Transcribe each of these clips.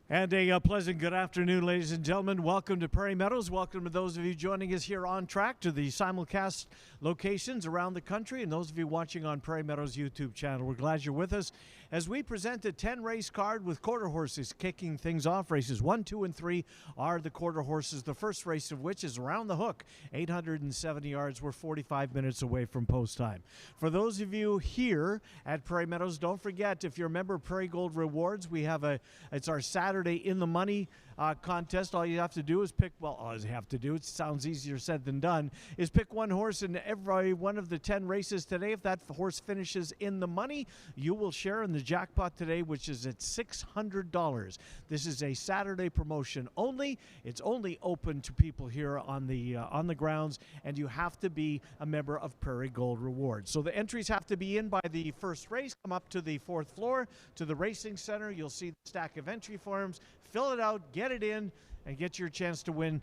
And a pleasant good afternoon, ladies and gentlemen. Welcome to Prairie Meadows. Welcome to those of you joining us here on track to the simulcast locations around the country, and those of you watching on Prairie Meadows YouTube channel. We're glad you're with us as we present a 10-race card with quarter horses kicking things off. Races 1, 2, and 3 are the quarter horses, the first race of which is around the hook, 870 yards. We're 45 minutes away from post time. For those of you here at Prairie Meadows, don't forget, if you're a member of Prairie Gold Rewards, we have it's our Saturday in the money contest. All you have to do is pick, all you have to do, it sounds easier said than done, is pick one horse in every one of the 10 races today. If that horse finishes in the money, you will share in the jackpot today, which is at $600. This is a Saturday promotion only. It's only open to people here on the grounds, and you have to be a member of Prairie Gold Rewards. So the entries have to be in by the first race. Come up to the fourth floor to the racing center. You'll see the stack of entry forms. Fill it out, get it in, and get your chance to win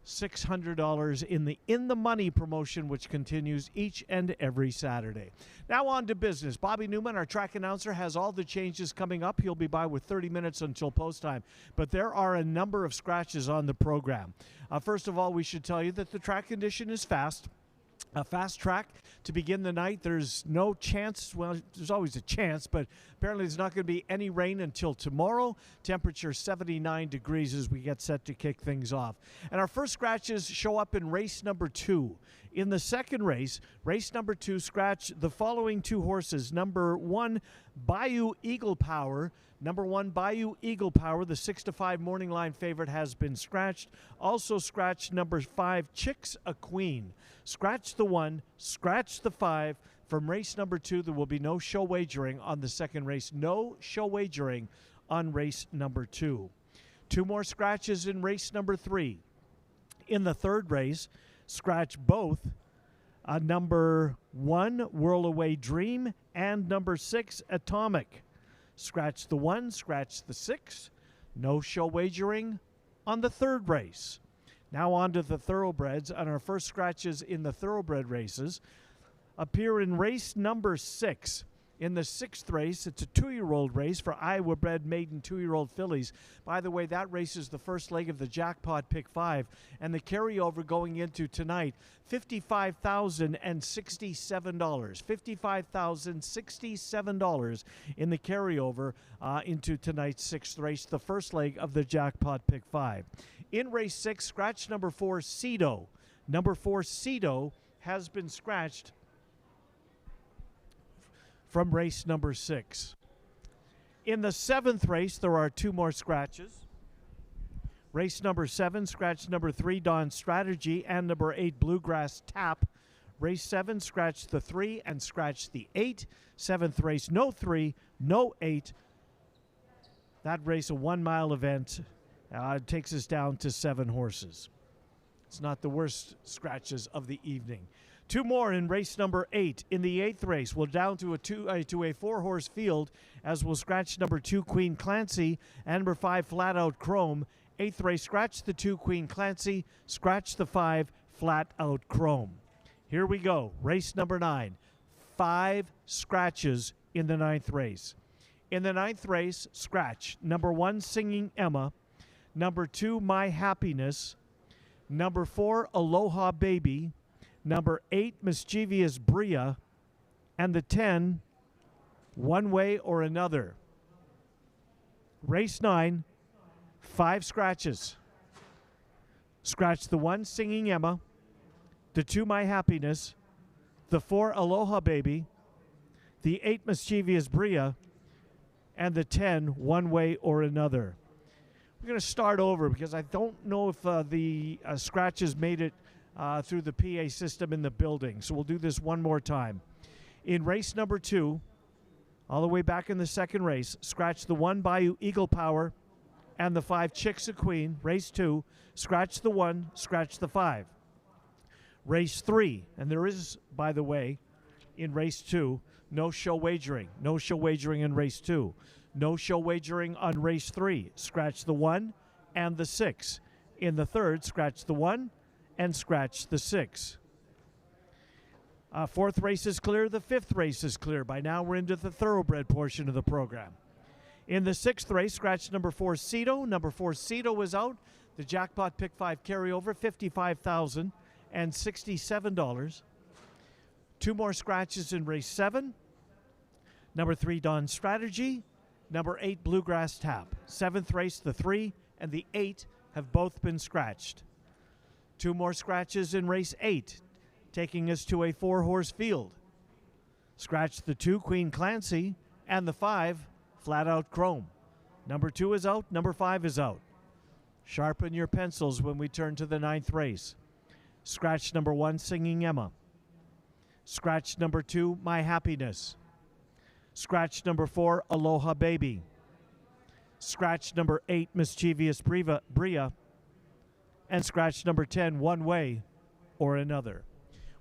$600 in the money promotion, which continues each and every Saturday. Now on to business. Bobby Newman, our track announcer, has all the changes coming up. He'll be by with 30 minutes until post time, but there are a number of scratches on the program. First of all, we should tell you that the track condition is fast. A fast track to begin the night. There's no chance, well, there's always a chance, but apparently there's not going to be any rain until tomorrow. Temperature 79 degrees as we get set to kick things off. And our first scratches show up in race number 2. In the second race, race number 2, scratch the following two horses. Number 1, Bayou Eagle Power. Number 1, Bayou Eagle Power, the 6-5 morning line favorite, has been scratched. Also scratch number 5, Chicks a Queen. Scratch the 1, scratch the 5. From race number 2, there will be no show wagering on the second race. No show wagering on race number 2. 2 more scratches in race number 3. In the third race, scratch both number 1, Whirl Away Dream, and number 6, Atomic. Scratch the 1, scratch the 6. No show wagering on the third race. Now on to the thoroughbreds, and our first scratches in the thoroughbred races appear in race number 6. In the 6th race, it's a 2-year-old race for Iowa-bred maiden 2-year-old fillies. By the way, that race is the first leg of the jackpot pick 5, and the carryover going into tonight, $55,067. $55,067 in the carryover into tonight's 6th race, the first leg of the jackpot pick 5. In race 6, scratch number 4, Cedo. Number 4, Cedo, has been scratched from race number 6. In the 7th race, there are 2 more scratches. Race number 7, scratch number 3, Dawn Strategy, and number 8, Bluegrass Tap. Race 7, scratch the 3 and scratch the 8. 7th race, no 3, no 8. That race, a 1-mile event, takes us down to 7 horses. It's not the worst scratches of the evening. 2 more in race number 8. In the 8th race, we're down to a 4-horse field, as we'll scratch number 2, Queen Clancy, and number 5, Flat Out Chrome. 8th race, scratch the 2, Queen Clancy, scratch the 5, Flat Out Chrome. Here we go. Race number 9. 5 scratches in the 9th race. In the 9th race, scratch number 1, Singing Emma, number 2, My Happiness, number 4, Aloha Baby, number 8, Mischievous Bria, and the 10, One Way or Another. Race 9, 5 scratches. Scratch the 1, Singing Emma, the 2, My Happiness, the 4, Aloha Baby, the 8, Mischievous Bria, and the 10, One Way or Another. We're going to start over because I don't know if the scratches made it through the PA system in the building. So we'll do this one more time. In race number 2, all the way back in the second race, scratch the 1, Bayou Eagle Power, and the 5, Chicks a Queen. Race 2, scratch the 1, scratch the 5. Race 3, and there is, by the way, in race 2, no show wagering. No show wagering in race 2. No show wagering on race 3. Scratch the 1 and the 6. In the third, scratch the 1 and scratch the 6. 4th race is clear. The 5th race is clear. By now we're into the thoroughbred portion of the program. In the 6th race, scratch number 4, Cito. Number 4, Cito is out. The jackpot pick 5 carryover, $55,067. 2 more scratches in race 7. Number 3, Dawn Strategy. Number 8, Bluegrass Tap. 7th race, the 3 and the 8 have both been scratched. 2 more scratches in race 8, taking us to a 4-horse field. Scratch the 2, Queen Clancy, and the 5, Flat Out Chrome. Number 2 is out, number 5 is out. Sharpen your pencils when we turn to the 9th race. Scratch number 1, Singing Emma. Scratch number 2, My Happiness. Scratch number 4, Aloha Baby. Scratch number 8, Mischievous Bria. And scratch number 10, One Way or Another.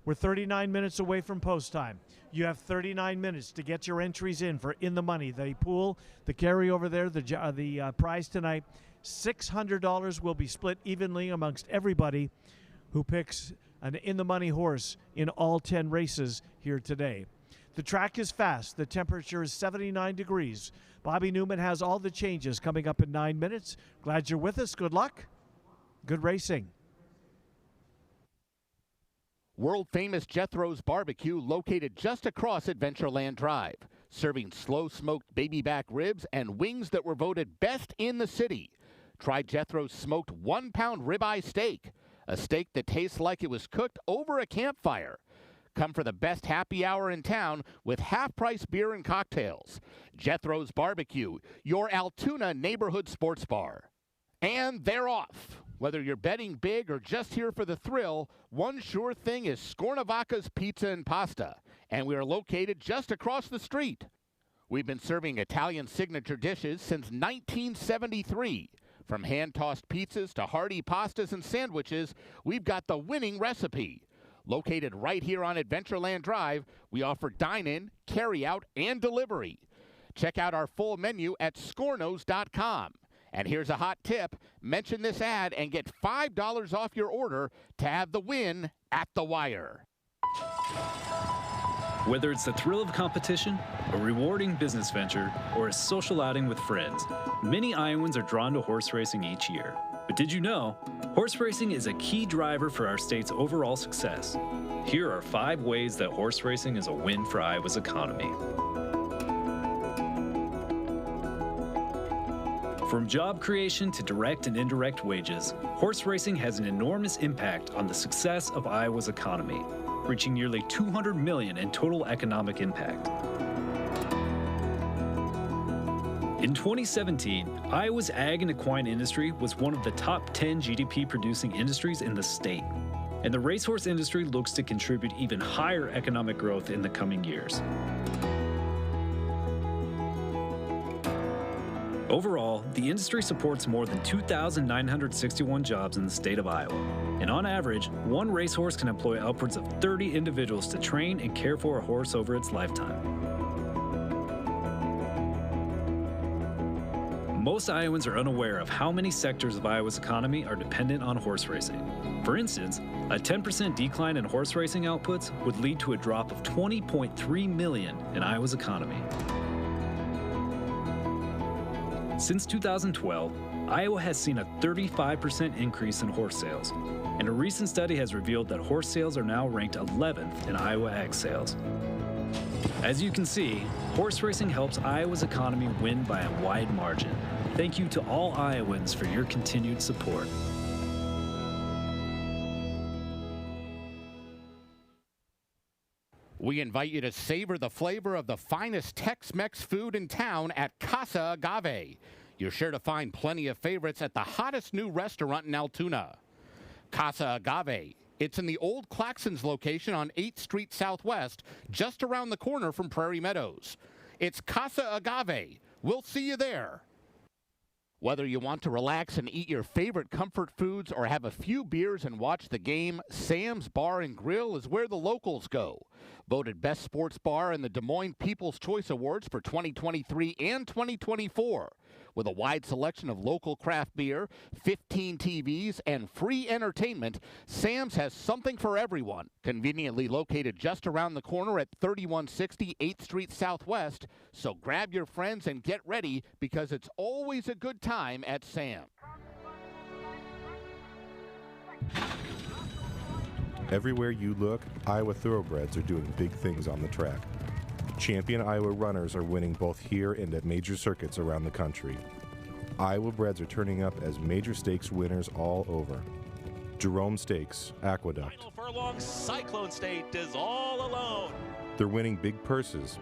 We're 39 minutes away from post time. You have 39 minutes to get your entries in for In the Money. The pool, the carryover there, the prize tonight, $600 will be split evenly amongst everybody who picks an In the Money horse in all 10 races here today. The track is fast. The temperature is 79 degrees. Bobby Newman has all the changes coming up in 9 minutes. Glad you're with us. Good luck. Good racing. World-famous Jethro's Barbecue, located just across Adventureland Drive, serving slow-smoked baby back ribs and wings that were voted best in the city. Try Jethro's smoked 1-pound ribeye steak, a steak that tastes like it was cooked over a campfire. Come for the best happy hour in town with half-price beer and cocktails. Jethro's Barbecue, your Altoona neighborhood sports bar. And they're off. Whether you're betting big or just here for the thrill, one sure thing is Scornavacca's Pizza and Pasta, and we are located just across the street. We've been serving Italian signature dishes since 1973. From hand-tossed pizzas to hearty pastas and sandwiches, we've got the winning recipe. Located right here on Adventureland Drive, we offer dine-in, carry-out, and delivery. Check out our full menu at scornos.com. And here's a hot tip. Mention this ad and get $5 off your order to have the win at the wire. Whether it's the thrill of competition, a rewarding business venture, or a social outing with friends, many Iowans are drawn to horse racing each year. But did you know, horse racing is a key driver for our state's overall success. Here are 5 ways that horse racing is a win for Iowa's economy. From job creation to direct and indirect wages, horse racing has an enormous impact on the success of Iowa's economy, reaching nearly $200 million in total economic impact. In 2017, Iowa's ag and equine industry was one of the top 10 GDP-producing industries in the state, and the racehorse industry looks to contribute even higher economic growth in the coming years. Overall, the industry supports more than 2,961 jobs in the state of Iowa, and on average, one racehorse can employ upwards of 30 individuals to train and care for a horse over its lifetime. Most Iowans are unaware of how many sectors of Iowa's economy are dependent on horse racing. For instance, a 10% decline in horse racing outputs would lead to a drop of $20.3 million in Iowa's economy. Since 2012, Iowa has seen a 35% increase in horse sales, and a recent study has revealed that horse sales are now ranked 11th in Iowa ag sales. As you can see, horse racing helps Iowa's economy win by a wide margin. Thank you to all Iowans for your continued support. We invite you to savor the flavor of the finest Tex-Mex food in town at Casa Agave. You're sure to find plenty of favorites at the hottest new restaurant in Altoona. Casa Agave. It's in the old Claxons location on 8th Street Southwest, just around the corner from Prairie Meadows. It's Casa Agave. We'll see you there. Whether you want to relax and eat your favorite comfort foods or have a few beers and watch the game, Sam's Bar and Grill is where the locals go. Voted Best Sports Bar in the Des Moines People's Choice Awards for 2023 and 2024. With a wide selection of local craft beer, 15 TVs, and free entertainment, Sam's has something for everyone. Conveniently located just around the corner at 3160 8th Street Southwest. So grab your friends and get ready because it's always a good time at Sam's. Everywhere you look, Iowa thoroughbreds are doing big things on the track. Champion Iowa runners are winning both here and at major circuits around the country. Iowa breds are turning up as major stakes winners all over. Jerome Stakes, Aqueduct. Final furlong, Cyclone State is all alone. They're winning big purses.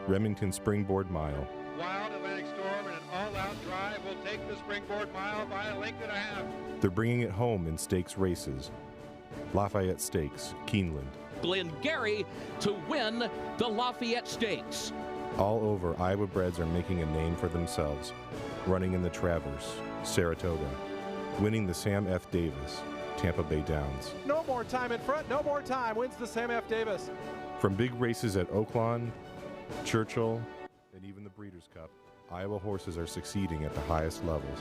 Remington Springboard Mile. Wild Atlantic Storm and an all-out drive will take the Springboard Mile by a length and a half. They're bringing it home in stakes races. Lafayette Stakes, Keeneland. Glengarry to win the Lafayette Stakes. All over, Iowa breds are making a name for themselves. Running in the Traverse, Saratoga. Winning the Sam F. Davis, Tampa Bay Downs. No more time in front, no more time. Wins the Sam F. Davis. From big races at Oaklawn, Churchill, and even the Breeders' Cup, Iowa horses are succeeding at the highest levels.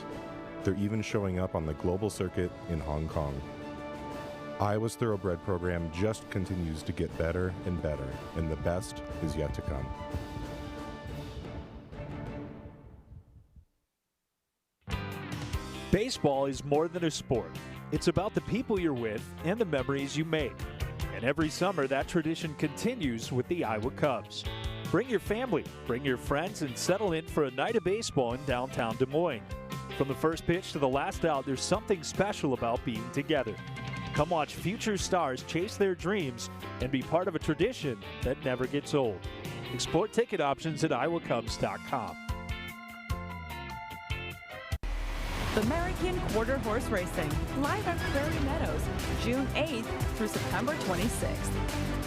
They're even showing up on the global circuit in Hong Kong. Iowa's thoroughbred program just continues to get better and better, and the best is yet to come. Baseball is more than a sport. It's about the people you're with and the memories you make. And every summer, that tradition continues with the Iowa Cubs. Bring your family, bring your friends, and settle in for a night of baseball in downtown Des Moines. From the first pitch to the last out, there's something special about being together. Come watch future stars chase their dreams and be part of a tradition that never gets old. Explore ticket options at iowacubs.com. The American Quarter Horse Racing, live at Prairie Meadows, June 8th through September 26th.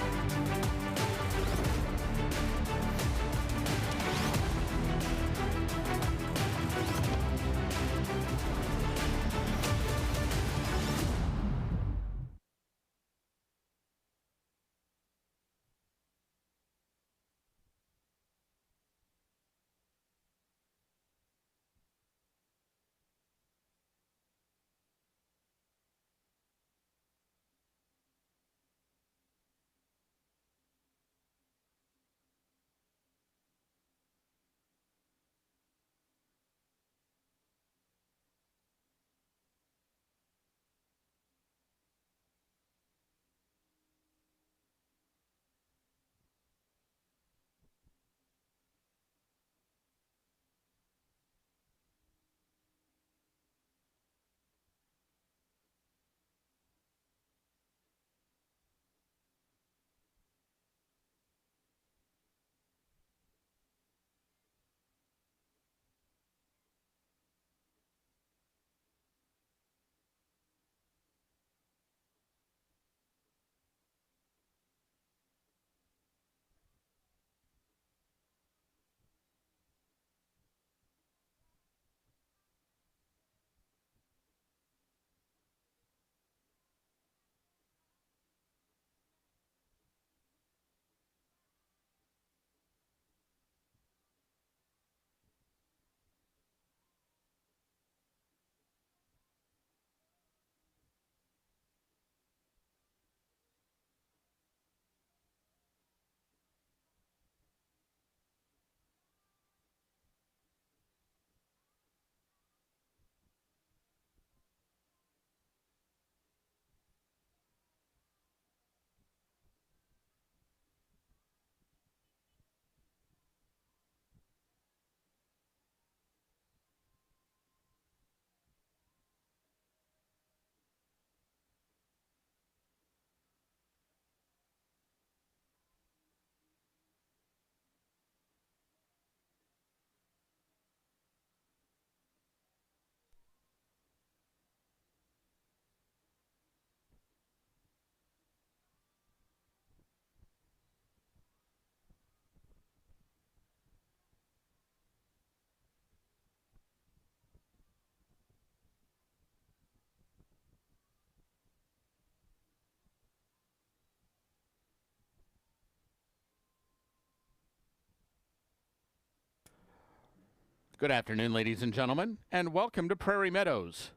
Good afternoon, ladies and gentlemen, and welcome to Prairie Meadows.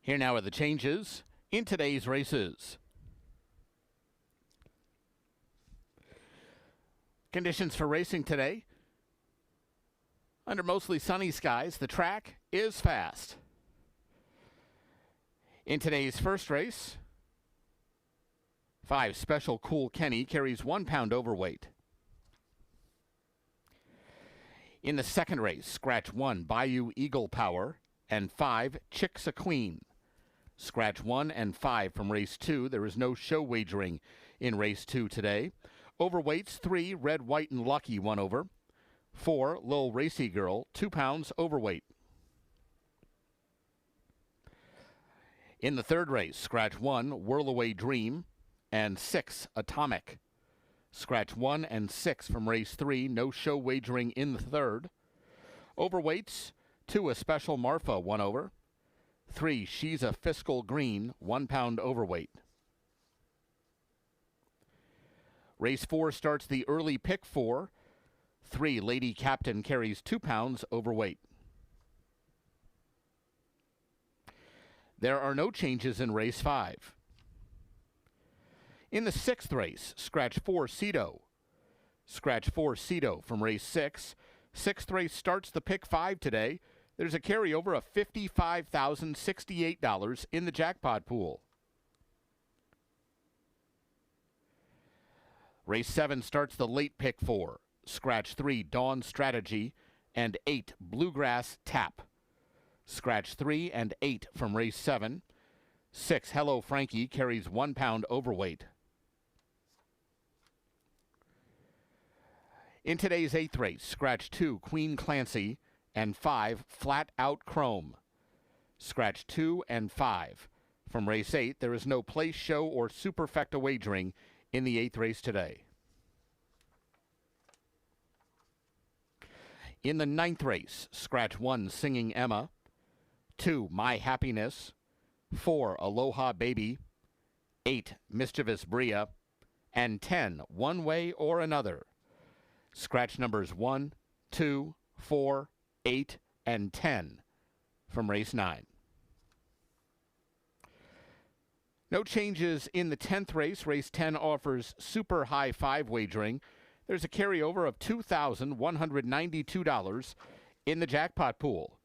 Here now are the changes in today's races. Conditions for racing today. Under mostly sunny skies, the track is fast. In today's first race, 5 Special Cool Kenny carries 1 pound overweight. In the second race, scratch 1 Bayou Eagle Power and 5 Chicks a Queen. Scratch 1 and 5 from race 2. There is no show wagering in race 2 today. Overweights 3 Red, White, and Lucky 1 over. 4 Lil Racy Girl 2 pounds overweight. In the third race, scratch 1 Whirlaway Dream and 6 Atomic. Scratch 1 and 6 from race 3. No show wagering in the third. Overweights 2 A Special Marfa 1 over. 3 She's a Fiscal Green 1 pound overweight. Race 4 starts the early pick 4. 3 Lady Captain carries 2 pounds overweight. There are no changes in race 5. In the sixth race, scratch 4 Cedo. Scratch 4 Cedo from race 6. Sixth race starts the pick 5 today. There's a carryover of $55,068 in the jackpot pool. Race 7 starts the late pick 4. Scratch 3 Dawn Strategy and 8 Bluegrass Tap. Scratch 3 and 8 from race 7. 6 Hello Frankie carries 1 pound overweight. In today's 8th race, scratch 2 Queen Clancy and 5 Flat Out Chrome. Scratch 2 and 5. From race 8, there is no place, show, or superfecta wagering in the 8th race today. In the 9th race, scratch 1 Singing Emma, 2 My Happiness, 4 Aloha Baby, 8 Mischievous Bria, and 10 One Way or Another. Scratch numbers 1, 2, 4, 8, and 10 from race 9. No changes in the 10th race. Race 10 offers super high 5 wagering. There's a carryover of $2,192 in the jackpot pool.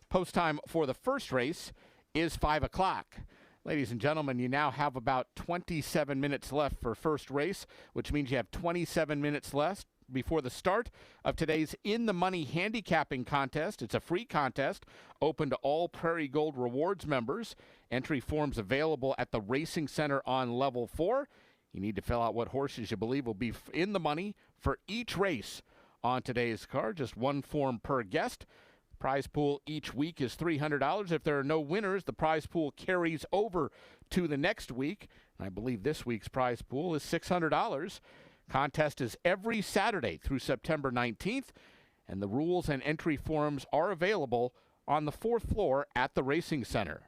Post time for the first race is 5 o'clock. Ladies and gentlemen, you now have about 27 minutes left for first race, which means you have 27 minutes left before the start of today's In the Money handicapping contest. It's a free contest open to all Prairie Gold Rewards members. Entry forms available at the Racing Center on level 4. You need to fill out what horses you believe will be in the money for each race on today's card. Just one form per guest. Prize pool each week is $300. If there are no winners, the prize pool carries over to the next week. I believe this week's prize pool is $600. Contest is every Saturday through September 19th, and the rules and entry forms are available on the 4th floor at the Racing Center.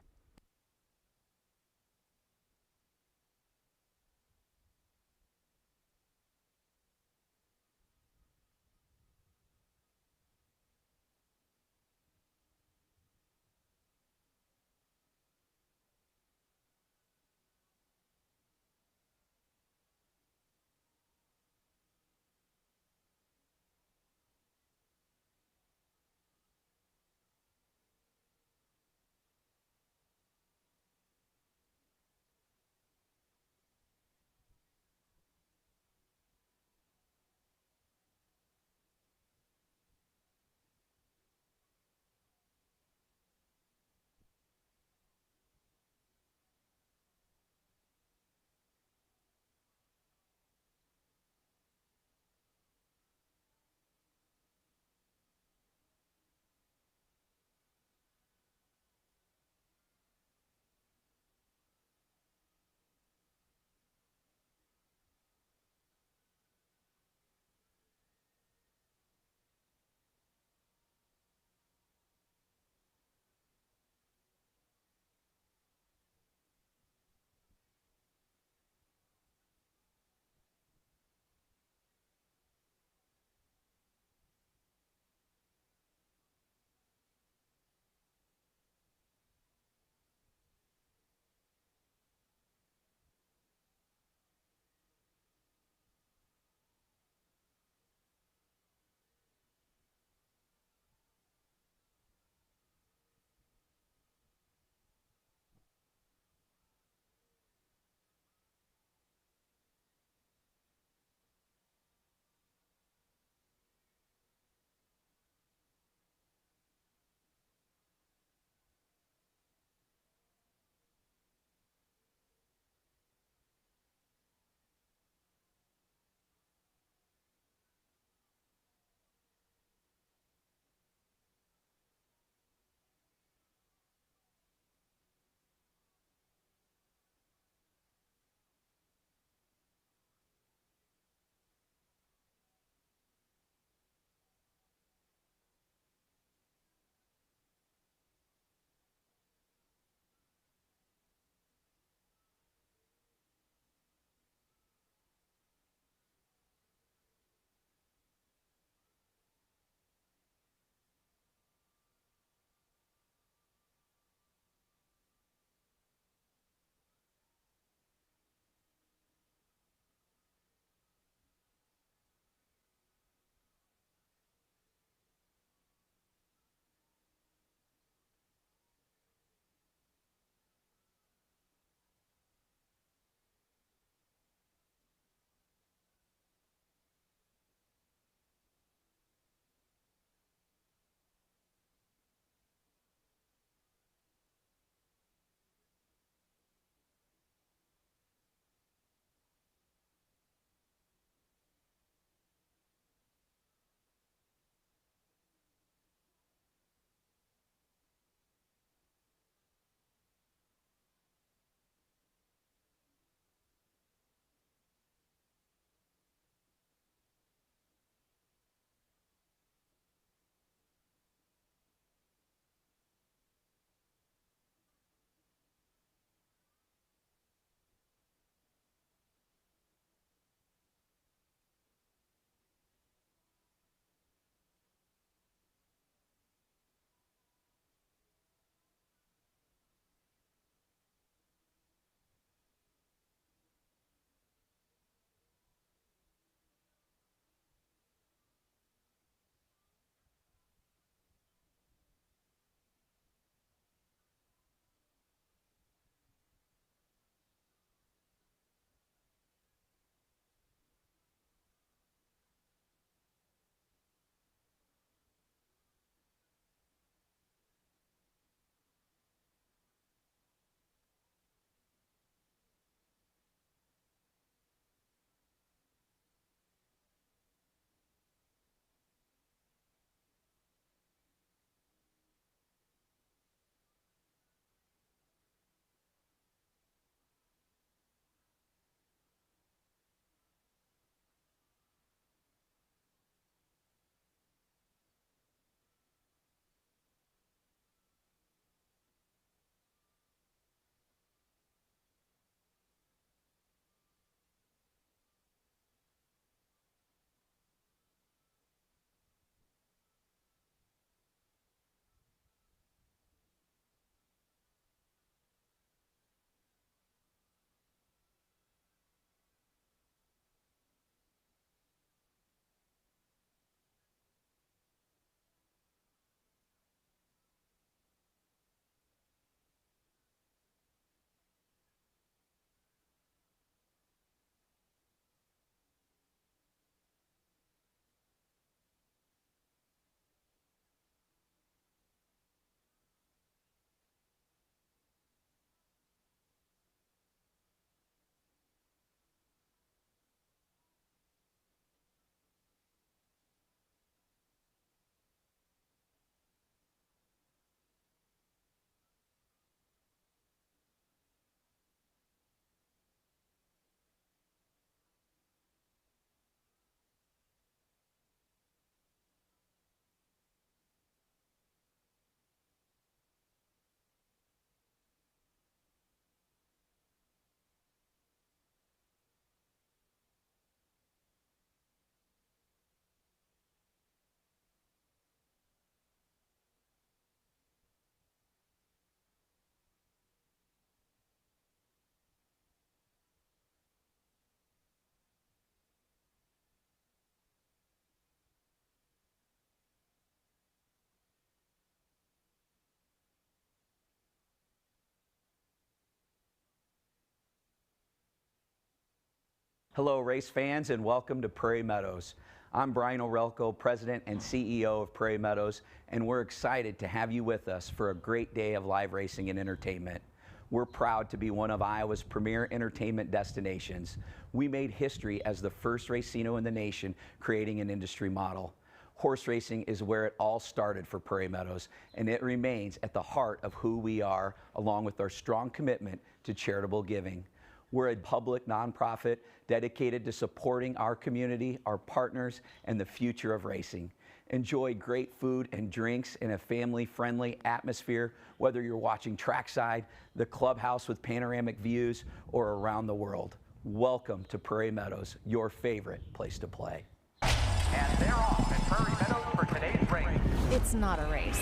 Hello, race fans, and welcome to Prairie Meadows. I'm Brian Orelko, President and CEO of Prairie Meadows, and we're excited to have you with us for a great day of live racing and entertainment. We're proud to be one of Iowa's premier entertainment destinations. We made history as the first racino in the nation, creating an industry model. Horse racing is where it all started for Prairie Meadows, and it remains at the heart of who we are, along with our strong commitment to charitable giving. We're a public nonprofit dedicated to supporting our community, our partners, and the future of racing. Enjoy great food and drinks in a family-friendly atmosphere, whether you're watching trackside, the clubhouse with panoramic views, or around the world. Welcome to Prairie Meadows, your favorite place to play. And they're off at Prairie Meadows for today's race. It's not a race.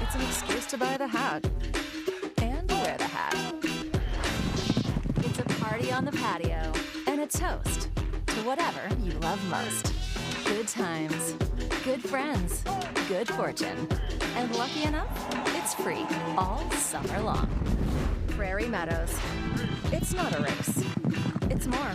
It's an excuse to buy the hat and wear the hat. It's a party on the patio and a toast to whatever you love most. Good times, good friends, good fortune. And lucky enough, it's free all summer long. Prairie Meadows. It's not a race. It's more.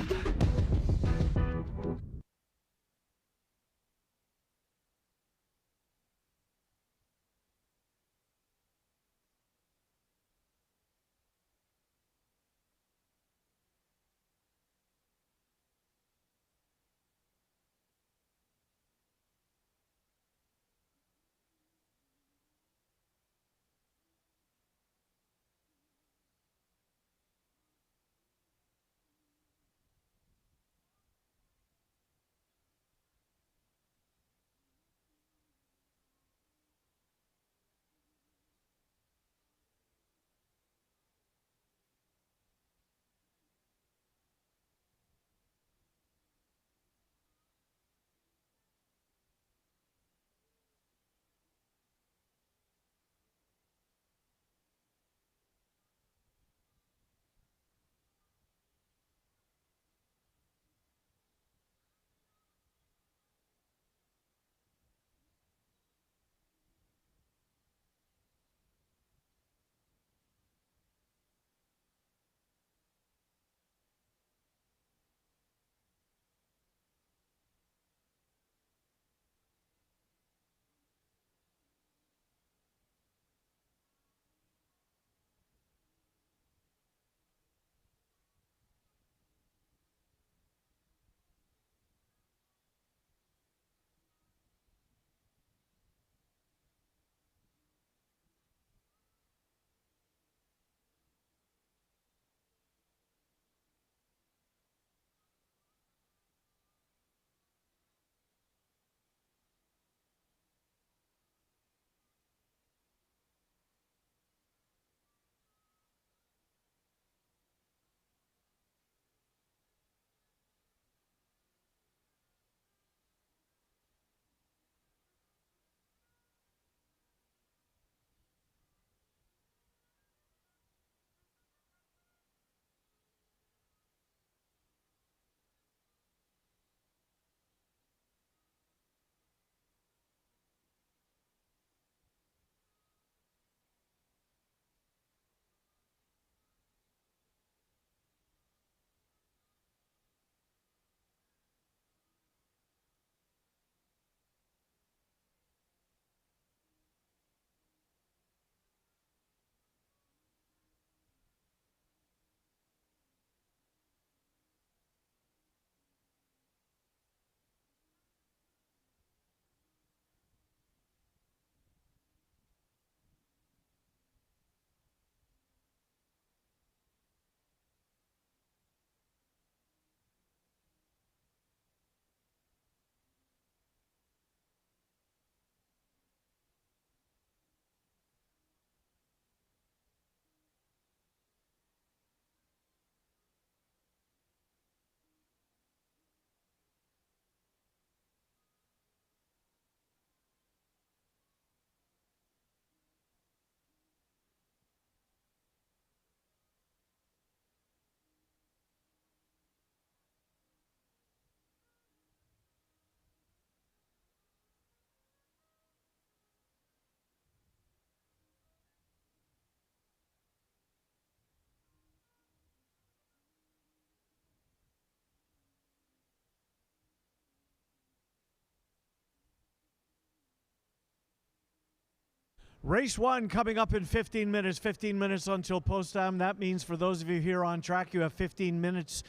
Race 1 coming up in 15 minutes. 15 minutes until post time. That means for those of you here on track, you have 15 minutes.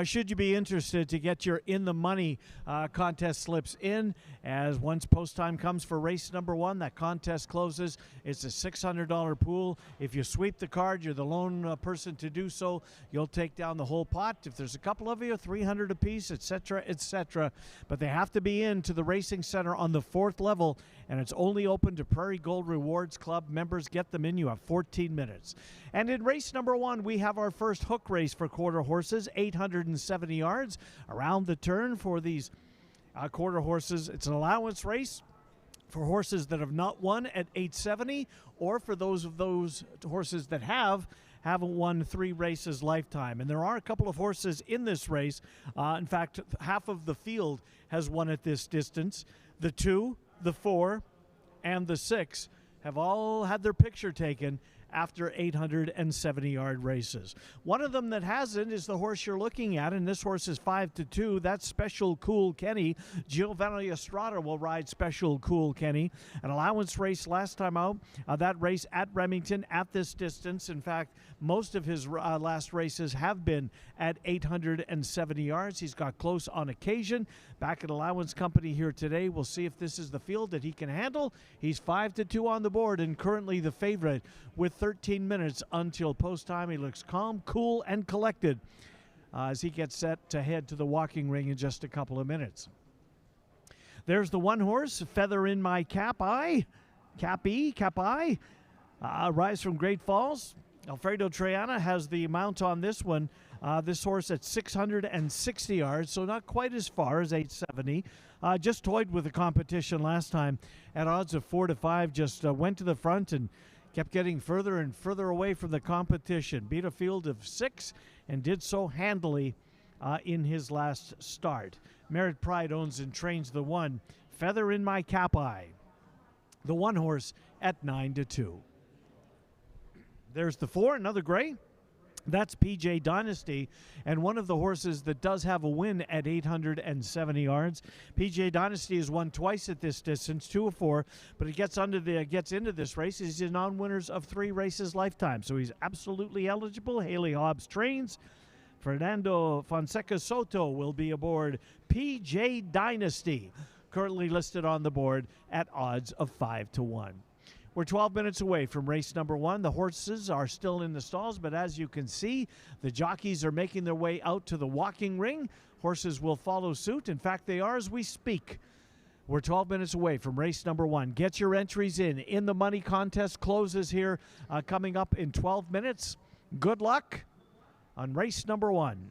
Should you be interested to get your In the Money contest slips in, as once post time comes for race number 1, that contest closes. It's a $600 pool. If you sweep the card, you're the lone person to do so. You'll take down the whole pot. If there's a couple of you, 300 apiece, etc., etc. But they have to be into the racing center on the 4th level, and it's only open to Prairie Gold Rewards Club members. Get them in. You have 14 minutes. And in race number 1, we have our first hook race for quarter horses, 870 yards around the turn for these quarter horses. It's an allowance race for horses that have not won at 870, or for those horses that haven't won 3 races lifetime. And there are a couple of horses in this race. In fact, half of the field has won at this distance. The 2, the 4, and the 6 have all had their picture taken after 870-yard races. One of them that hasn't is the horse you're looking at, and this horse is 5-2. That's Special Cool Kenny. Giovanni Estrada will ride Special Cool Kenny. An allowance race last time out. That race at Remington at this distance. In fact, most of his last races have been at 870 yards. He's got close on occasion. Back at Allowance Company here today. We'll see if this is the field that he can handle. He's 5-2 on the board and currently the favorite with 13 minutes until post time. He looks calm, cool, and collected as he gets set to head to the walking ring in just a couple of minutes. There's the one horse, Feather in My Cap Eye. Rise from Great Falls. Alfredo Triana has the mount on this one. This horse at 660 yards, so not quite as far as 870. Just toyed with the competition last time at odds of 4-5. Just went to the front and kept getting further and further away from the competition. Beat a field of 6 and did so handily in his last start. Merit Pride owns and trains the one, Feather in My Cap Eye. The one horse at 9-2. There's the 4, another gray. That's PJ Dynasty, and one of the horses that does have a win at 870 yards. PJ Dynasty has won twice at this distance, 2 of 4, but it gets into this race. He's a non-winners of 3 races lifetime, so he's absolutely eligible. Haley Hobbs trains. Fernando Fonseca Soto will be aboard PJ Dynasty, currently listed on the board at odds of 5-1. We're 12 minutes away from race number 1. The horses are still in the stalls, but as you can see, the jockeys are making their way out to the walking ring. Horses will follow suit. In fact, they are as we speak. We're 12 minutes away from race number 1. Get your entries in. In the Money contest closes here coming up in 12 minutes. Good luck on race number 1.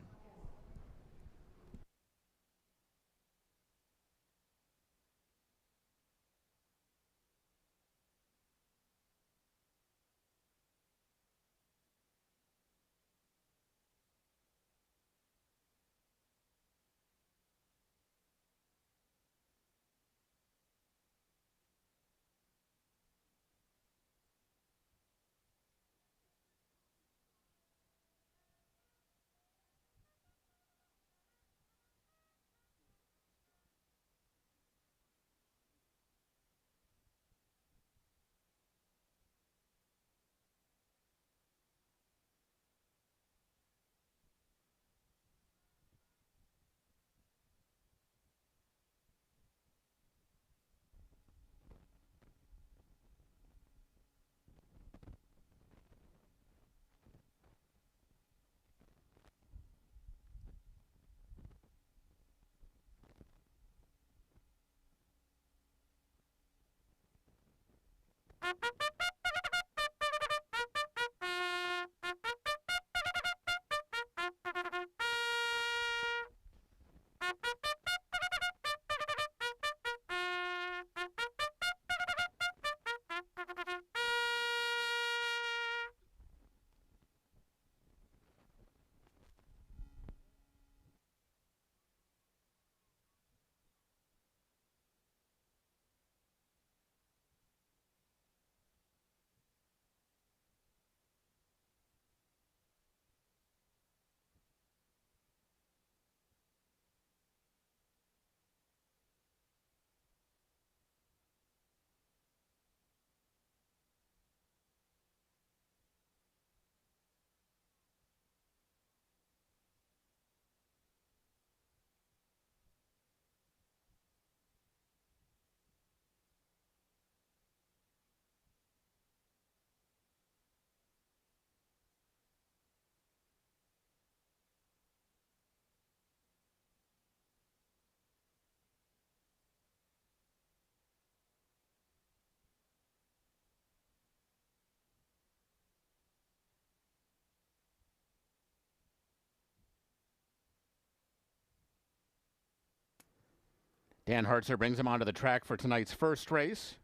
Dan Hartzer brings him onto the track for tonight's first race.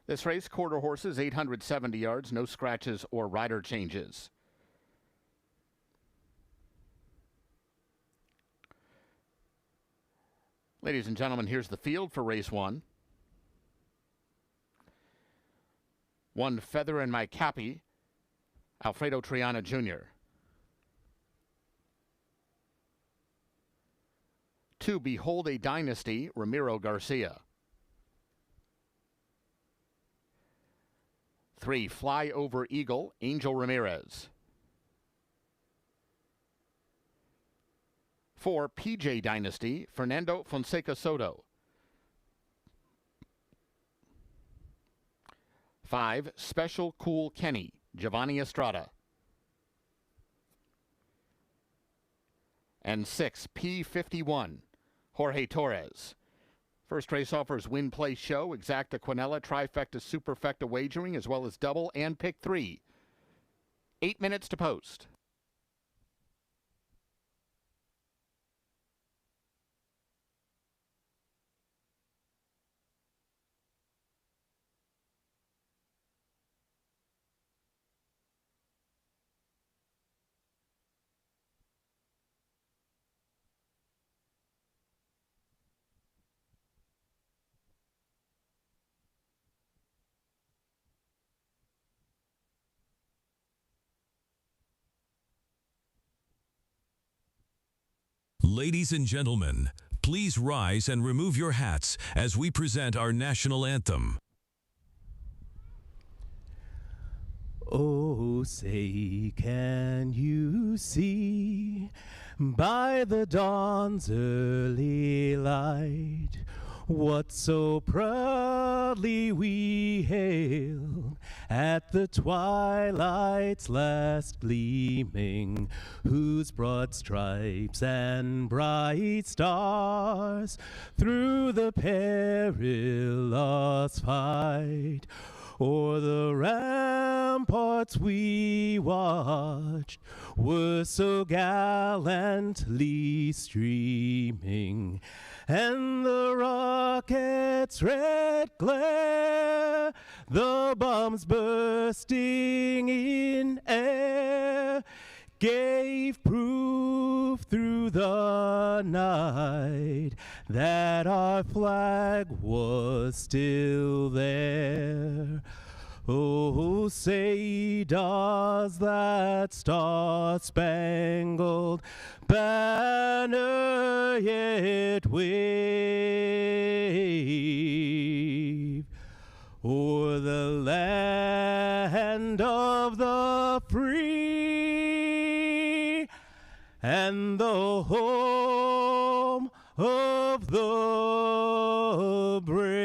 This race, quarter horses, 870 yards, no scratches or rider changes. Ladies and gentlemen, here's the field for race 1. 1, Feather in My Cappy, Alfredo Triana Jr. 2, Behold a Dynasty, Ramiro Garcia. 3, Fly Over Eagle, Angel Ramirez. 4, PJ Dynasty, Fernando Fonseca Soto. 5, Special Cool Kenny, Giovanni Estrada. And 6, P51, Jorge Torres. First race offers win, play, show, exacta, quinella, trifecta, superfecta wagering, as well as double and pick 3. 8 minutes to post. Ladies and gentlemen, please rise and remove your hats as we present our national anthem. Oh, say, can you see by the dawn's early light what so proudly we hailed at the twilight's last gleaming, whose broad stripes and bright stars through the perilous fight o'er the ramparts we watched were so gallantly streaming, and the rocket's red glare, the bombs bursting in air, gave proof through the night that our flag was still there. Oh, say, does that star-spangled banner yet wave o'er the land of the free and the home of the brave?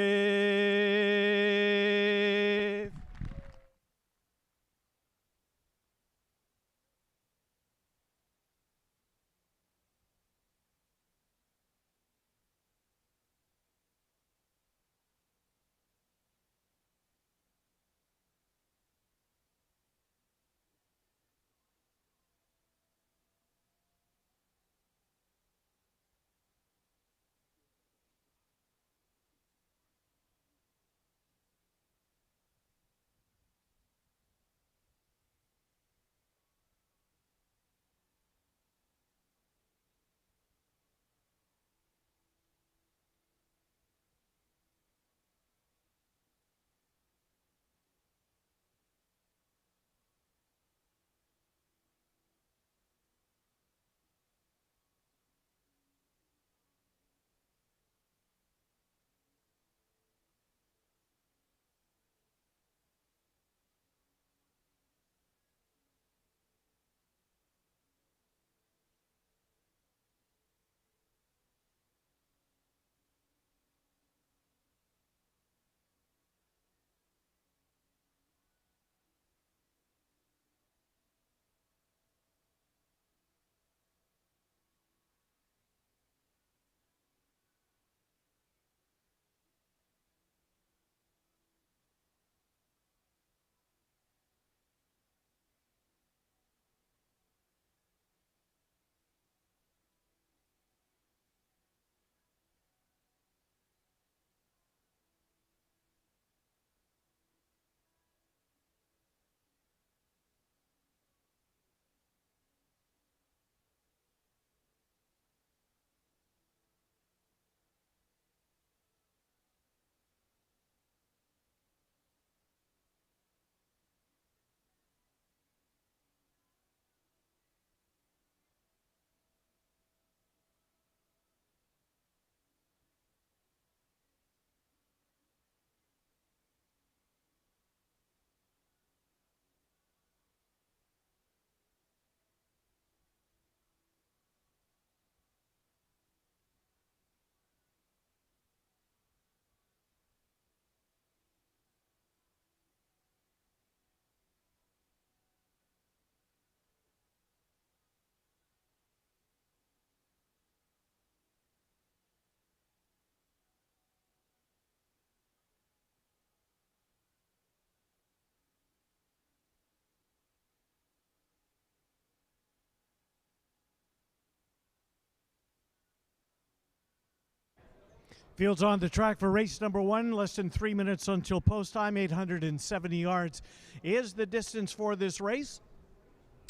Fields on the track for race number 1. Less than 3 minutes until post time. 870 yards is the distance for this race.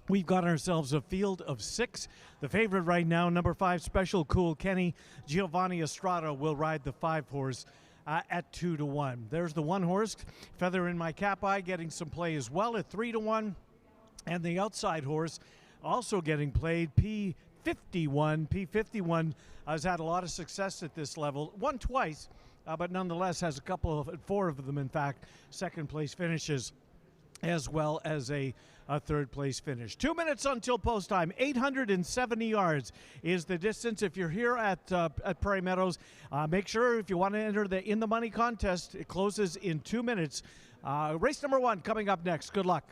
We've got ourselves a field of 6. The favorite right now, number 5, Special Cool Kenny. Giovanni Estrada will ride the 5-horse at 2-1. There's the 1-horse, Feather in My Cap Eye, getting some play as well at 3-1. And the outside horse also getting played, P51. P51 has had a lot of success at this level. Won twice, but nonetheless has a couple of, 4 of them, in fact, second place finishes, as well as a third place finish. 2 minutes until post time. 870 yards is the distance. If you're here at Prairie Meadows, make sure if you want to enter the In the Money contest, it closes in 2 minutes. Race number 1 coming up next. Good luck.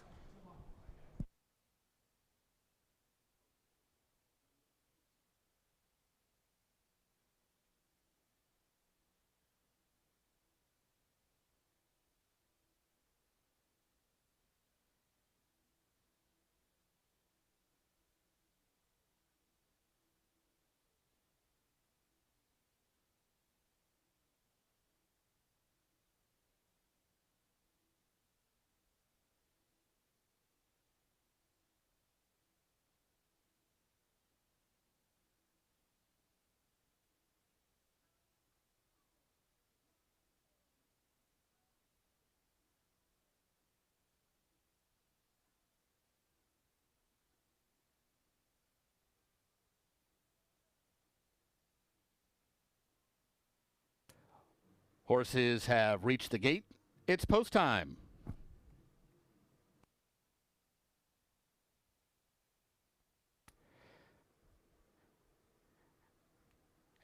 Horses have reached the gate. It's post time.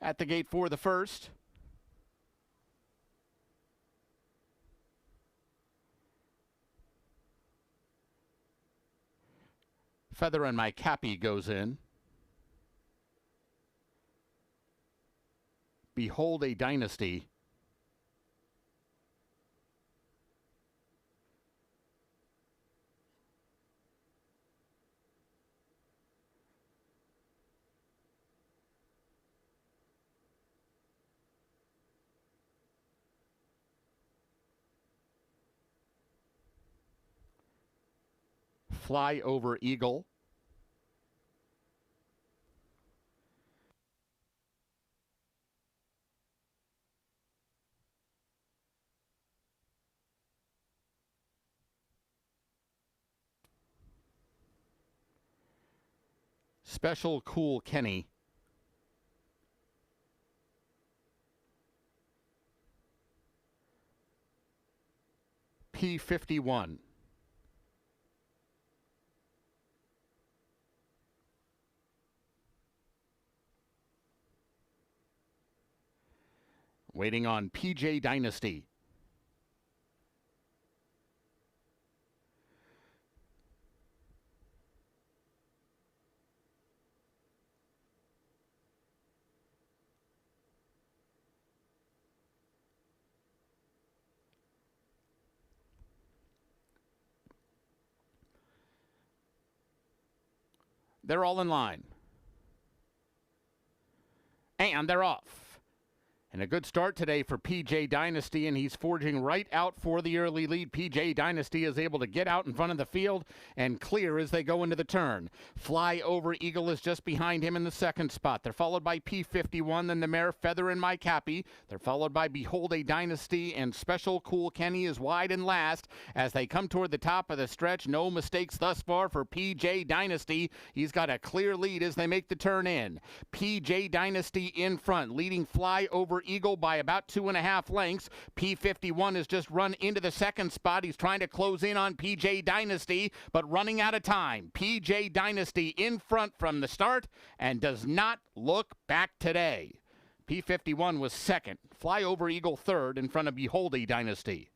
At the gate for the first, Feather in My Cappy goes in. Behold a Dynasty. Fly Over Eagle. Special Cool Kenny. P51. Waiting on PJ Dynasty. They're all in line. And they're off. And a good start today for PJ Dynasty, and he's forging right out for the early lead. PJ Dynasty is able to get out in front of the field and clear as they go into the turn. Fly Over Eagle is just behind him in the second spot. They're followed by P51, then the mare Feather in My Cappy. They're followed by Behold a Dynasty, and Special Cool Kenny is wide and last as they come toward the top of the stretch. No mistakes thus far for PJ Dynasty. He's got a clear lead as they make the turn in. PJ Dynasty in front, leading Fly Over Eagle by about 2.5 lengths. P51 has just run into the second spot. He's trying to close in on PJ Dynasty, but running out of time. PJ Dynasty in front from the start and does not look back today. P51 was second. Fly Over Eagle third in front of Behold a Dynasty.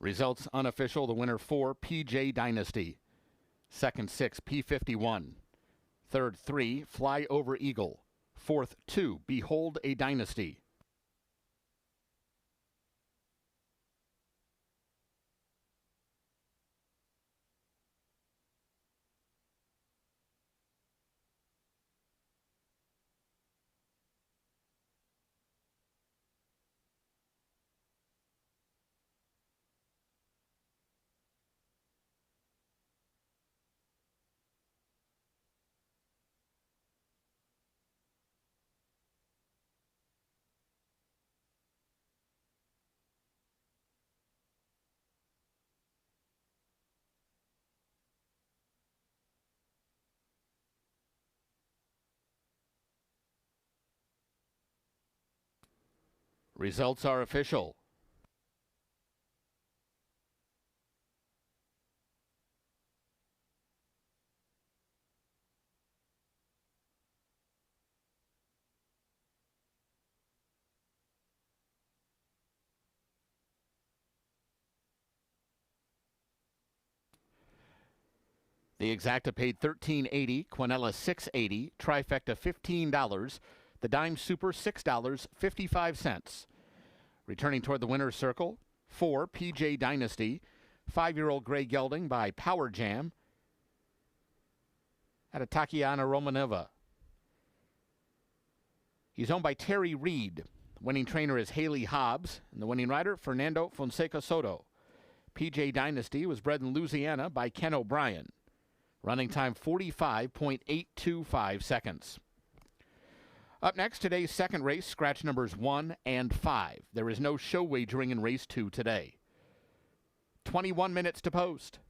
Results unofficial. The winner 4, PJ Dynasty. Second 6, P51. Third 3, Fly Over Eagle. Fourth 2, Behold a Dynasty. Results are official. The Exacta paid $13.80, Quinella $6.80, Trifecta $15, the Dime Super $6.55. Returning toward the winner's circle, 4, PJ Dynasty, 5-year-old Gray Gelding by Power Jam out of Tatiana Romanova. He's owned by Terry Reed. Winning trainer is Haley Hobbs, and the winning rider, Fernando Fonseca Soto. PJ Dynasty was bred in Louisiana by Ken O'Brien. Running time 45.825 seconds. Up next, today's second race, scratch numbers 1 and 5. There is no show wagering in race 2 today. 21 minutes to post.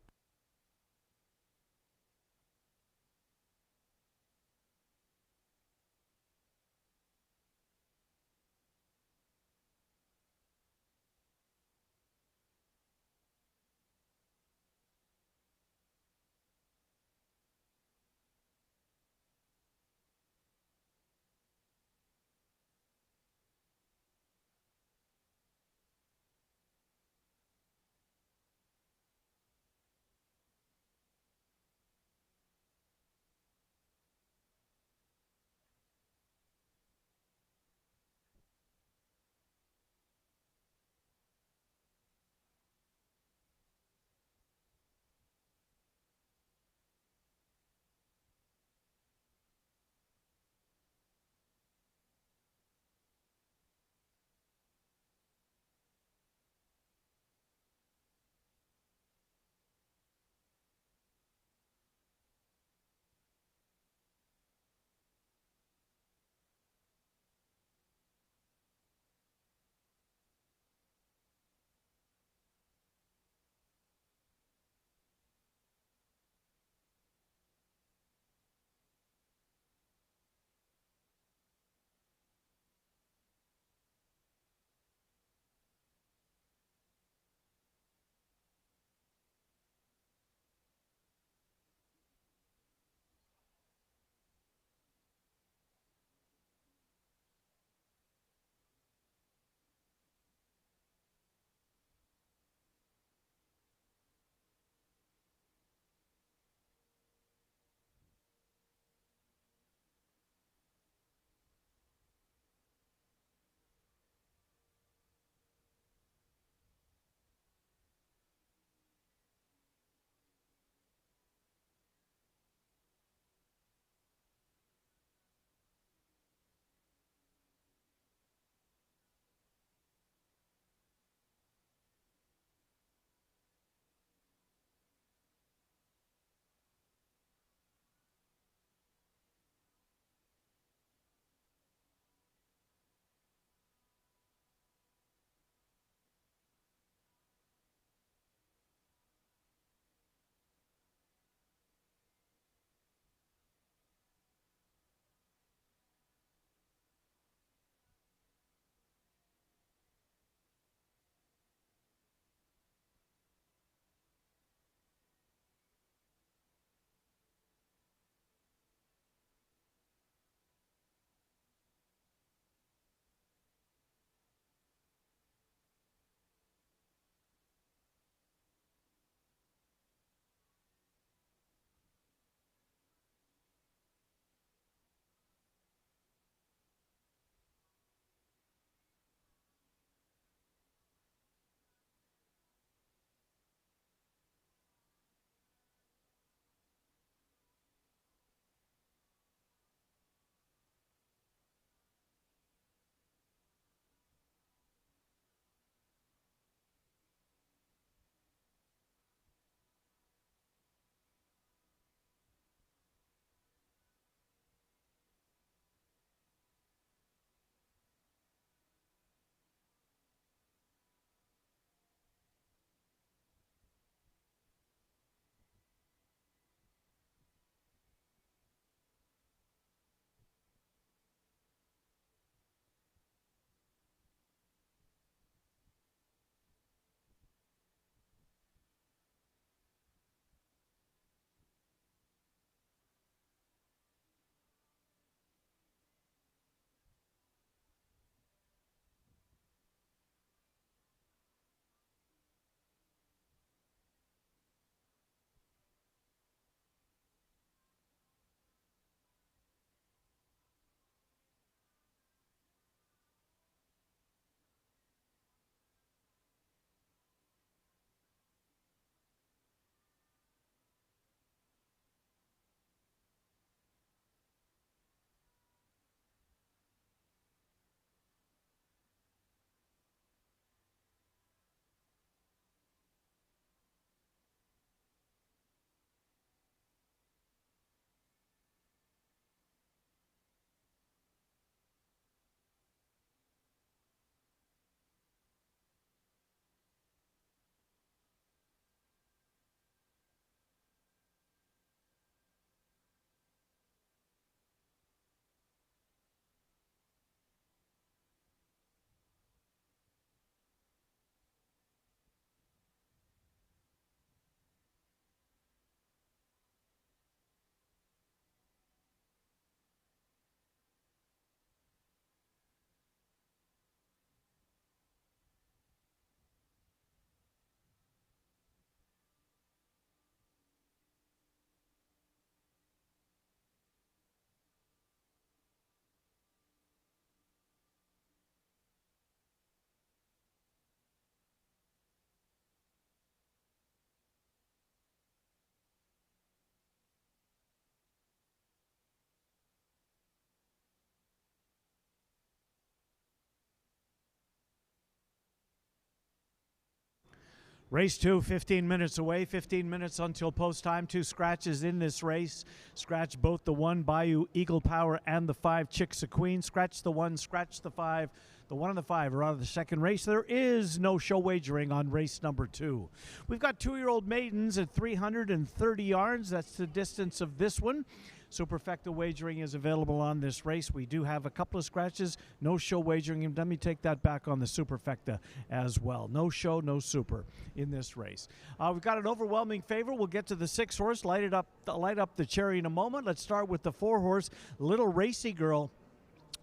Race 2, 15 minutes away, 15 minutes until post time. 2 scratches in this race. Scratch both the 1 Bayou Eagle Power and the 5 Chicks of Queen. Scratch the 1, scratch the 5. The 1 and the 5 are out of the second race. There is no show wagering on race number 2. We've got 2-year-old maidens at 330 yards. That's the distance of this one. Superfecta wagering is available on this race. We do have a couple of scratches, no show wagering. And let me take that back on the Superfecta as well. No show, no super in this race. We've got an overwhelming favor. We'll get to the 6 horse, light up the cherry in a moment. Let's start with the 4 horse, Little Racy Girl,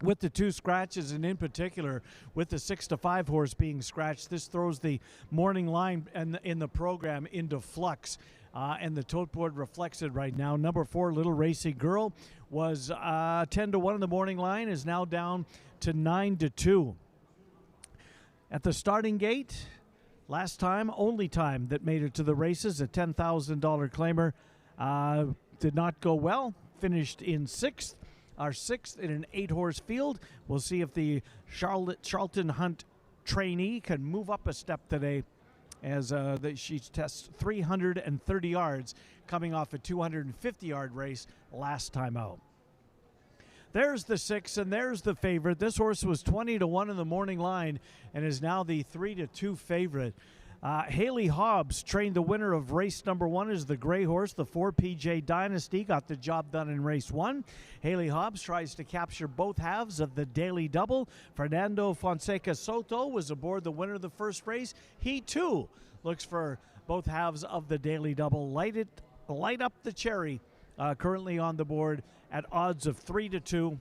with the 2 scratches, and in particular with the 6 to 5 horse being scratched. This throws the morning line in the program into flux. And the tote board reflects it right now. Number 4, Little Racy Girl, was 10 to 1 in the morning line, is now down to 9 to 2. At the starting gate, last time, only time that made it to the races, a $10,000 claimer, did not go well. Finished in 6th, our 6th in an 8-horse field. We'll see if the Charlton Hunt trainee can move up a step today, as she tests 330 yards coming off a 250-yard race last time out. There's the 6, and there's the favorite. This horse was 20 to 1 in the morning line and is now the 3 to 2 favorite. Haley Hobbs trained the winner of race number 1 is the gray horse, the 4 PJ Dynasty, got the job done in race 1. Haley Hobbs tries to capture both halves of the daily double. Fernando Fonseca Soto was aboard the winner of the first race. He too looks for both halves of the daily double. Light up the cherry, currently on the board at odds of 3 to 2.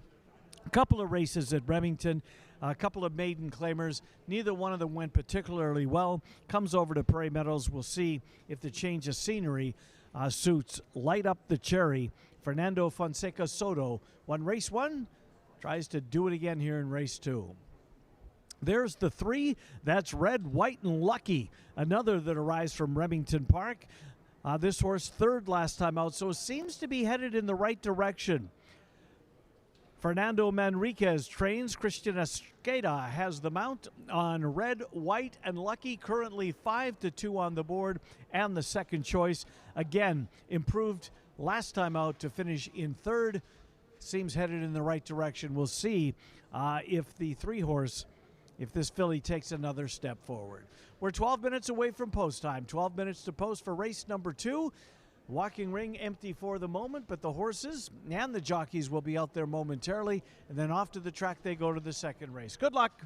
A couple of races at Remington, a couple of maiden claimers. Neither one of them went particularly well. Comes over to Prairie Meadows. We'll see if the change of scenery suits Light Up the Cherry. Fernando Fonseca Soto won race 1, tries to do it again here in race 2. There's the 3. That's Red, White, and Lucky, another that arrives from Remington Park. This horse 3rd last time out, so it seems to be headed in the right direction. Fernando Manriquez trains. Christian Esqueda has the mount on Red, White, and Lucky. Currently 5 to 2 on the board, and the second choice. Again, improved last time out to finish in 3rd. Seems headed in the right direction. We'll see if the 3 horse, if this filly takes another step forward. We're 12 minutes away from post time. 12 minutes to post for race number 2. Walking ring empty for the moment, but the horses and the jockeys will be out there momentarily, and then off to the track they go to the second race. Good luck.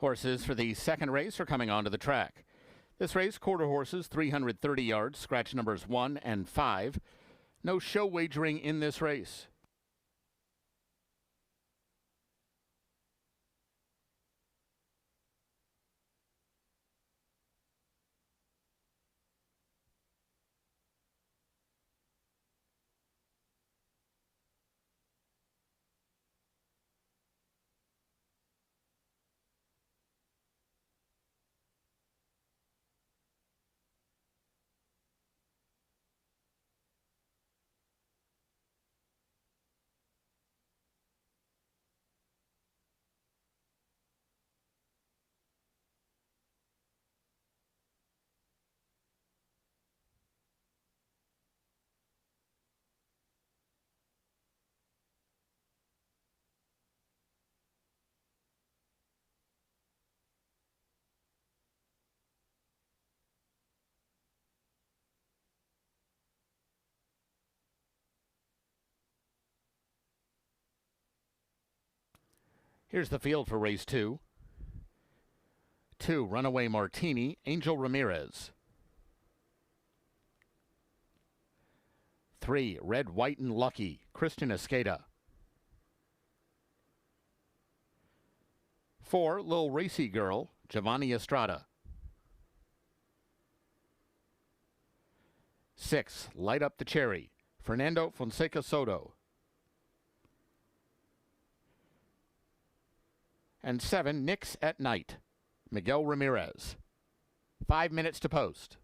Horses for the second race are coming onto the track. This race, quarter horses, 330 yards, scratch numbers 1 and 5. No show wagering in this race. Here's the field for race 2. 2, Runaway Martini, Angel Ramirez. 3, Red, White, and Lucky, Christian Escada. 4, Lil Racy Girl, Giovanni Estrada. 6, Light Up the Cherry, Fernando Fonseca Soto. And 7, Nix at Night, Miguel Ramirez. 5 minutes to post.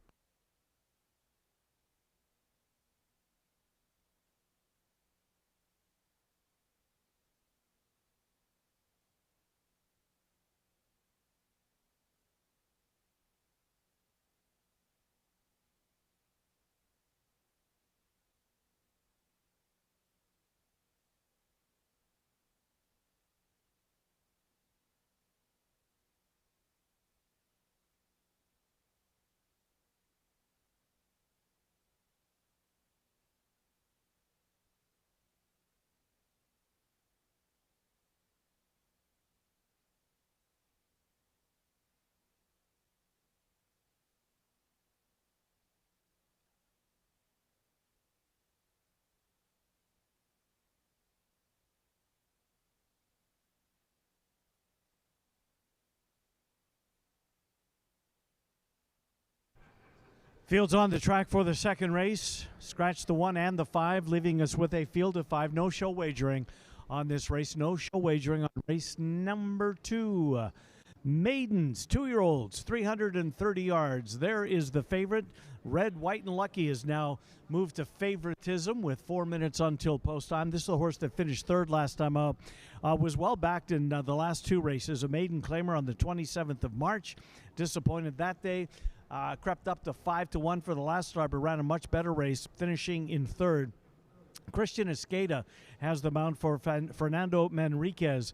Fields on the track for the second race. Scratch the 1 and the 5, leaving us with a field of 5. No show wagering on this race. No show wagering on race number 2. Maidens, 2-year-olds, 330 yards. There is the favorite. Red, White, and Lucky is now moved to favoritism with 4 minutes until post time. This is the horse that finished third last time out. Was well backed in the last 2 races. A maiden claimer on the 27th of March. Disappointed that day. Crept up to 5-1 for the last start, but ran a much better race, finishing in third. Christian Escada has the mount for Fernando Manriquez,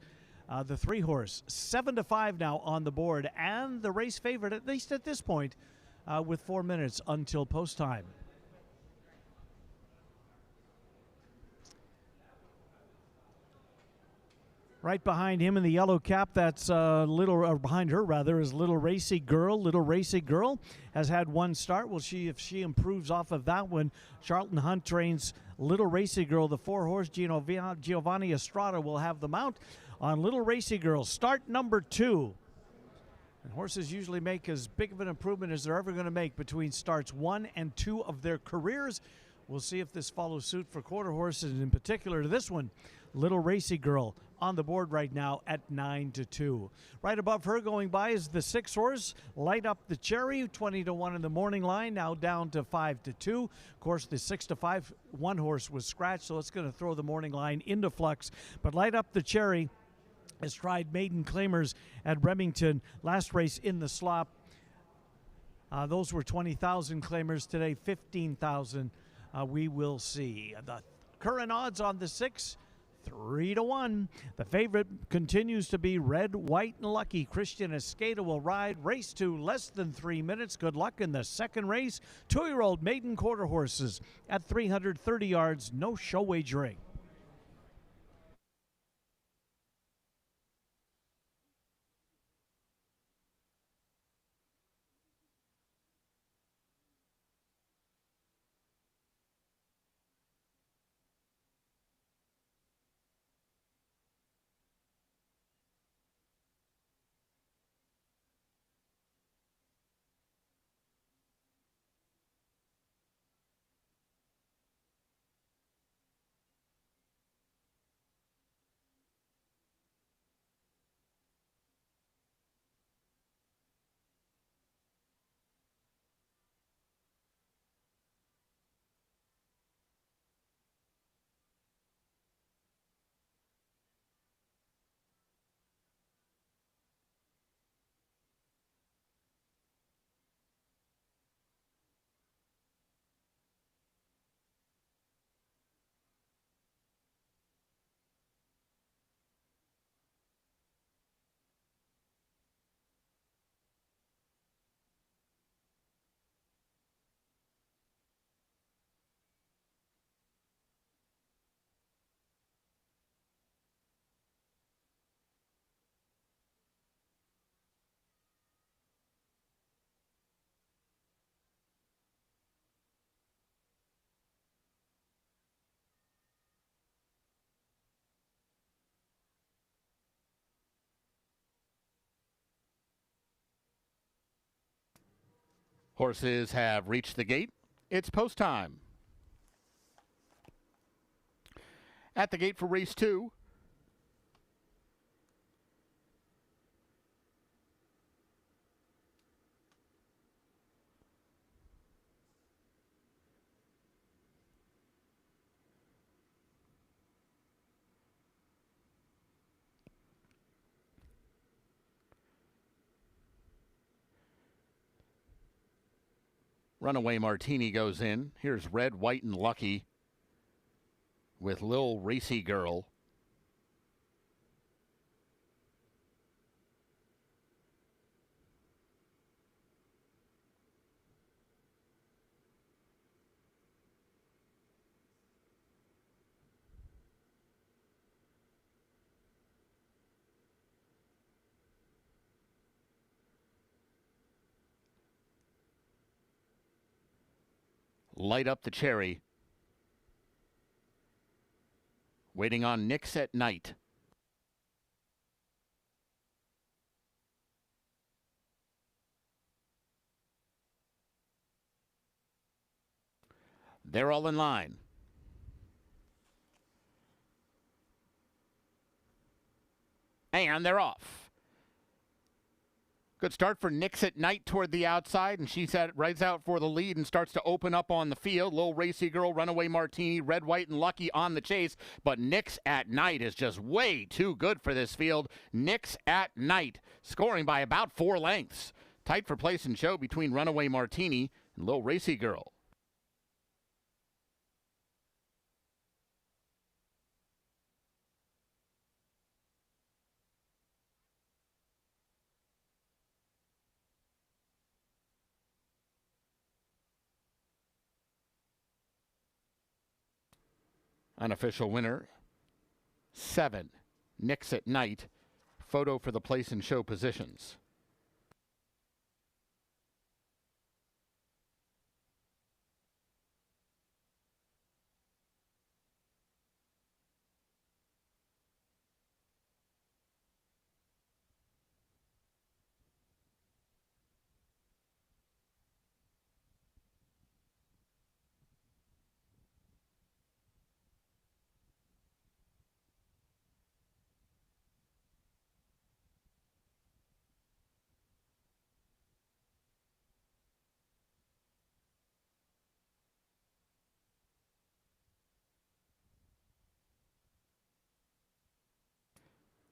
the 3-horse. 7-5 now on the board, and the race favorite, at least at this point, with 4 minutes until post time. Right behind him in the yellow cap, that's behind her rather, is Little Racy Girl. Little Racy Girl has had 1 start. We'll see if she improves off of that one. Charlton Hunt trains Little Racy Girl. The 4-horse Giovanni Estrada will have the mount on Little Racy Girl. Start number 2. And horses usually make as big of an improvement as they're ever going to make between starts 1 and 2 of their careers. We'll see if this follows suit for quarter horses, and in particular this one, Little Racy Girl, on the board right now at 9-2. Right above her going by is the 6-horse, Light Up the Cherry, 20-1 in the morning line, now down to 5-2. Of course, the 6-5 1-horse was scratched, so it's going to throw the morning line into flux. But Light Up the Cherry has tried maiden claimers at Remington last race in the slop. Those were 20,000 claimers. Today, 15,000. We will see. The current odds on the 6, 3-1. The favorite continues to be Red, White, and Lucky. Christian Escada will ride. Race 2, less than 3 minutes. Good luck in the second race. 2-year-old maiden quarter horses at 330 yards. No show wagering. Horses have reached the gate. It's post time. At the gate for race 2. Runaway Martini goes in. Here's Red, White, and Lucky with Lil Racy Girl. Light Up the Cherry. Waiting on Nix at Night. They're all in line. And they're off. Good start for Nix at Night toward the outside, and she rides out for the lead and starts to open up on the field. Lil Racy Girl, Runaway Martini, Red, White, and Lucky on the chase, but Nix at Night is just way too good for this field. Nix at Night, scoring by about 4 lengths. Tight for place and show between Runaway Martini and Lil Racy Girl. Unofficial winner, 7, Nix at Night. Photo for the place and show positions.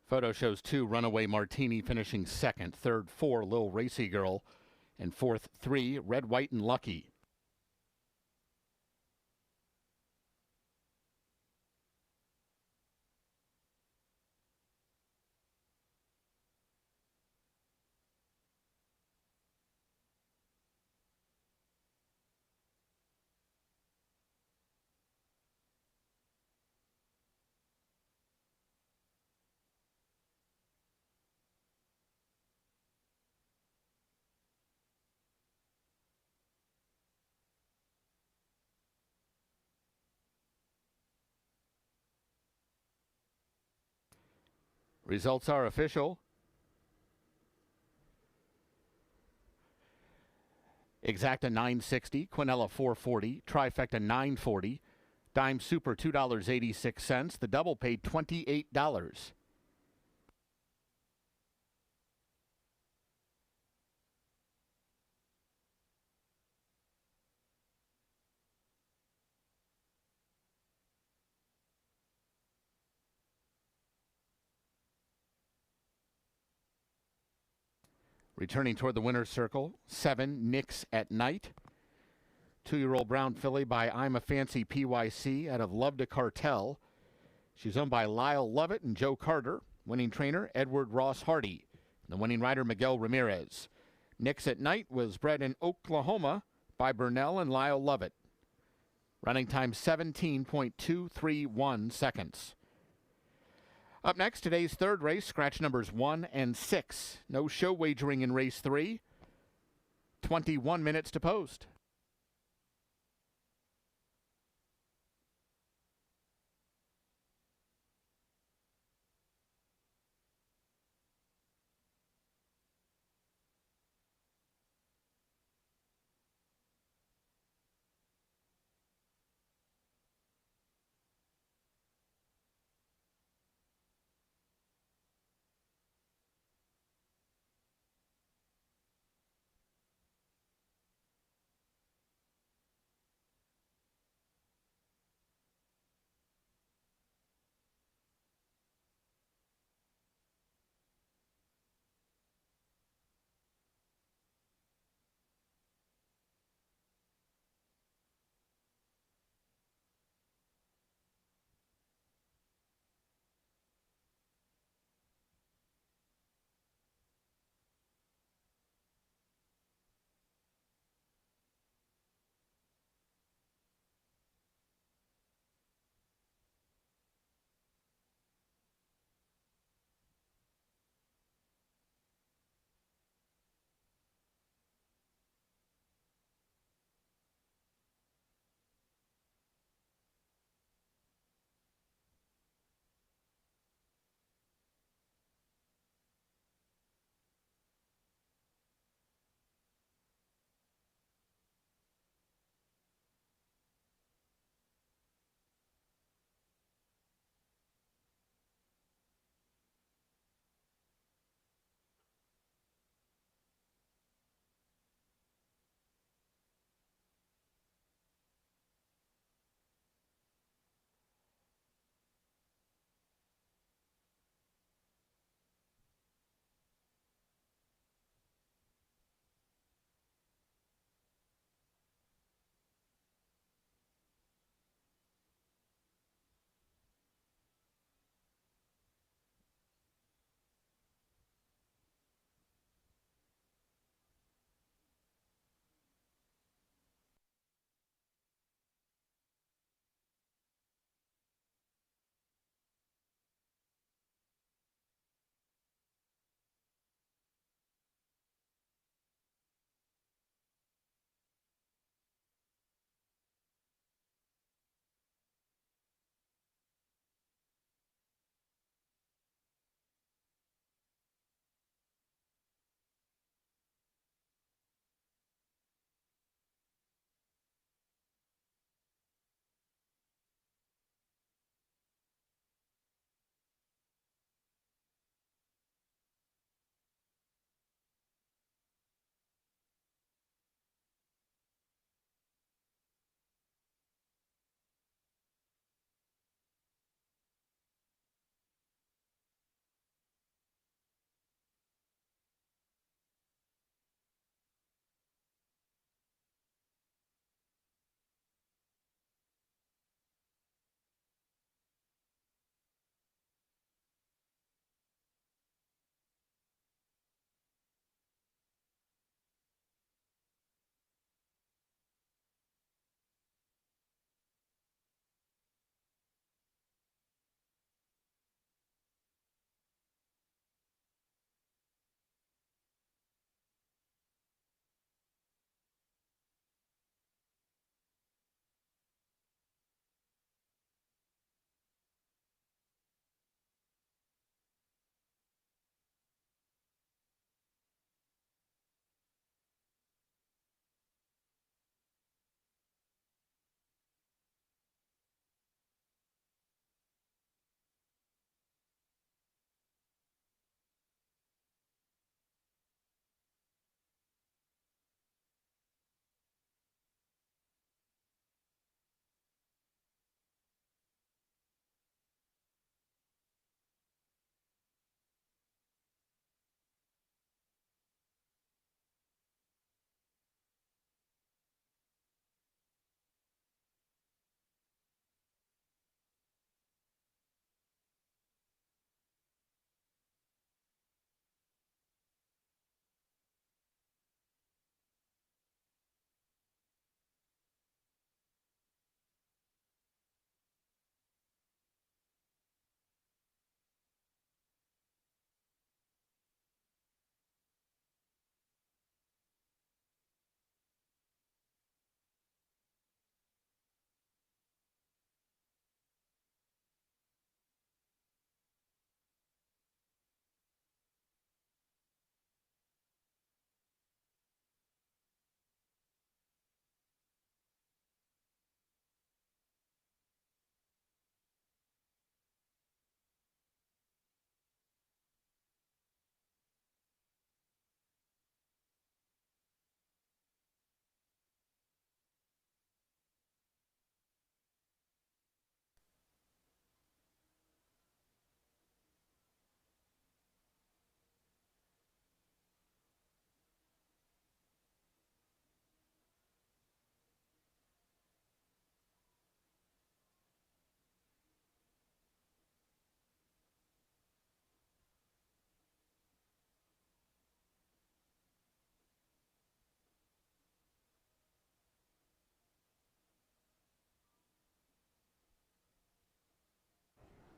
Photo shows 2, Runaway Martini finishing second. Third, 4, Lil Racy Girl. And fourth, 3, Red, White, and Lucky. Results are official. Exacta $9.60, Quinella $4.40, Trifecta $9.40, Dime Super $2.86. The double paid $28. Returning toward the winner's circle, 7, Nix at Night. 2-year-old brown filly by I'm a Fancy PYC out of Love to Cartel. She's owned by Lyle Lovett and Joe Carter. Winning trainer, Edward Ross Hardy. And the winning rider, Miguel Ramirez. Nix at Night was bred in Oklahoma by Burnell and Lyle Lovett. Running time 17.231 seconds. Up next, today's third race, scratch numbers 1 and 6. No show wagering in race 3. 21 minutes to post.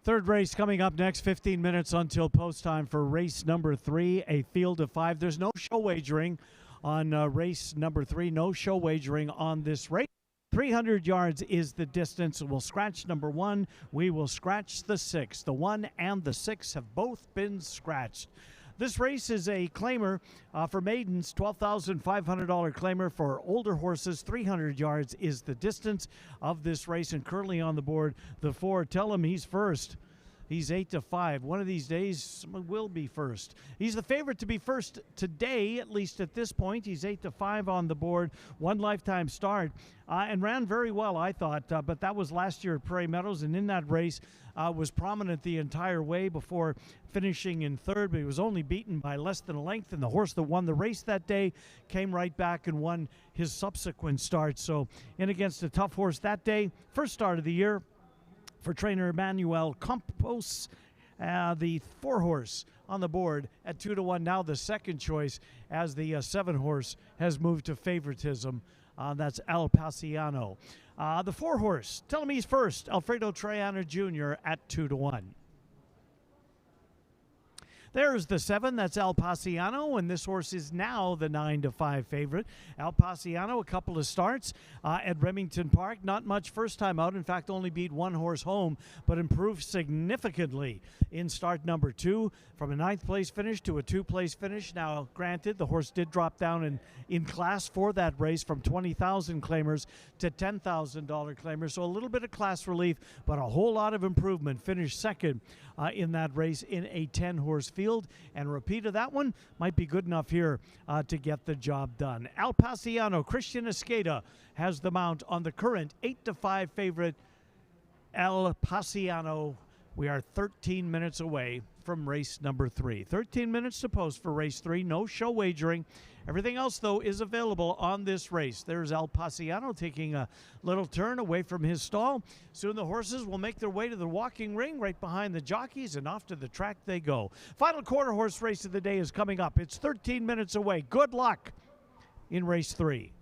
Third race coming up next, 15 minutes until post time for race number 3, a field of 5. There's no show wagering on race number 3, no show wagering on this race. 300 yards is the distance. We'll scratch number 1. We will scratch the 6. The 1 and the 6 have both been scratched. This race is a claimer for maidens, $12,500 claimer. For older horses, 300 yards is the distance of this race. And currently on the board, the 4. Tell him he's first. He's 8-5. One of these days, someone will be first. He's the favorite to be first today, at least at this point. He's 8-5 on the board. One lifetime start and ran very well, I thought. But that was last year at Prairie Meadows, and in that race was prominent the entire way before finishing in third. But he was only beaten by less than a length, and the horse that won the race that day came right back and won his subsequent start. So in against a tough horse that day, first start of the year for trainer Emmanuel Campos. The 4 horse on the board at 2-1. Now the second choice as the 7 horse has moved to favoritism. That's El Pasiano. The 4 horse, tell him he's first, Alfredo Triana Jr. at 2-1. There's the 7, that's El Pasiano, and this horse is now the 9-5 favorite. El Pasiano, a couple of starts at Remington Park. Not much first time out. In fact, only beat 1 horse home, but improved significantly in start number 2 from a 9th place finish to a 2-place finish. Now, granted, the horse did drop down in class for that race from 20,000 claimers to $10,000 claimers. So a little bit of class relief, but a whole lot of improvement. Finished second in that race in a 10-horse field. And a repeat of that one might be good enough here to get the job done. El Pasiano, Christian Escada has the mount on the current 8-5 favorite El Pasiano. We are 13 minutes away from race number 3. 13 minutes to post for race 3. No show wagering. Everything else, though, is available on this race. There's El Pasiano taking a little turn away from his stall. Soon the horses will make their way to the walking ring right behind the jockeys, and off to the track they go. Final quarter horse race of the day is coming up. It's 13 minutes away. Good luck in race 3.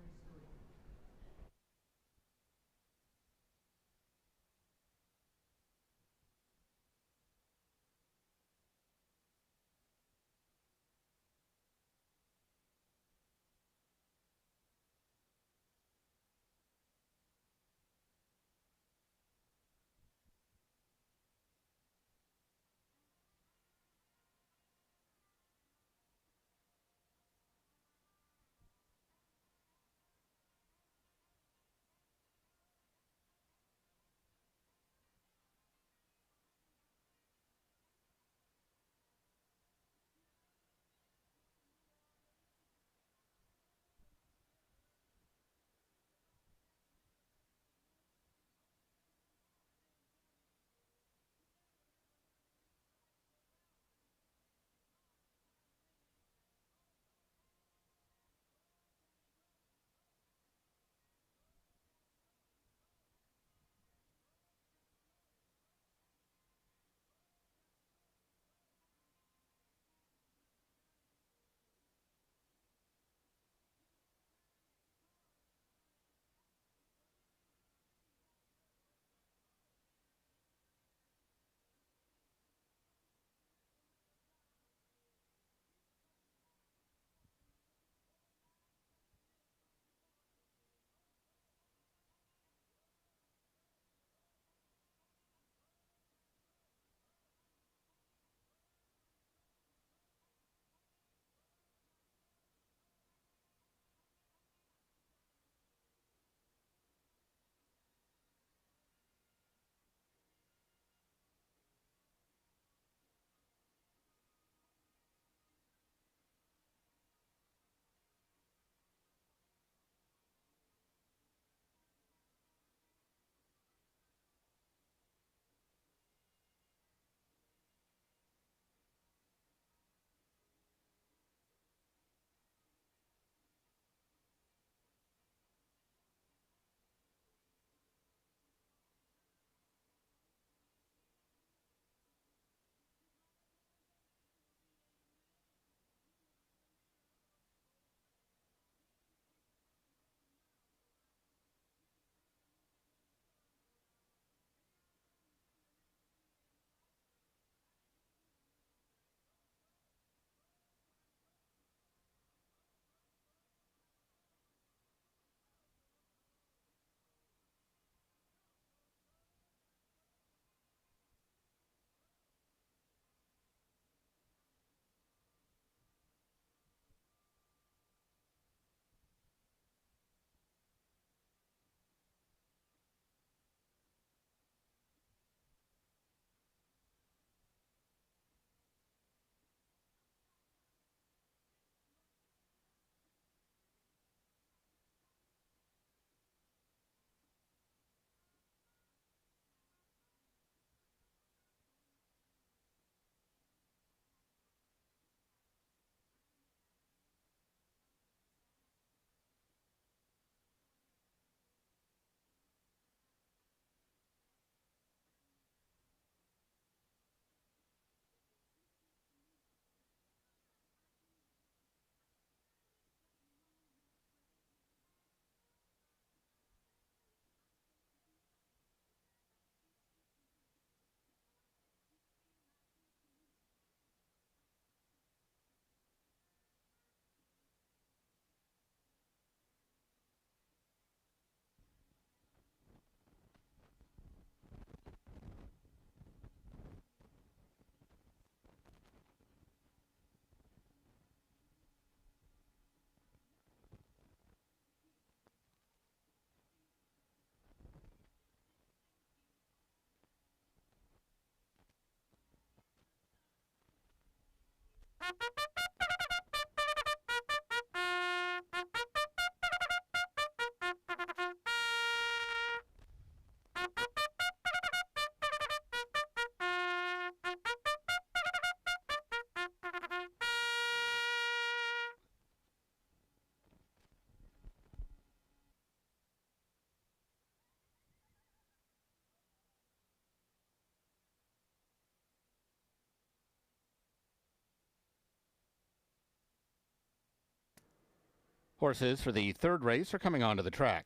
Horses for the third race are coming onto the track.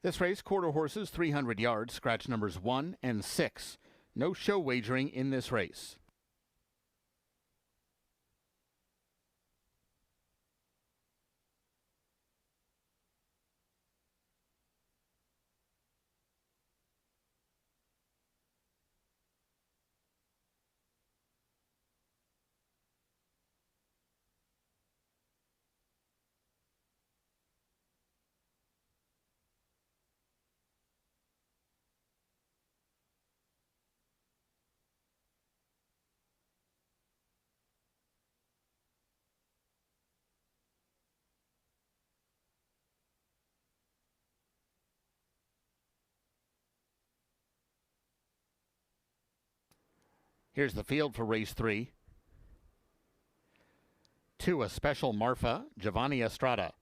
This race, quarter horses, 300 yards, scratch numbers 1 and 6. No show wagering in this race. Here's the field for race 3. 2, a special Marfa, Giovanni Estrada.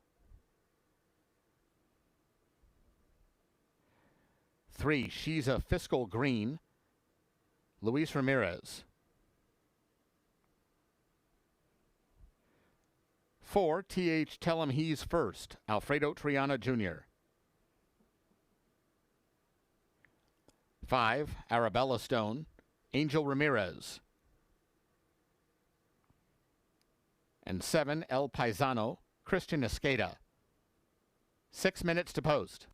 3, she's a fiscal green, Luis Ramirez. 4, TH Tell Him He's First, Alfredo Triana Jr. 5, Arabella Stone, Angel Ramirez. And 7, El Paisano, Christian Escada. 6 minutes to post.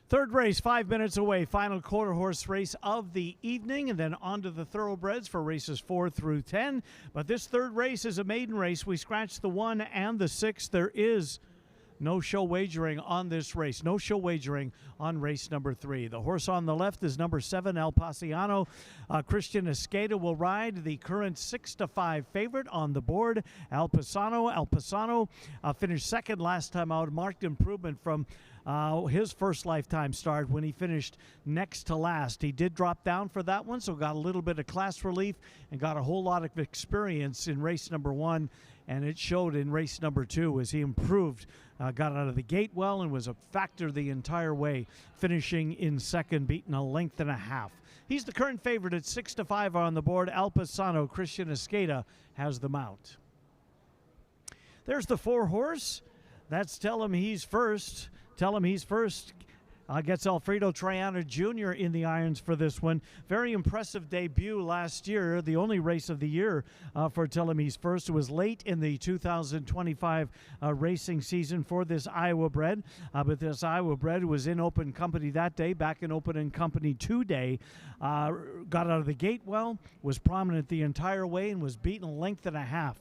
Third race, 5 minutes away. Final quarter horse race of the evening, and then on to the thoroughbreds for races 4 through 10. But this third race is a maiden race. We scratched the 1 and the 6. There is no show wagering on this race. No show wagering on race number 3. The horse on the left is number 7, El Paisano. Christian Escada will ride, the current 6-5 favorite on the board. El Paisano finished second last time out. Marked improvement from his first lifetime start when he finished next to last. He did drop down for that one, so got a little bit of class relief and got a whole lot of experience in race number 1, and it showed in race number 2 as he improved. Got out of the gate well and was a factor the entire way, finishing in second, beaten a length and a half. He's the current favorite at 6-5 on the board. El Paisano, Christian Escada has the mount. There's the 4 horse. That's Tell Him He's First. Tell Him He's First gets Alfredo Triana Jr. in the irons for this one. Very impressive debut last year, the only race of the year for Tell Him He's First. It was late in the 2025 racing season for this Iowa bred, but this Iowa bred was in open company that day, back in open and company today. Got out of the gate well, was prominent the entire way, and was beaten a length and a half.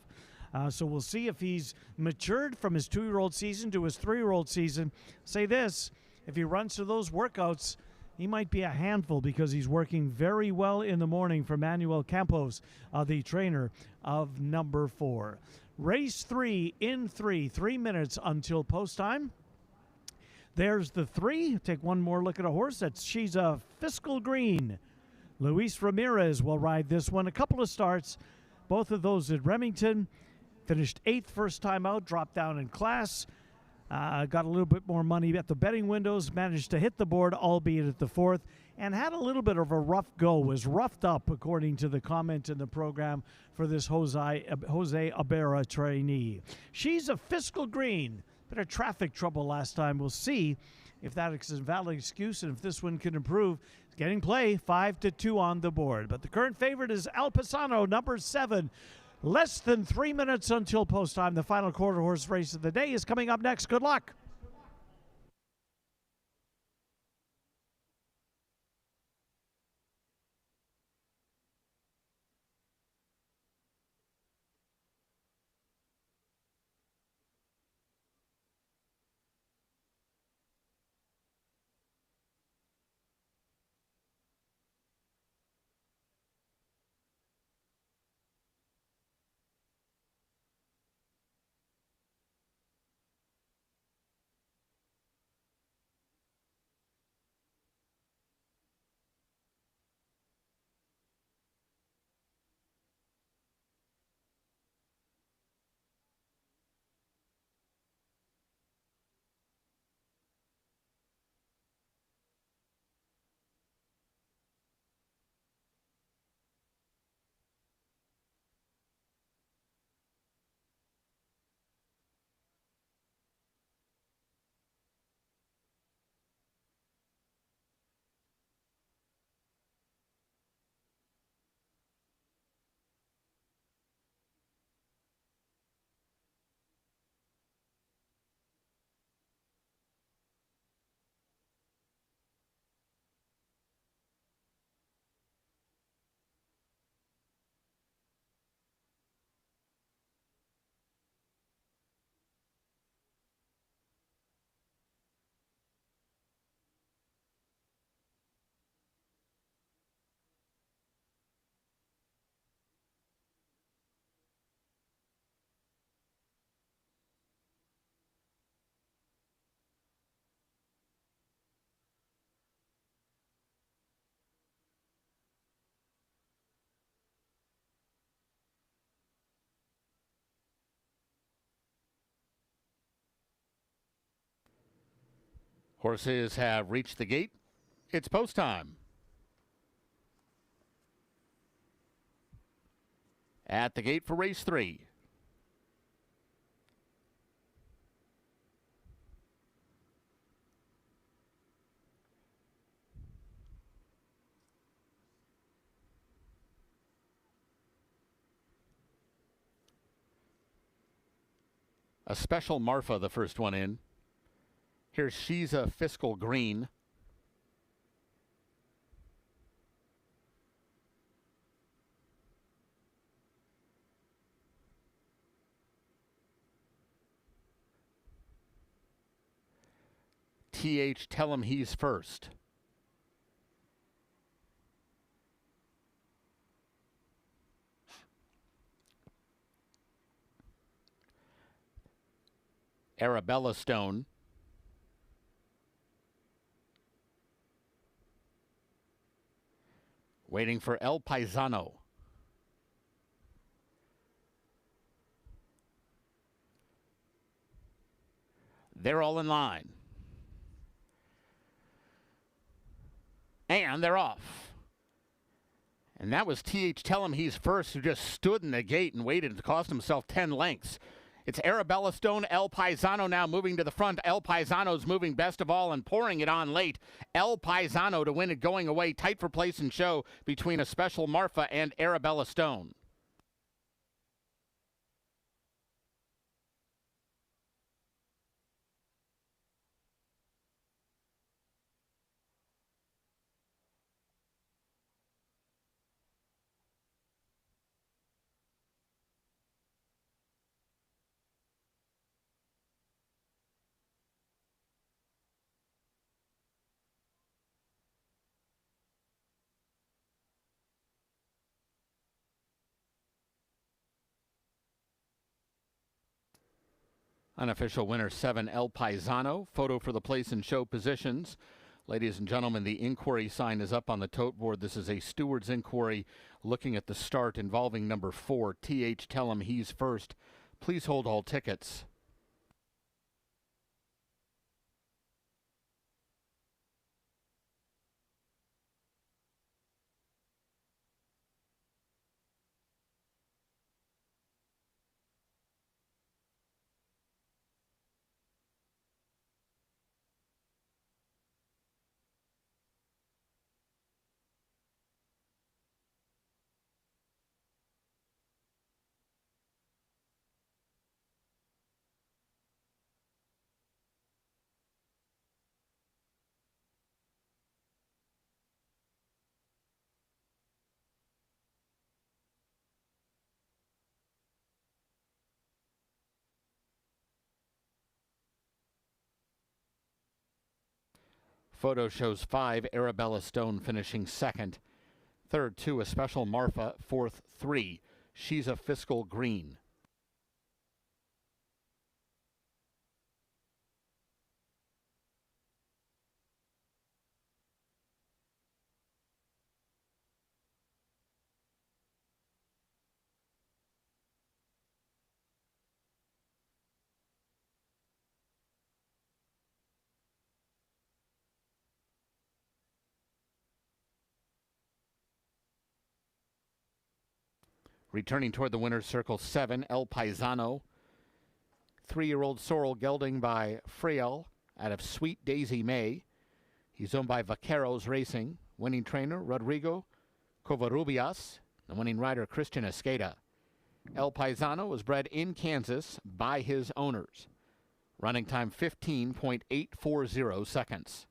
So we'll see if he's matured from his 2-year-old season to his 3-year-old season. Say this, if he runs to those workouts, he might be a handful because he's working very well in the morning for Manuel Campos, the trainer of number 4. Race 3 in 3 minutes until post time. There's the 3. Take one more look at a horse. She's a fiscal green. Luis Ramirez will ride this one. A couple of starts, both of those at Remington. Finished 8th first time out, dropped down in class. Got a little bit more money at the betting windows, managed to hit the board, albeit at the 4th, and had a little bit of a rough go, was roughed up, according to the comment in the program for this Jose Abera trainee. She's a fiscal green, bit of traffic trouble last time. We'll see if that is a valid excuse and if this one can improve. It's getting play, 5-2 on the board. But the current favorite is El Pisano, number 7. Less than 3 minutes until post time. The final quarter horse race of the day is coming up next. Good luck. Horses have reached the gate. It's post time. At the gate for race 3. A special Marfa, the first one in. Here's She's a Fiscal Green. TH, Tell Him He's First. Arabella Stone. Waiting for El Paisano. They're all in line. And they're off. And that was TH Tell Him He's First, who just stood in the gate and waited to cost himself 10 lengths. It's Arabella Stone, El Paisano now moving to the front. El Paisano's moving best of all and pouring it on late. El Paisano to win it going away. Tight for place and show between a special Marfa and Arabella Stone. Unofficial winner 7, El Paisano. Photo for the place and show positions. Ladies and gentlemen, the inquiry sign is up on the tote board. This is a steward's inquiry looking at the start involving number 4, TH Tell Him He's First. Please hold all tickets. Photo shows 5, Arabella Stone finishing second. Third, 2, a special Marfa. Fourth, 3, She's a Fiscal Green. Returning toward the winner's circle, 7, El Paisano. 3-year-old Sorrel gelding by Frail out of Sweet Daisy May. He's owned by Vaqueros Racing. Winning trainer, Rodrigo Covarrubias. The winning rider, Christian Escada. El Paisano was bred in Kansas by his owners. Running time 15.840 seconds.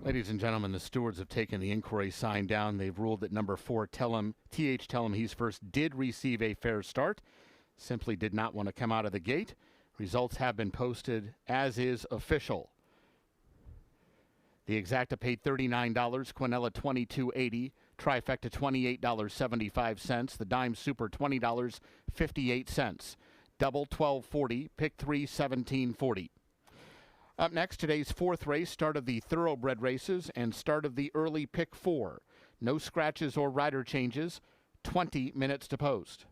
Ladies and gentlemen, the stewards have taken the inquiry sign down. They've ruled that number 4, T.H. Tell Him He's First, did receive a fair start. Simply did not want to come out of the gate. Results have been posted, as is official. The Exacta paid $39, Quinella $22.80, Trifecta $28.75, the Dime Super $20.58, Double $12.40, Pick 3 $17.40. Up next, today's 4th race, start of the thoroughbred races and start of the early Pick 4. No scratches or rider changes, 20 minutes to post.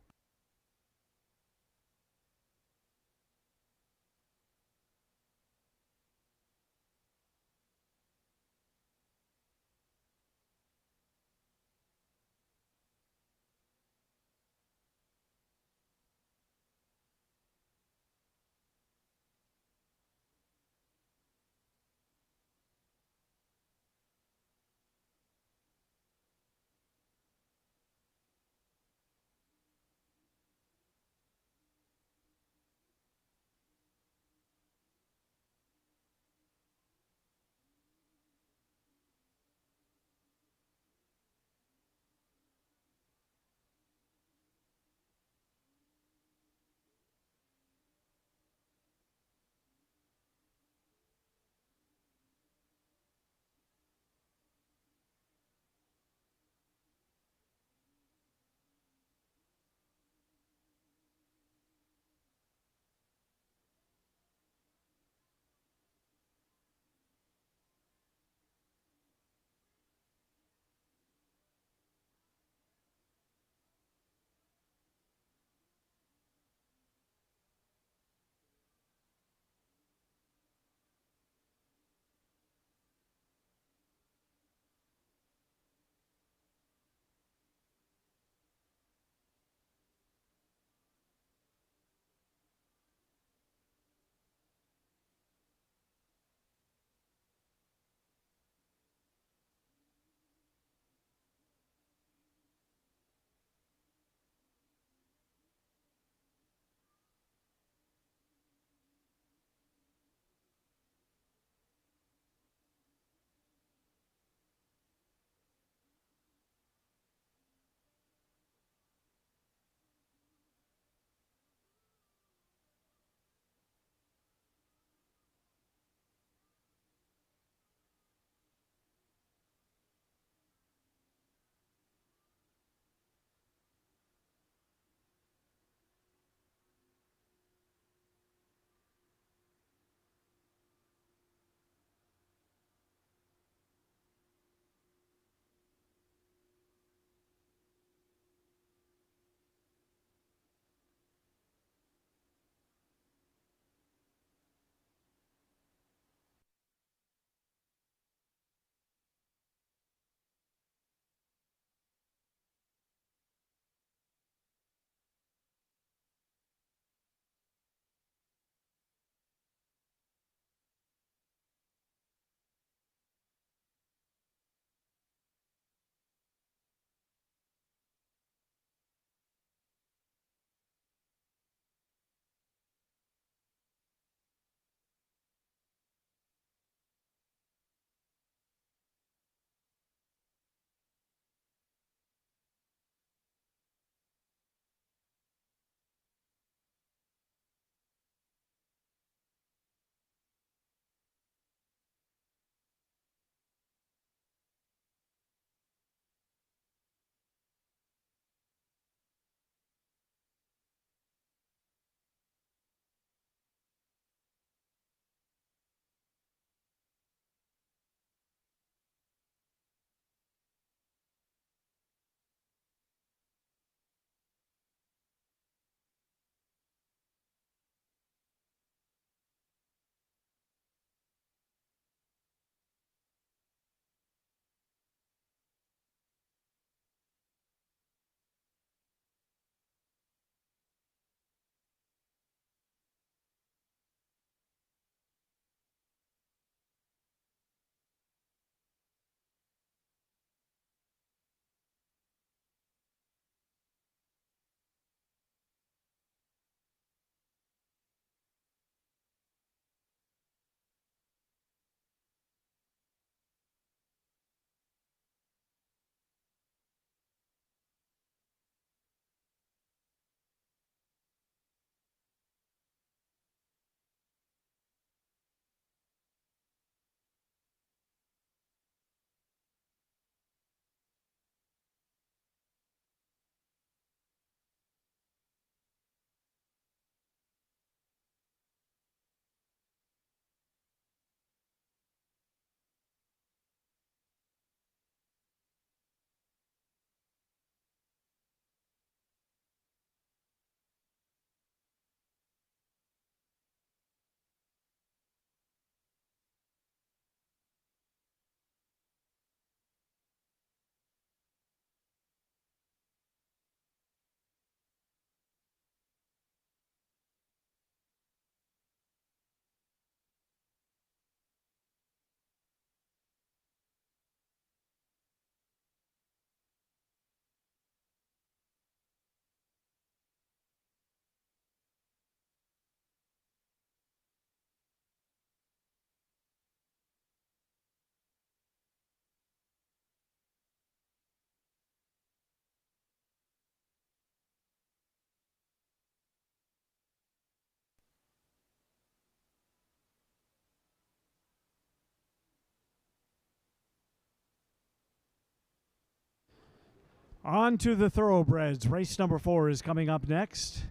On to the thoroughbreds. Race number 4 is coming up next.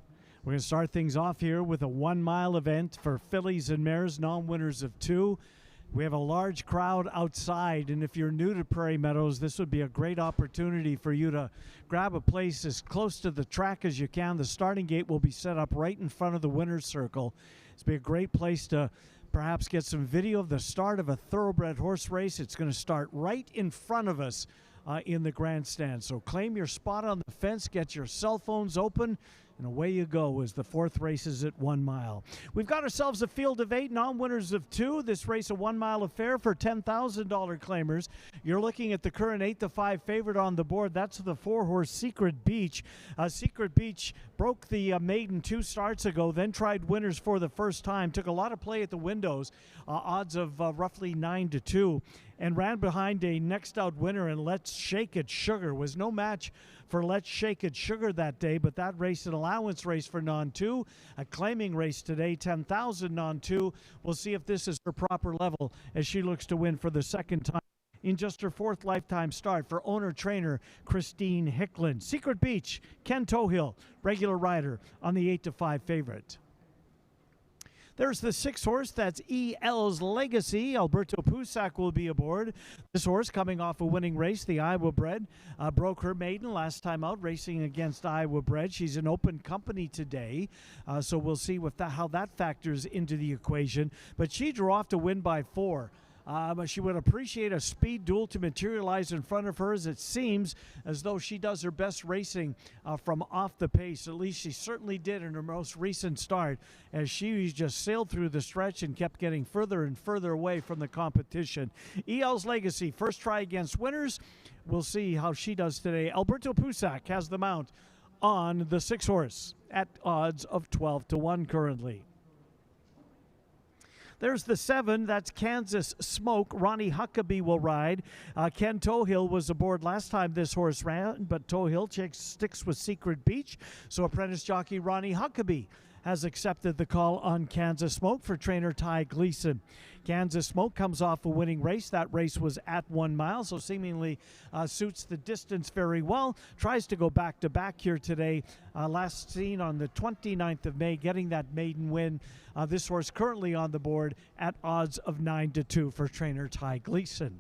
We're going to start things off here with a 1 mile event for fillies and mares, non-winners of 2. We have a large crowd outside, and if you're new to Prairie Meadows, this would be a great opportunity for you to grab a place as close to the track as you can. The starting gate will be set up right in front of the winner's circle. It's be a great place to perhaps get some video of the start of a thoroughbred horse race. It's going to start right in front of us in the grandstand. So claim your spot on the fence, get your cell phones open, and away you go as the 4th race is at 1 mile. We've got ourselves a field of 8, non-winners of 2. This race a 1 mile affair for $10,000 claimers. You're looking at the current 8-5 favorite on the board. That's the 4-horse Secret Beach. Secret Beach broke the maiden 2 starts ago, then tried winners for the first time. Took a lot of play at the windows, odds of roughly 9-2. And ran behind a next out winner in Let's Shake It Sugar. Was no match for Let's Shake It Sugar that day, but that race, an allowance race for non-2, a claiming race today, 10,000 non-2. We'll see if this is her proper level as she looks to win for the second time in just her 4th lifetime start for owner-trainer Christine Hicklin. Secret Beach, Ken Tohill, regular rider on the 8-5 favorite. There's the 6 horse, that's EL's Legacy. Alberto Pusac will be aboard. This horse coming off a winning race, the Iowa bred, broke her maiden last time out racing against Iowa bred. She's an open company today, so we'll see how that factors into the equation. But she drew off to win by 4. She would appreciate a speed duel to materialize in front of her, as it seems as though she does her best racing from off the pace. At least she certainly did in her most recent start, as she just sailed through the stretch and kept getting further and further away from the competition. EL's Legacy, first try against winners. We'll see how she does today. Alberto Pusac has the mount on the 6 horse at odds of 12-1 currently. There's the 7, that's Kansas Smoke. Ronnie Huckabee will ride. Ken Tohill was aboard last time this horse ran, but Tohill sticks with Secret Beach. So apprentice jockey Ronnie Huckabee has accepted the call on Kansas Smoke for trainer Ty Gleason. Kansas Smoke comes off a winning race. That race was at 1 mile, so seemingly suits the distance very well. Tries to go back-to-back here today. Last seen on the 29th of May, getting that maiden win. This horse currently on the board at odds of 9-2 for trainer Ty Gleason.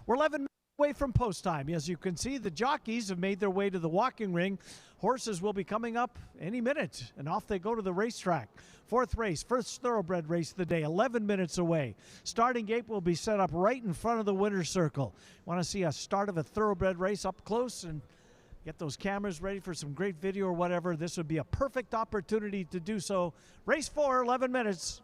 We're 11 minutes away from post time. As you can see, the jockeys have made their way to the walking ring. Horses will be coming up any minute, and off they go to the racetrack. 4th race, first thoroughbred race of the day, 11 minutes away. Starting gate will be set up right in front of the winner's circle. Want to see a start of a thoroughbred race up close and get those cameras ready for some great video or whatever? This would be a perfect opportunity to do so. Race 4, 11 minutes.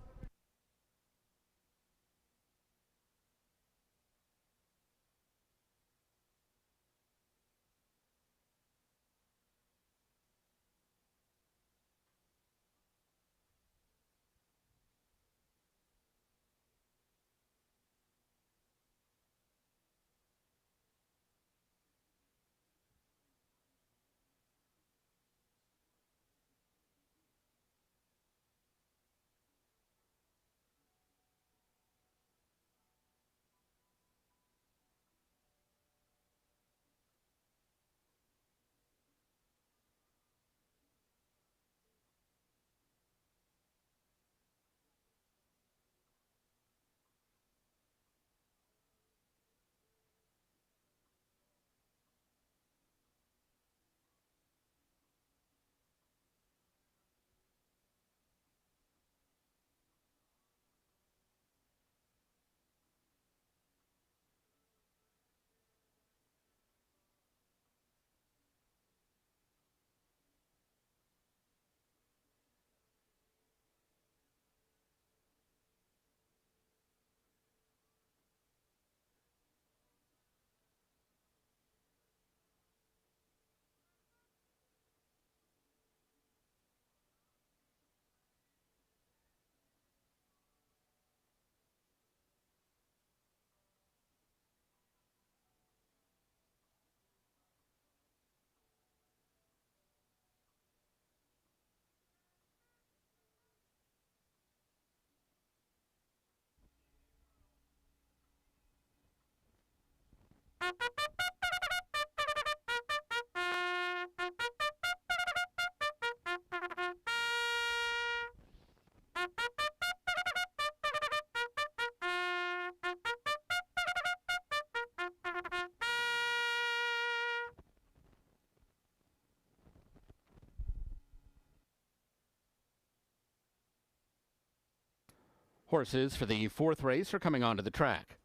Horses for the fourth race are coming onto the track.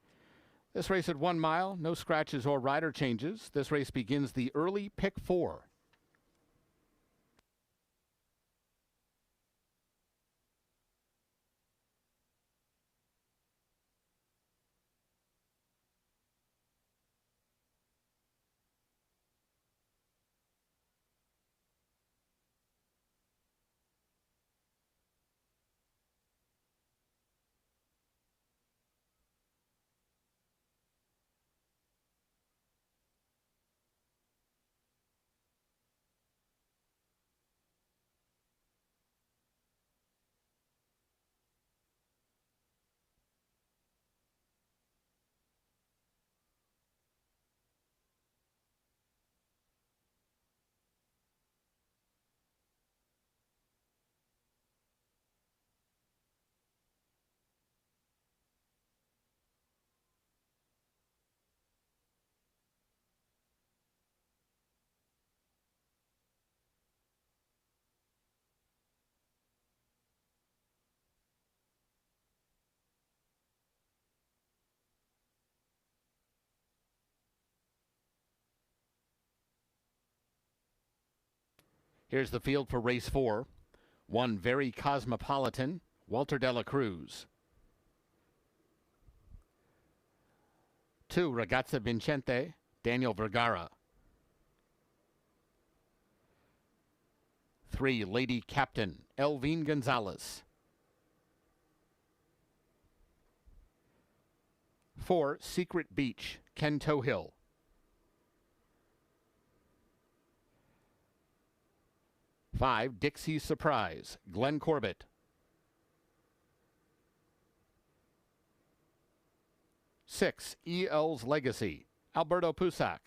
This race at 1 mile, no scratches or rider changes. This race begins the early pick 4. Here's the field for race 4. 1, Very Cosmopolitan, Walter de la Cruz. 2, Ragazza Vincente, Daniel Vergara. 3, Lady Captain, Elvine Gonzalez. 4, Secret Beach, Ken Tohill. 5, Dixie's Surprise, Glenn Corbett. 6, E.L.'s Legacy, Alberto Pusac.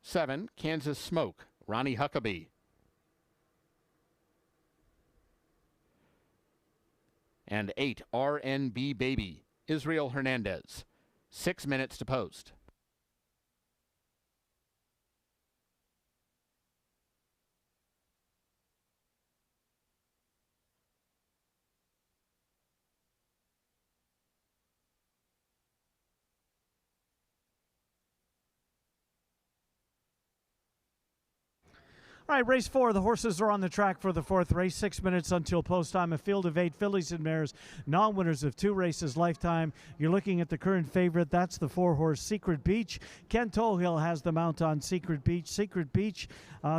7, Kansas Smoke, Ronnie Huckabee. And 8, RNB Baby, Israel Hernandez. 6 minutes to post. All right, race 4. The horses are on the track for the fourth race. 6 minutes until post time. A field of 8 fillies and mares, non-winners of 2 races lifetime. You're looking at the current favorite. That's the 4-horse Secret Beach. Ken Tohill has the mount on Secret Beach. Secret Beach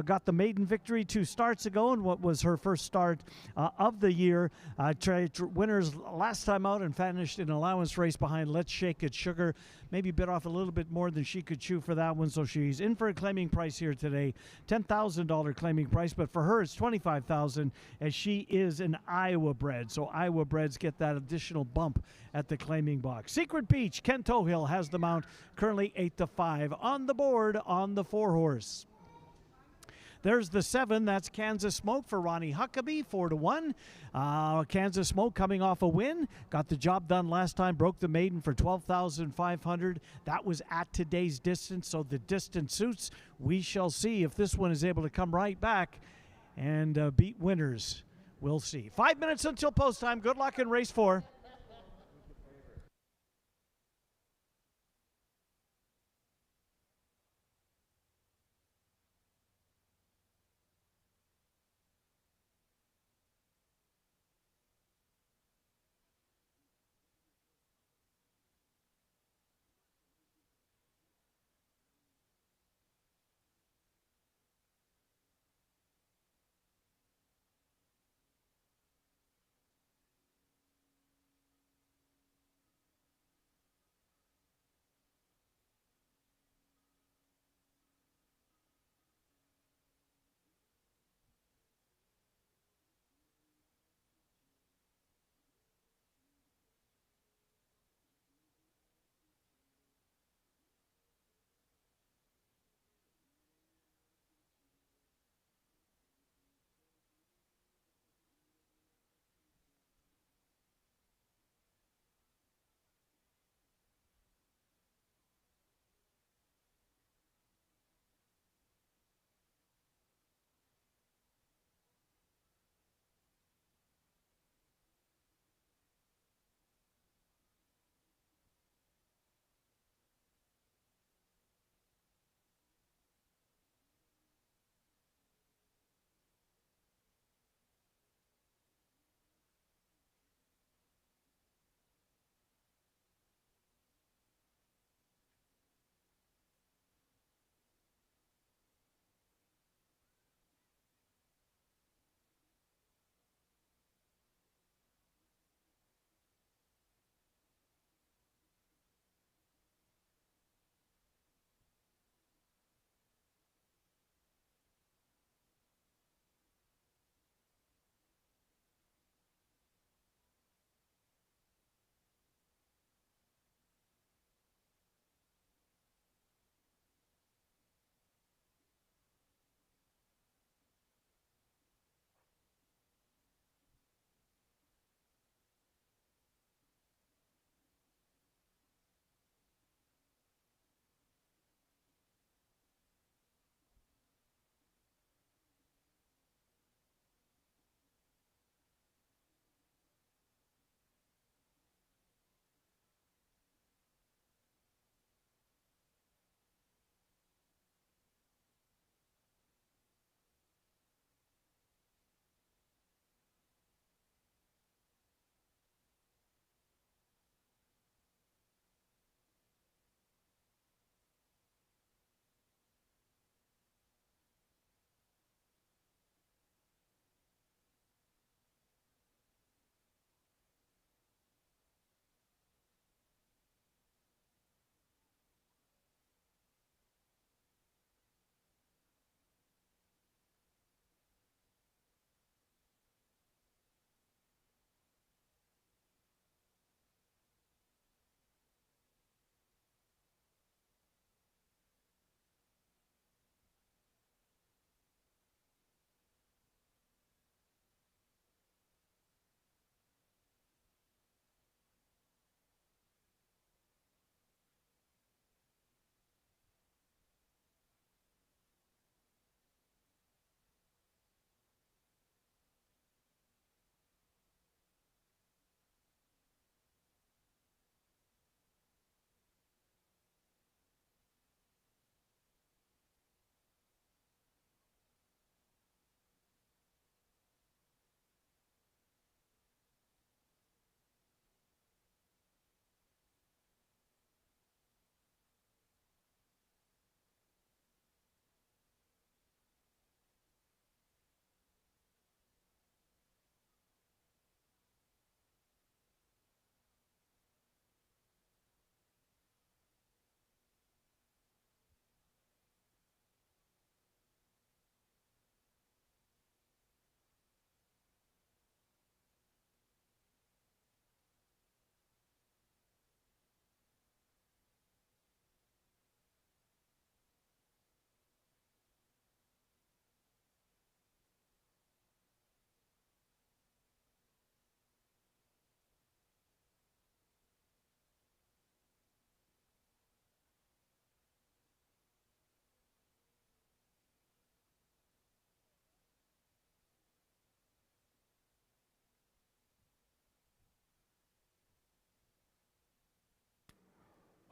got the maiden victory 2 starts ago in what was her first start of the year. Winners last time out and finished in an allowance race behind Let's Shake It Sugar. Maybe bit off a little bit more than she could chew for that one, so she's in for a claiming price here today. $10,000 claiming price, but for her it's $25,000 as she is an Iowa bred. So Iowa breds get that additional bump at the claiming box. Secret Beach, Ken Tohill has the mount, currently 8-5 on the board on the 4-horse. There's the 7. That's Kansas Smoke for Ronnie Huckabee, 4-1. Kansas Smoke coming off a win. Got the job done last time. Broke the maiden for $12,500. That was at today's distance, so the distance suits. We shall see if this one is able to come right back and beat winners. We'll see. 5 minutes until post time. Good luck in race 4.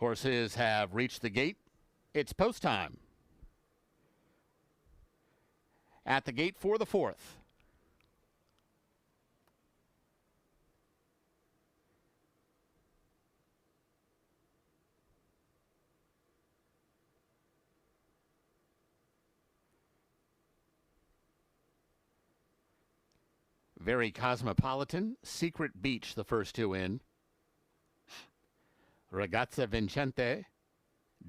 Horses have reached the gate. It's post time. At the gate for the 4th. Very Cosmopolitan, Secret Beach, the first two in. Ragazza Vincente,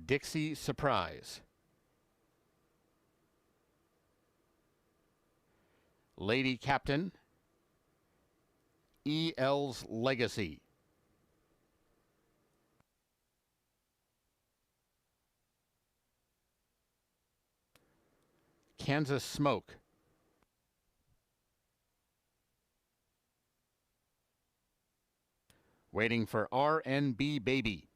Dixie Surprise. Lady Captain, E.L.'s Legacy. Kansas Smoke. Waiting for R&B Baby.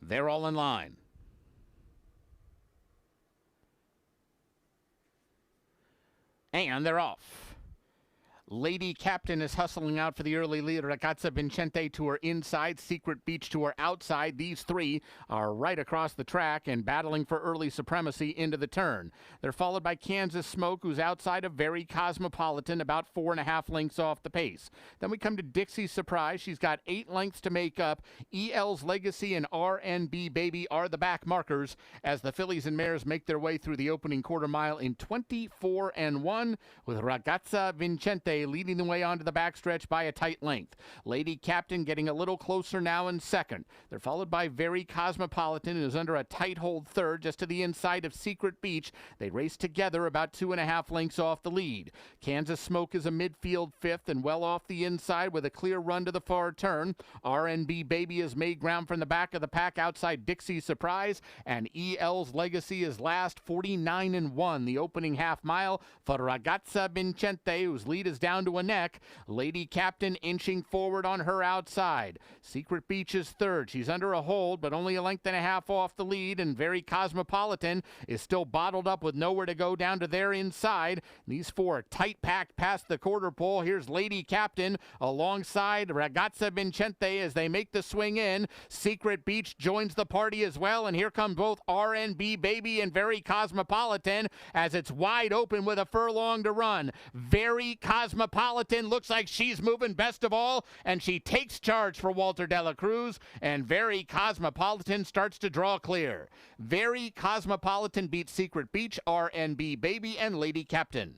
They're all in line. And they're off. Lady Captain is hustling out for the early lead. Ragazza Vincente to her inside. Secret Beach to her outside. These three are right across the track and battling for early supremacy into the turn. They're followed by Kansas Smoke, who's outside of Very Cosmopolitan, about 4.5 lengths off the pace. Then we come to Dixie Surprise. She's got 8 lengths to make up. E.L.'s Legacy and R&B Baby are the back markers as the fillies and mares make their way through the opening quarter mile in 24-1, with Ragazza Vincente leading the way onto the backstretch by a tight length. Lady Captain getting a little closer now in second. They're followed by Very Cosmopolitan, who is under a tight hold third just to the inside of Secret Beach. They race together about 2.5 lengths off the lead. Kansas Smoke is a midfield fifth and well off the inside with a clear run to the far turn. R&B Baby has made ground from the back of the pack outside Dixie Surprise, and E.L.'s Legacy is last, 49-1 the opening half mile for Ragazza Vincente, whose lead is down to a neck. Lady Captain inching forward on her outside. Secret Beach is third. She's under a hold, but only a length and a half off the lead, and Very Cosmopolitan is still bottled up with nowhere to go down to their inside. These four are tight packed past the quarter pole. Here's Lady Captain alongside Ragazza Vincente as they make the swing in. Secret Beach joins the party as well, and here come both R&B Baby and Very Cosmopolitan as it's wide open with a furlong to run. Very Cosmopolitan looks like she's moving best of all, and she takes charge for Walter de la Cruz, and Very Cosmopolitan starts to draw clear. Very Cosmopolitan beats Secret Beach, R&B Baby, and Lady Captain.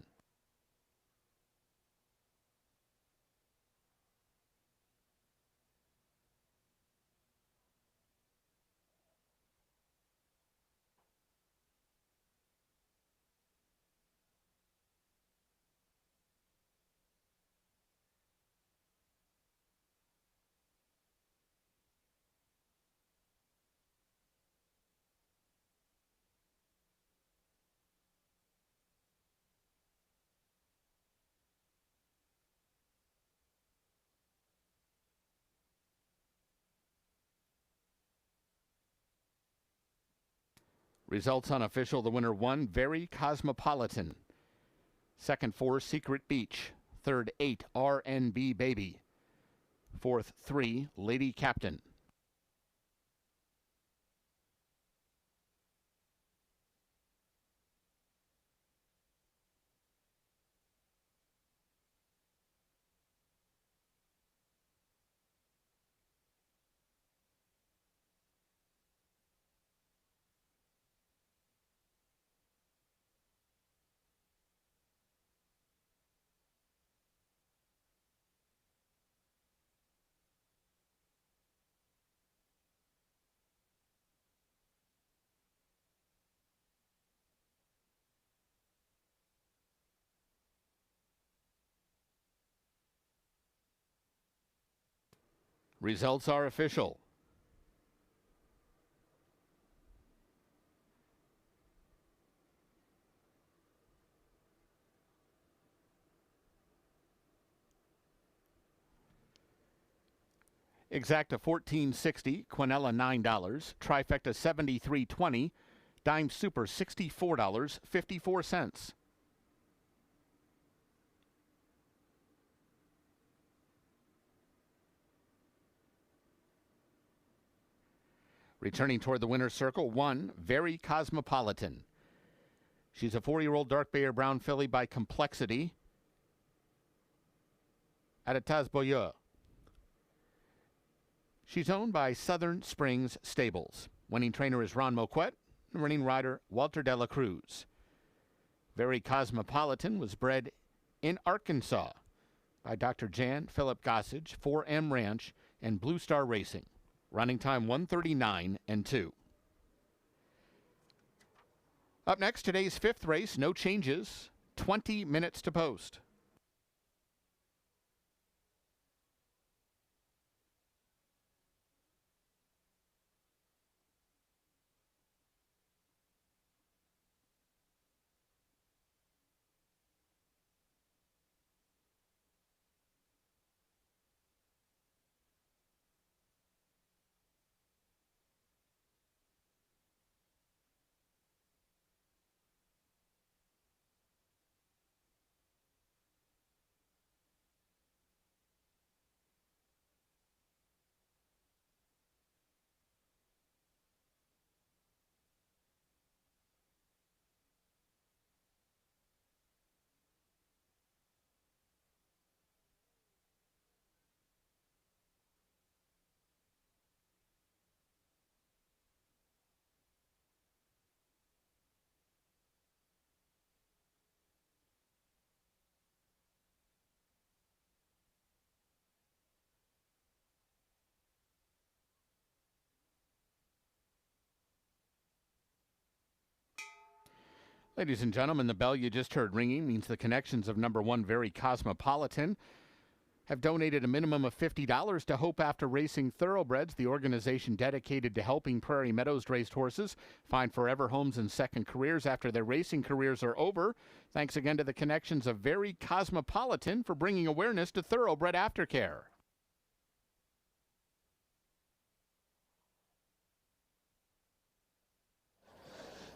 Results unofficial. The winner 1, Very Cosmopolitan. Second 4, Secret Beach. Third 8, R&B Baby. Fourth 3, Lady Captain. Results are official. Exacta $14.60, Quinella $9, Trifecta $73.20, Dime Super $64.54. Returning toward the winner's circle, 1, Very Cosmopolitan. She's a 4-year-old dark bay or brown filly by Complexity out of Tasboyeux. She's owned by Southern Springs Stables. Winning trainer is Ron Moquette, and running rider Walter de la Cruz. Very Cosmopolitan was bred in Arkansas by Dr. Jan Philip Gossage, 4M Ranch, and Blue Star Racing. Running time 1:39 and 2. Up next, today's 5th race, no changes, 20 minutes to post. Ladies and gentlemen, the bell you just heard ringing means the connections of number 1, Very Cosmopolitan, have donated a minimum of $50 to Hope After Racing Thoroughbreds, the organization dedicated to helping Prairie Meadows raced horses find forever homes and second careers after their racing careers are over. Thanks again to the connections of Very Cosmopolitan for bringing awareness to thoroughbred aftercare.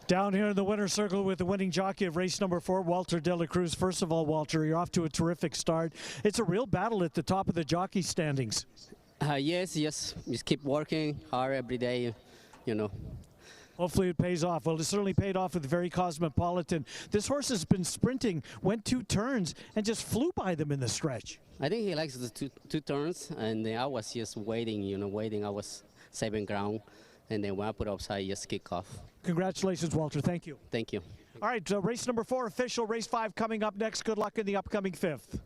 Down here in the winner's circle with the winning jockey of race number 4, Walter de la Cruz. First of all, Walter, you're off to a terrific start. It's a real battle at the top of the jockey standings. Yes, just keep working hard every day, you know. Hopefully it pays off. Well, it certainly paid off with Very Cosmopolitan. This horse has been sprinting, went 2 turns, and just flew by them in the stretch. I think he likes the two turns, and I was just waiting, waiting. I was saving ground, and then when I put upside, just kick off. Congratulations, Walter. Thank you. Thank you. All right, race number 4, official. Race 5 coming up next. Good luck in the upcoming 5th.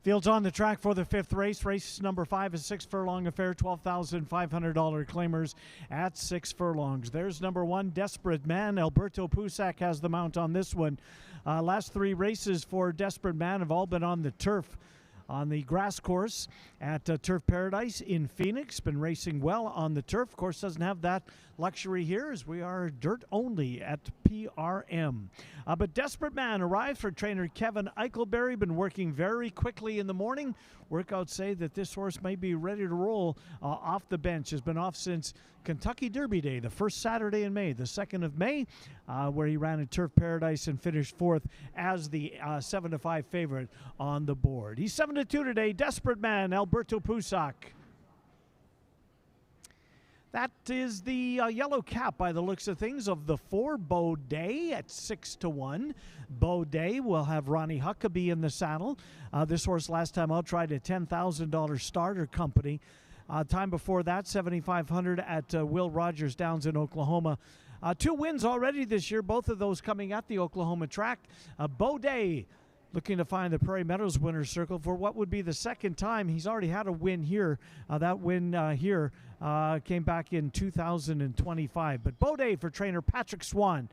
Fields on the track for the 5th race. Race number 5 is 6 furlong affair, $12,500 claimers at 6 furlongs. There's number 1, Desperate Man. Alberto Pusac has the mount on this one. Last 3 races for Desperate Man have all been on the turf. On the grass course at Turf Paradise in Phoenix. Been racing well on the turf. Of course, doesn't have that luxury here as we are dirt only at PRM. But Desperate Man arrived for trainer Kevin Eichelberry. Been working very quickly in the morning. Workouts say that this horse may be ready to roll off the bench. Has been off since Kentucky Derby Day, the first Saturday in May, the 2nd of May, where he ran at Turf Paradise and finished 4th as the 7-5 favorite on the board. He's 7-2 today. Desperate Man, Alberto Pusac. That is the yellow cap by the looks of things of the 4, Baudet at 6-1. Baudet will have Ronnie Huckabee in the saddle. This horse last time out tried a $10,000 starter company. Time before that, $7,500 at Will Rogers Downs in Oklahoma. 2 wins already this year, both of those coming at the Oklahoma track. Baudet looking to find the Prairie Meadows winner's circle for what would be the 2nd time. He's already had a win here. That win here came back in 2025. But Baudet for trainer Patrick Swan,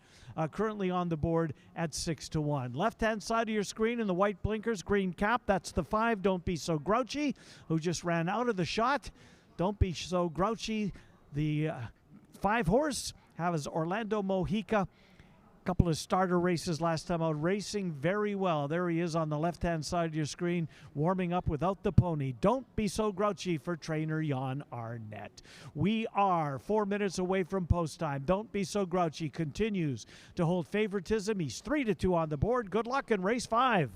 currently on the board at 6-1. Left-hand side of your screen in the white blinkers, green cap, that's the 5, Don't Be So Grouchy, who just ran out of the shot. Don't Be So Grouchy, the 5 horse, has Orlando Mojica. Couple of starter races last time out, racing very well. There he is on the left-hand side of your screen, warming up without the pony. Don't Be So Grouchy for trainer Jan Arnett. We are 4 minutes away from post time. Don't Be So Grouchy continues to hold favoritism. He's 3-2 on the board. Good luck in race 5.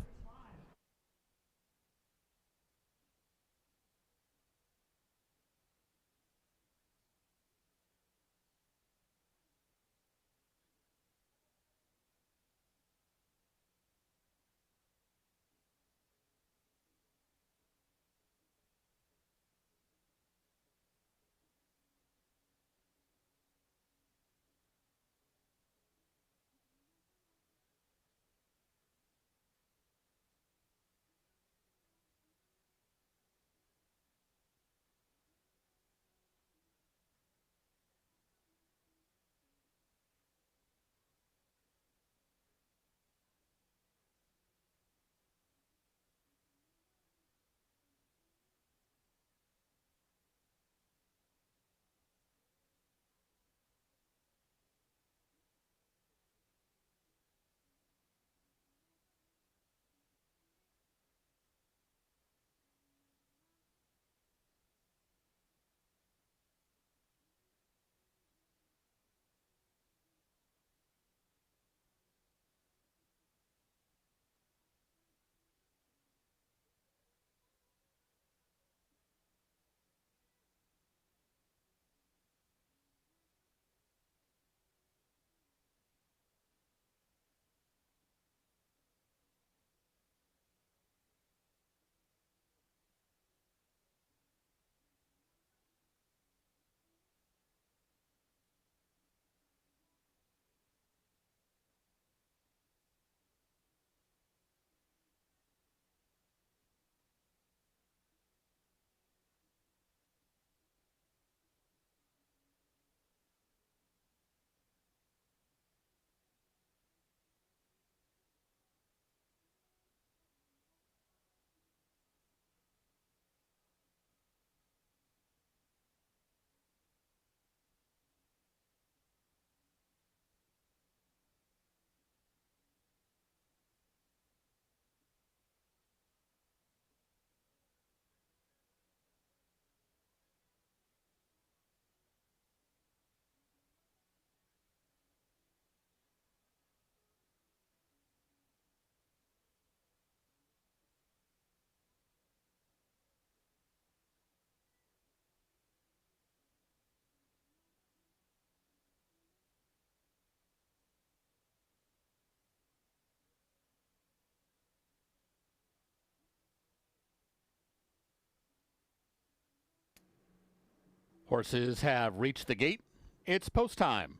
Horses have reached the gate. It's post time.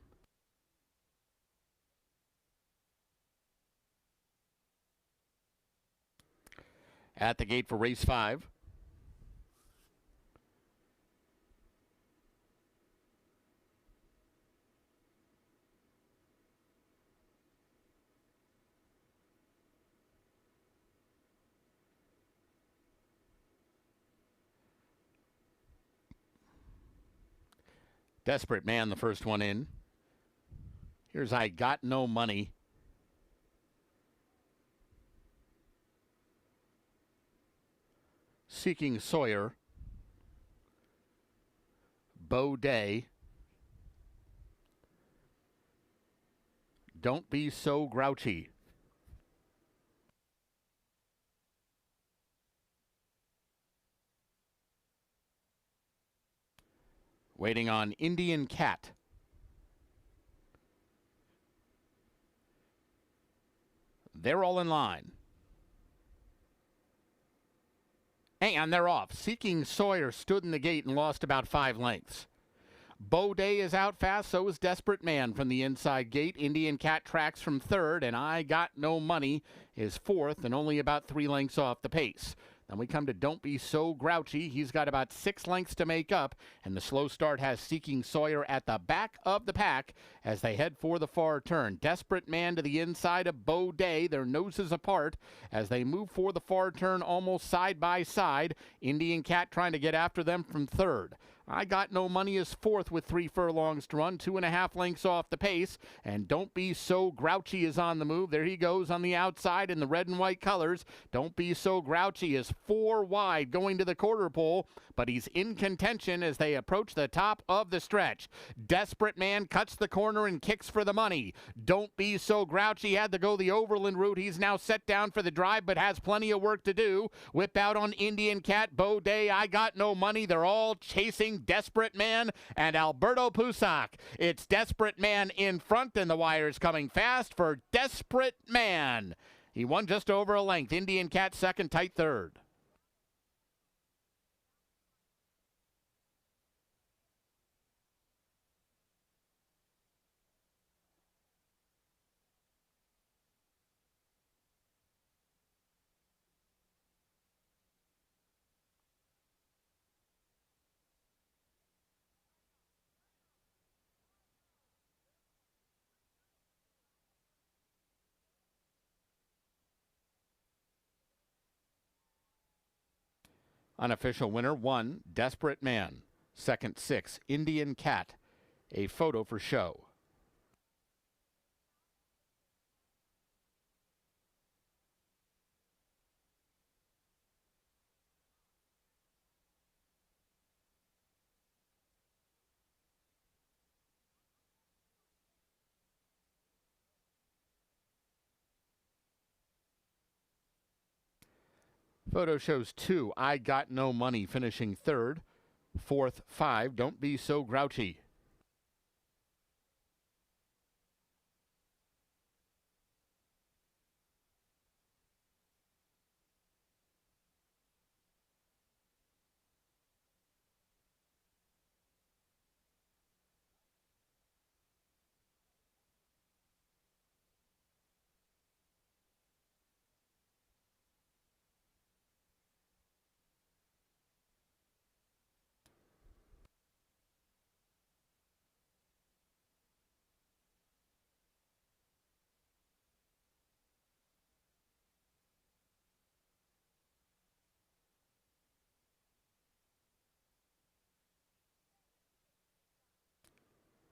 At the gate for race 5. Desperate Man, the first one in. Here's I Got No Money. Seeking Sawyer. Bo Day. Don't Be So Grouchy. Waiting on Indian Cat. They're all in line. And they're off. Seeking Sawyer stood in the gate and lost about 5 lengths. Bo Day is out fast, so is Desperate Man from the inside gate. Indian Cat tracks from 3rd, and I Got No Money is 4th and only about 3 lengths off the pace. Then we come to Don't Be So Grouchy. He's got about 6 lengths to make up, and the slow start has Seeking Sawyer at the back of the pack as they head for the far turn. Desperate Man to the inside of Bo Day, their noses apart as they move for the far turn almost side by side. Indian Cat trying to get after them from 3rd. I Got No Money is 4th with 3 furlongs to run, 2.5 lengths off the pace. And Don't Be So Grouchy is on the move. There he goes on the outside in the red and white colors. Don't Be So Grouchy is 4 wide going to the quarter pole, but he's in contention as they approach the top of the stretch. Desperate Man cuts the corner and kicks for the money. Don't Be So Grouchy had to go the overland route. He's now set down for the drive, but has plenty of work to do. Whip out on Indian Cat, Bo Day, I Got No Money. They're all chasing Desperate Man and Alberto Pusac. It's Desperate Man in front, and the wire's coming fast for Desperate Man. He won just over a length. Indian Cat second, tight third. Unofficial winner 1, Desperate Man. Second 6, Indian Cat. A photo for show. Photo shows 2, I Got No Money finishing 3rd. 4th, 5, Don't Be So Grouchy.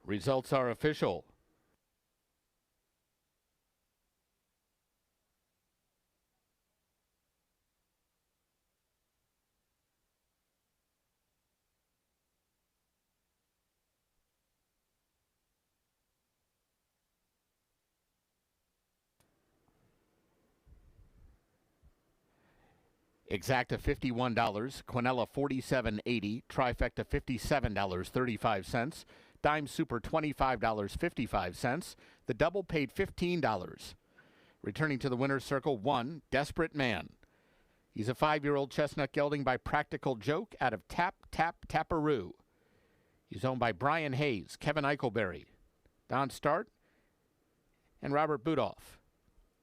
Results are official. Exacta $51, Quinella $47.80, Trifecta $57.35, Dime Super $25.55. The double paid $15. Returning to the winner's circle, 1, Desperate Man. He's a 5-year-old chestnut gelding by Practical Joke out of Tap Tap Taparoo. He's owned by Brian Hayes, Kevin Eichelberry, Don Start, and Robert Budoff.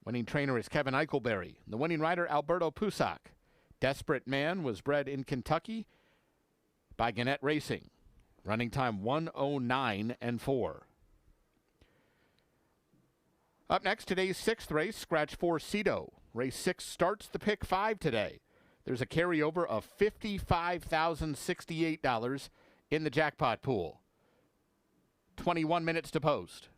Winning trainer is Kevin Eichelberry. The winning rider, Alberto Pusac. Desperate Man was bred in Kentucky by Gannett Racing. Running time 1:09 and 4. Up next, today's 6th race, Scratch 4 Cedo. Race 6 starts the pick 5 today. There's a carryover of $55,068 in the jackpot pool. 21 minutes to post.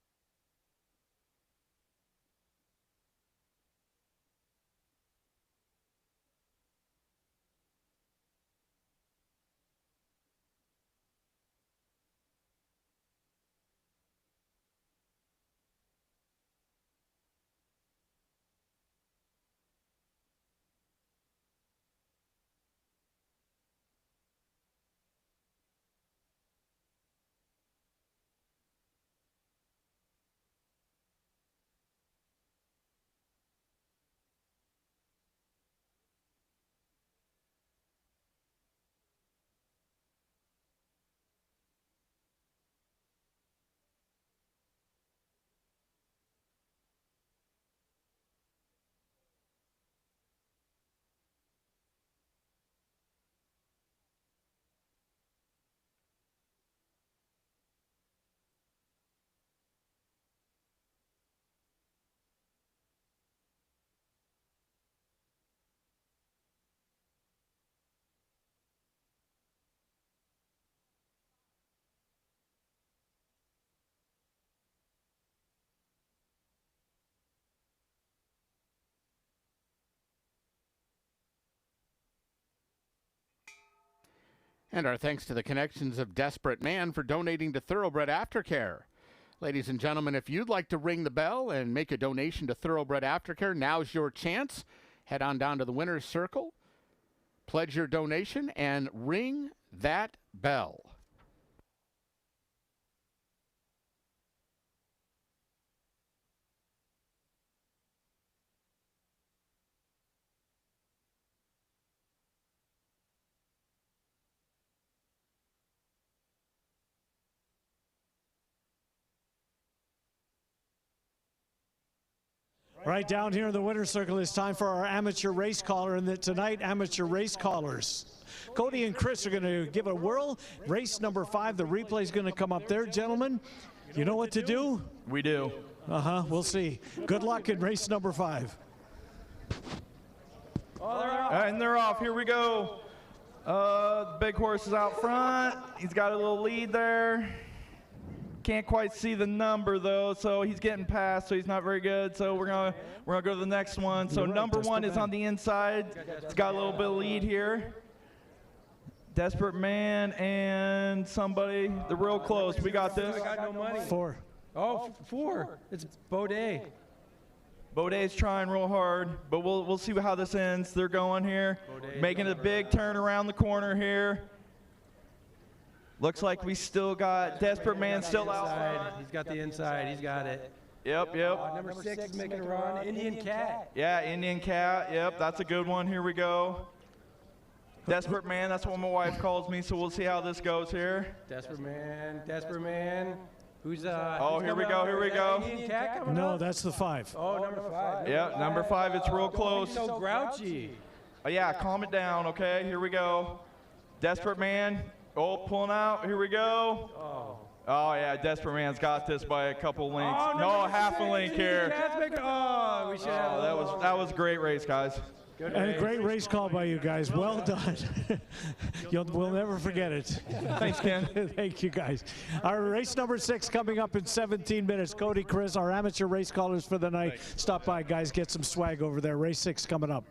And our thanks to the connections of Desperate Man for donating to Thoroughbred Aftercare. Ladies and gentlemen, if you'd like to ring the bell and make a donation to Thoroughbred Aftercare, now's your chance. Head on down to the winner's circle, pledge your donation, and ring that bell. Right down here in the winner's circle, it's time for our amateur race caller, and tonight, amateur race callers. Cody and Chris are going to give a whirl. Race number 5, the replay is going to come up there, gentlemen. You know what to do? We do. We'll see. Good luck in race number 5. And they're off. Here we go. The big horse is out front. He's got a little lead there. Can't quite see the number though, so he's getting past, so he's not very good. So we're gonna go to the next one. So number 1 is on the inside. It's got a little bit of lead here. Desperate Man and somebody. They're real close. We got this. I got no money. 4. Oh, 4. It's Baudet. Baudet's trying real hard, but we'll see how this ends. They're going here, making a big turn around the corner here. Looks like we still got Desperate Man still outside. He's got the inside. He's got it. Yep. Number 6 is making a run. Indian Cat. Yeah, Indian Cat. Yep, that's a good one. Here we go. Desperate Man, that's what my wife calls me, so we'll see how this goes here. Desperate Man. Who's oh, here we go. Indian Cat coming No, up? that's the 5. Oh, number 5. Yeah, number 5, it's real close. So grouchy. Yeah, calm it down, okay? Here we go. Desperate Man. Oh, pulling out. Here we go. Oh, yeah, Desperate Man's got this by a couple links. Oh, no, half a link here. We should have that was a great race, guys. And a great race call by you guys. Well done. We'll never forget it. Thanks, Ken. Thank you, guys. Our race number 6 coming up in 17 minutes. Cody, Chris, our amateur race callers for the night. Stop by, guys. Get some swag over there. Race 6 coming up.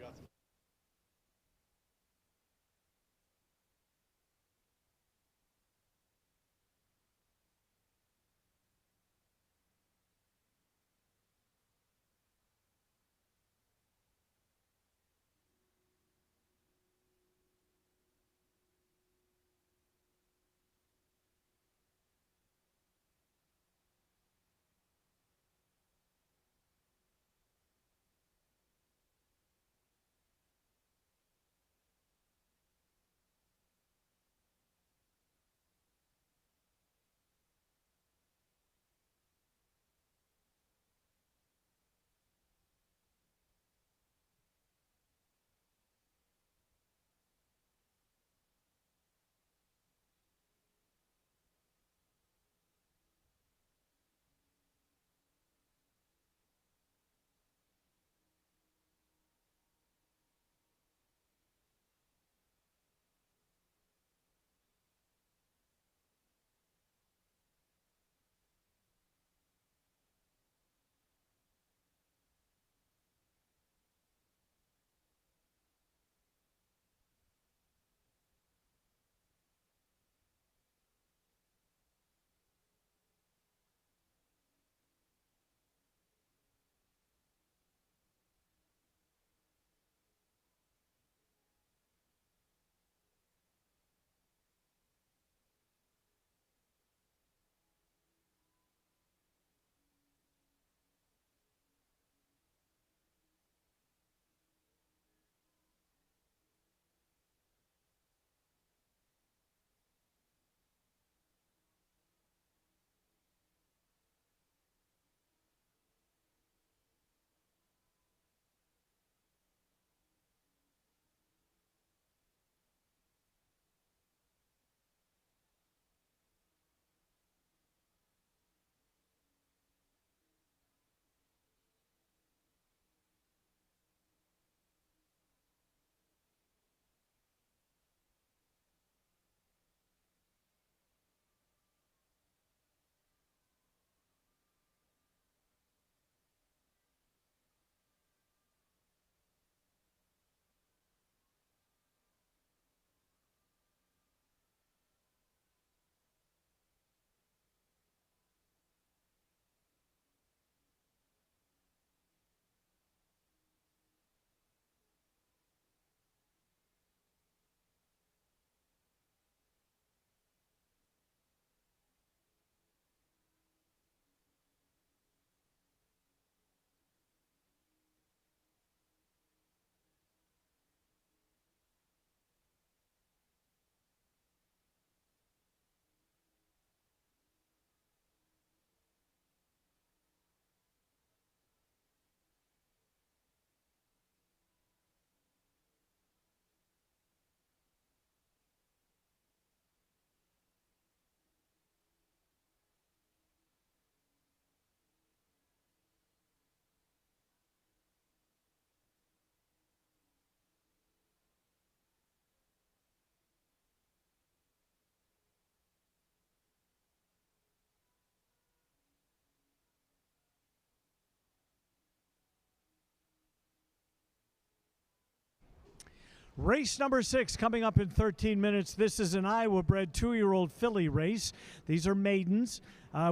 Race number 6 coming up in 13 minutes. This is an Iowa-bred 2-year-old filly race. These are maidens.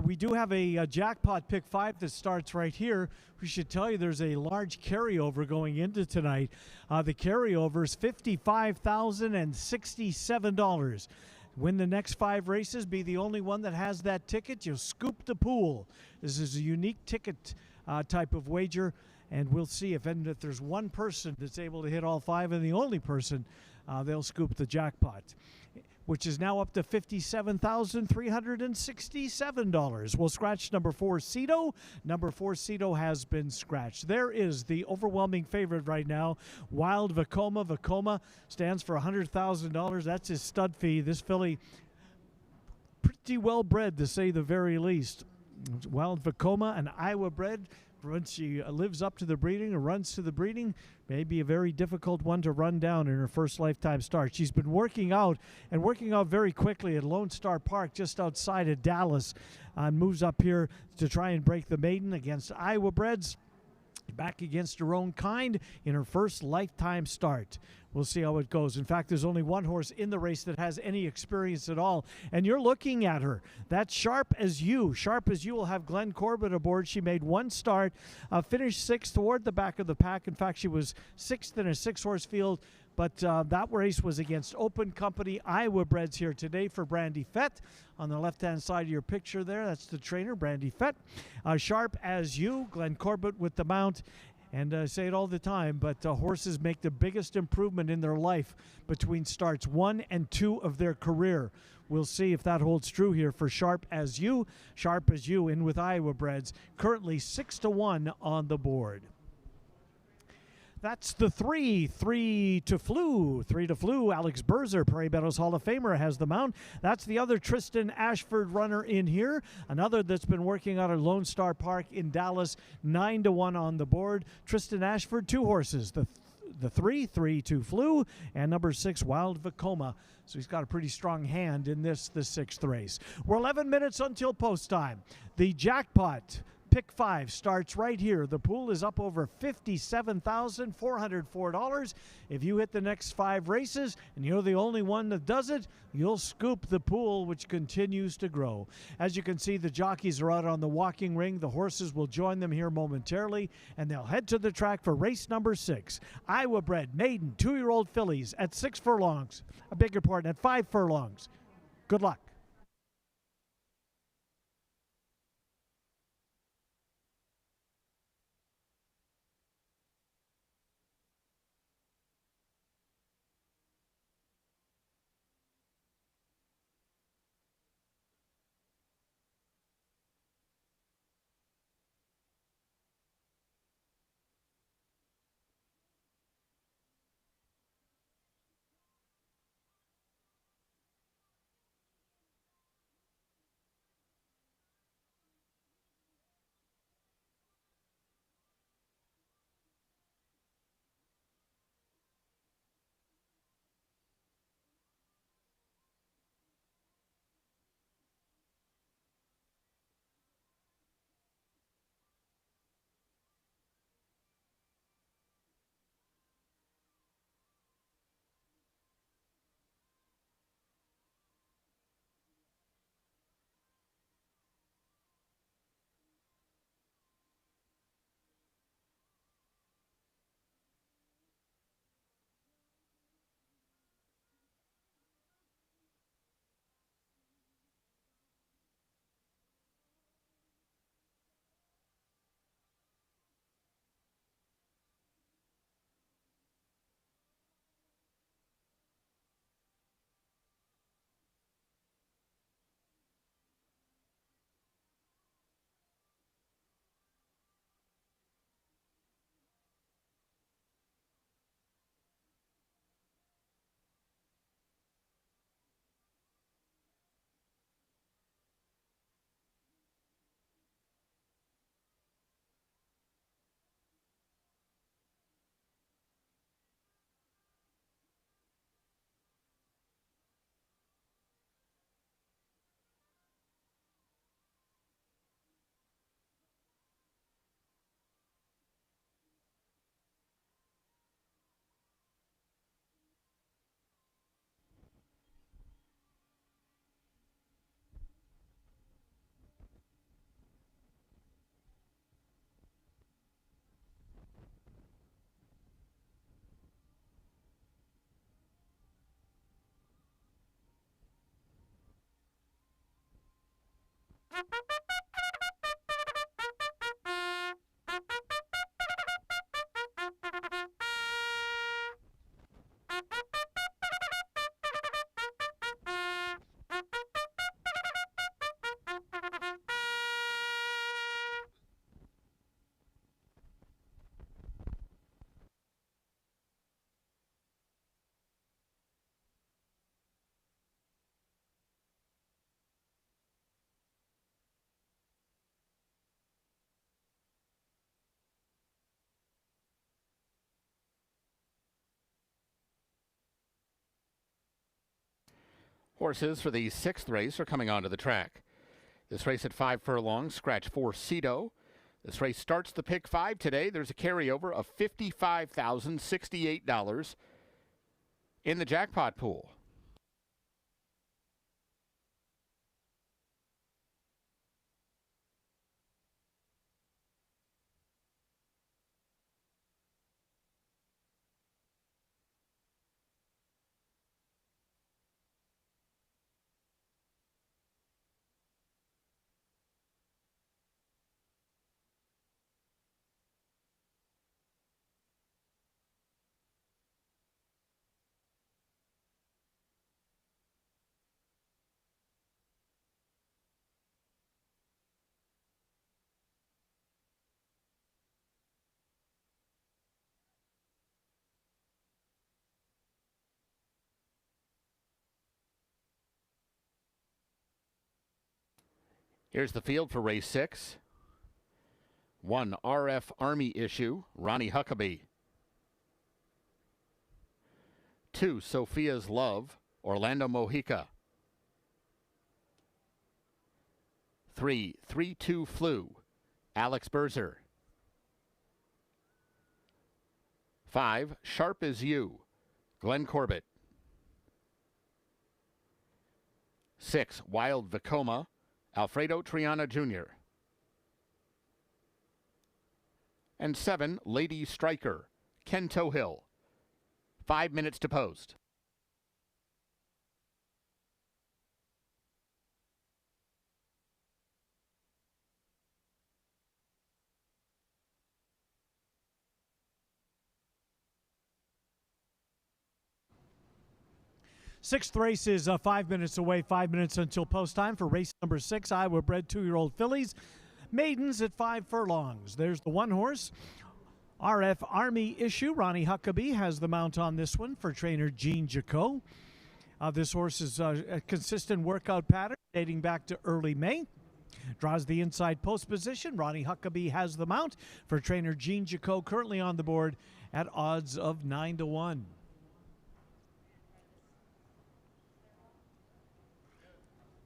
We do have a jackpot pick 5 that starts right here. We should tell you there's a large carryover going into tonight. The carryover is $55,067. Win the next 5 races, be the only one that has that ticket, you'll scoop the pool. This is a unique ticket type of wager. And we'll see if there's one person that's able to hit all 5 and the only person, they'll scoop the jackpot, which is now up to $57,367. We'll scratch number 4, Cito. Number 4, Cito has been scratched. There is the overwhelming favorite right now, Wild Vacoma. Vacoma stands for $100,000. That's his stud fee. This filly, pretty well bred to say the very least. Wild Vacoma, an Iowa bred. Once she lives up to the breeding or runs to the breeding, may be a very difficult one to run down in her first lifetime start. She's been working out very quickly at Lone Star Park just outside of Dallas, and moves up here to try and break the maiden against Iowa breds. Back against her own kind in her first lifetime start. We'll see how it goes. In fact, there's only one horse in the race that has any experience at all, and you're looking at her. That's Sharp As You. Sharp As You will have Glenn Corbett aboard. She made one start, finished 6th toward the back of the pack. In fact, she was 6th in a 6-horse field, but that race was against Open Company Iowa breds here today for Brandy Fett. On the left-hand side of your picture there, that's the trainer, Brandy Fett. Sharp As You, Glenn Corbett with the mount. And I say it all the time, but horses make the biggest improvement in their life between starts 1 and 2 of their career. We'll see if that holds true here for Sharp As You. Sharp As You in with Iowa breds, currently 6-1 on the board. That's the 3 to Flew. Alex Berzer, Prairie Meadows Hall of Famer, has the mount. That's the other Tristan Ashford runner in here. Another that's been working out at Lone Star Park in Dallas, 9-1 on the board. Tristan Ashford, 2 horses. The 3 to Flew, and number 6, Wild Vacoma. So he's got a pretty strong hand in the 6th race. We're 11 minutes until post time. The jackpot pick 5 starts right here. The pool is up over $57,404. If you hit the next 5 races and you're the only one that does it, you'll scoop the pool, which continues to grow. As you can see, the jockeys are out on the walking ring. The horses will join them here momentarily, and they'll head to the track for race number 6. Iowa bred maiden 2-year-old fillies at 6 furlongs. I beg your pardon, at 5 furlongs. Good luck. Horses for the 6th race are coming onto the track. This race at 5 furlongs, scratch 4 Cedo. This race starts the pick 5 today. There's a carryover of $55,068 in the jackpot pool. Here's the field for race 6. 1 RF Army issue, Ronnie Huckabee. 2 Sophia's Love, Orlando Mojica. 3 3-2 Flu, Alex Berzer. 5 Sharp as You, Glenn Corbett. 6 Wild Vacoma, Alfredo Triana Jr. And 7 Lady Striker, Ken Tohill. 5 minutes to post. Sixth race is 5 minutes away, 5 minutes until post time for race number 6, Iowa bred 2-year-old fillies. Maidens at 5 furlongs. There's the 1 horse, RF Army issue. Ronnie Huckabee has the mount on this one for trainer Jean Jacot. This horse is a consistent workout pattern dating back to early May. Draws the inside post position. Ronnie Huckabee has the mount for trainer Jean Jacot, currently on the board at odds of 9-1.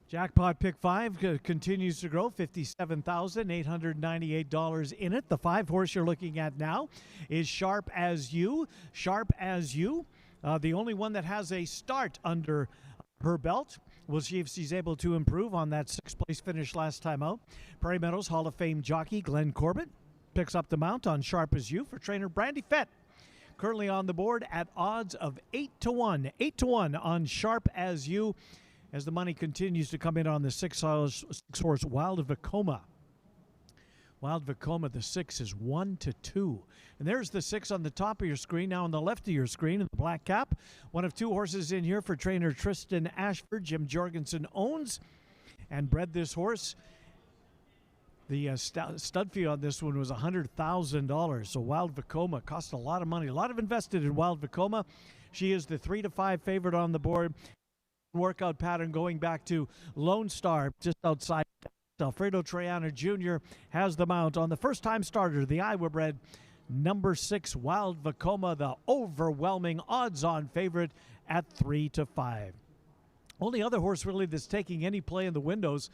Jackpot pick 5 continues to grow, $57,898 in it. The 5 horse you're looking at now is Sharp as You. Sharp as You, the only one that has a start under her belt. We'll see if she's able to improve on that 6th place finish last time out. Prairie Meadows Hall of Fame jockey Glenn Corbett picks up the mount on Sharp as You for trainer Brandy Fett. Currently on the board at odds of 8-1. 8-1 on Sharp as You, as the money continues to come in on the 6 horse Wild Vacoma. Wild Vacoma, the 6 is 1-2. And there's the 6 on the top of your screen. Now on the left of your screen in the black cap, one of 2 horses in here for trainer Tristan Ashford. Jim Jorgensen owns and bred this horse. The stud fee on this one was $100,000. So Wild Vacoma cost a lot of money. A lot of invested in Wild Vacoma. She is the 3-5 favorite on the board. Workout pattern going back to Lone Star just outside. Alfredo Triana Jr. has the mount on the first-time starter, the Iowa bred number 6 Wild Vacoma, the overwhelming odds-on favorite at 3-5. Only other horse really that's taking any play in the windows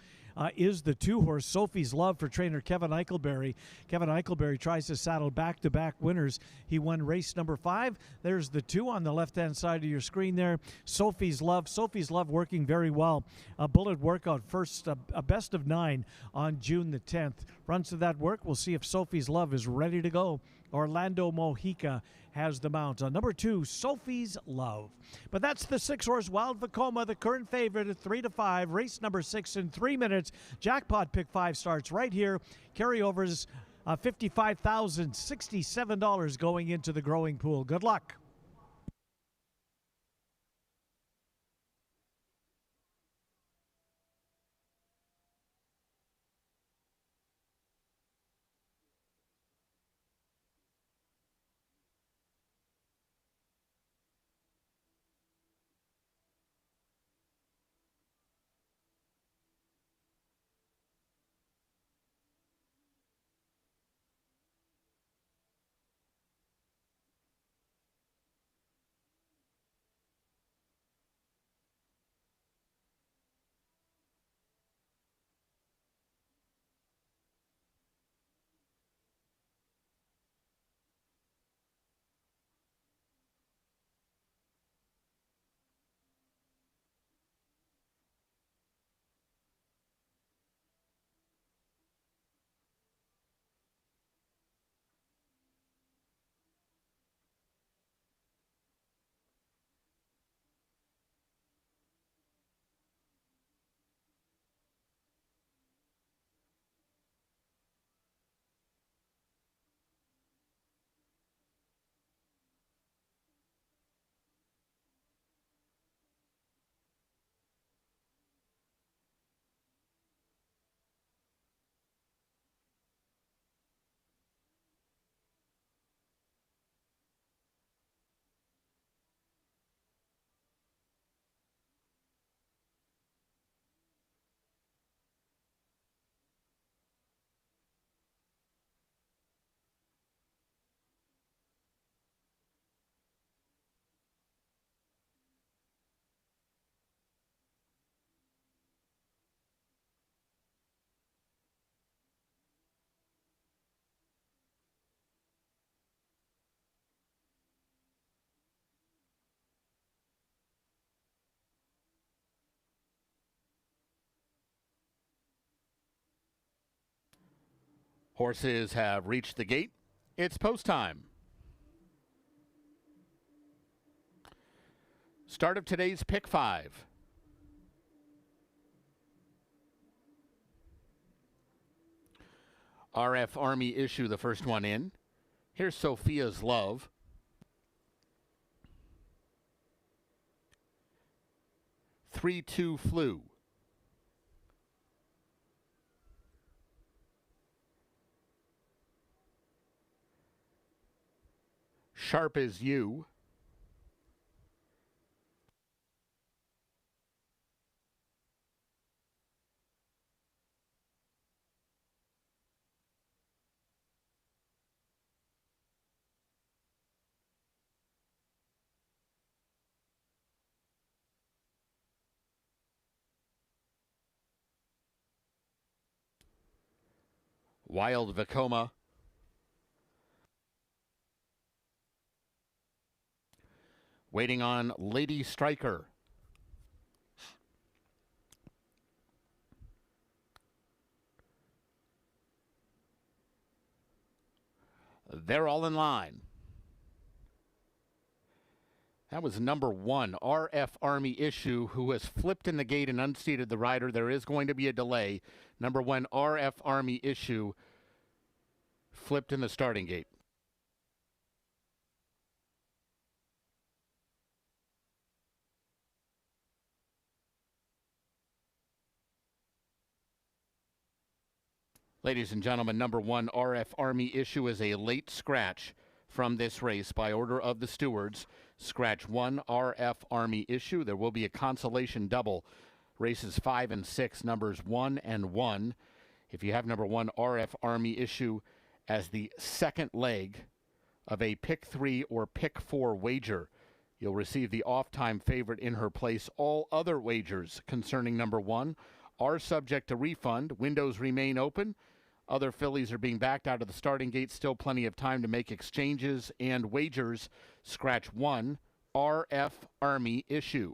is the 2 horse Sophie's Love for trainer Kevin Eichelberry. Kevin Eichelberry tries to saddle back-to-back winners. He won race number 5. There's the 2 on the left-hand side of your screen there. Sophie's Love. Sophie's Love working very well. A bullet workout, first a best of 9 on June the 10th. Runs to that work. We'll see if Sophie's Love is ready to go. Orlando Mojica has the mount on number 2, Sophie's Love. But that's the 6 horse Wild Vacoma, the current favorite at 3-5. Race number 6 in 3 minutes. minutes. Jackpot Pick 5 starts right here. Carryovers $55,067 going into the growing pool. Good luck. Horses have reached the gate. It's post time. Start of today's Pick 5. RF Army issue, the first one in. Here's Sophia's Love. Three-two Flew. Sharp as You. Wild Vacoma. Waiting on Lady Striker. They're all in line. That was number 1, RF Army issue, who has flipped in the gate and unseated the rider. There is going to be a delay. Number 1, RF Army issue, flipped in the starting gate. Ladies and gentlemen, number 1, RF Army issue is a late scratch from this race by order of the stewards. Scratch 1, RF Army issue. There will be a consolation double. Races 5 and 6, numbers 1 and 1. If you have number 1, RF Army issue as the second leg of a pick 3 or pick 4 wager, you'll receive the off-time favorite in her place. All other wagers concerning number 1 are subject to refund. Windows remain open. Other fillies are being backed out of the starting gate. Still plenty of time to make exchanges and wagers. Scratch 1, RF Army issue.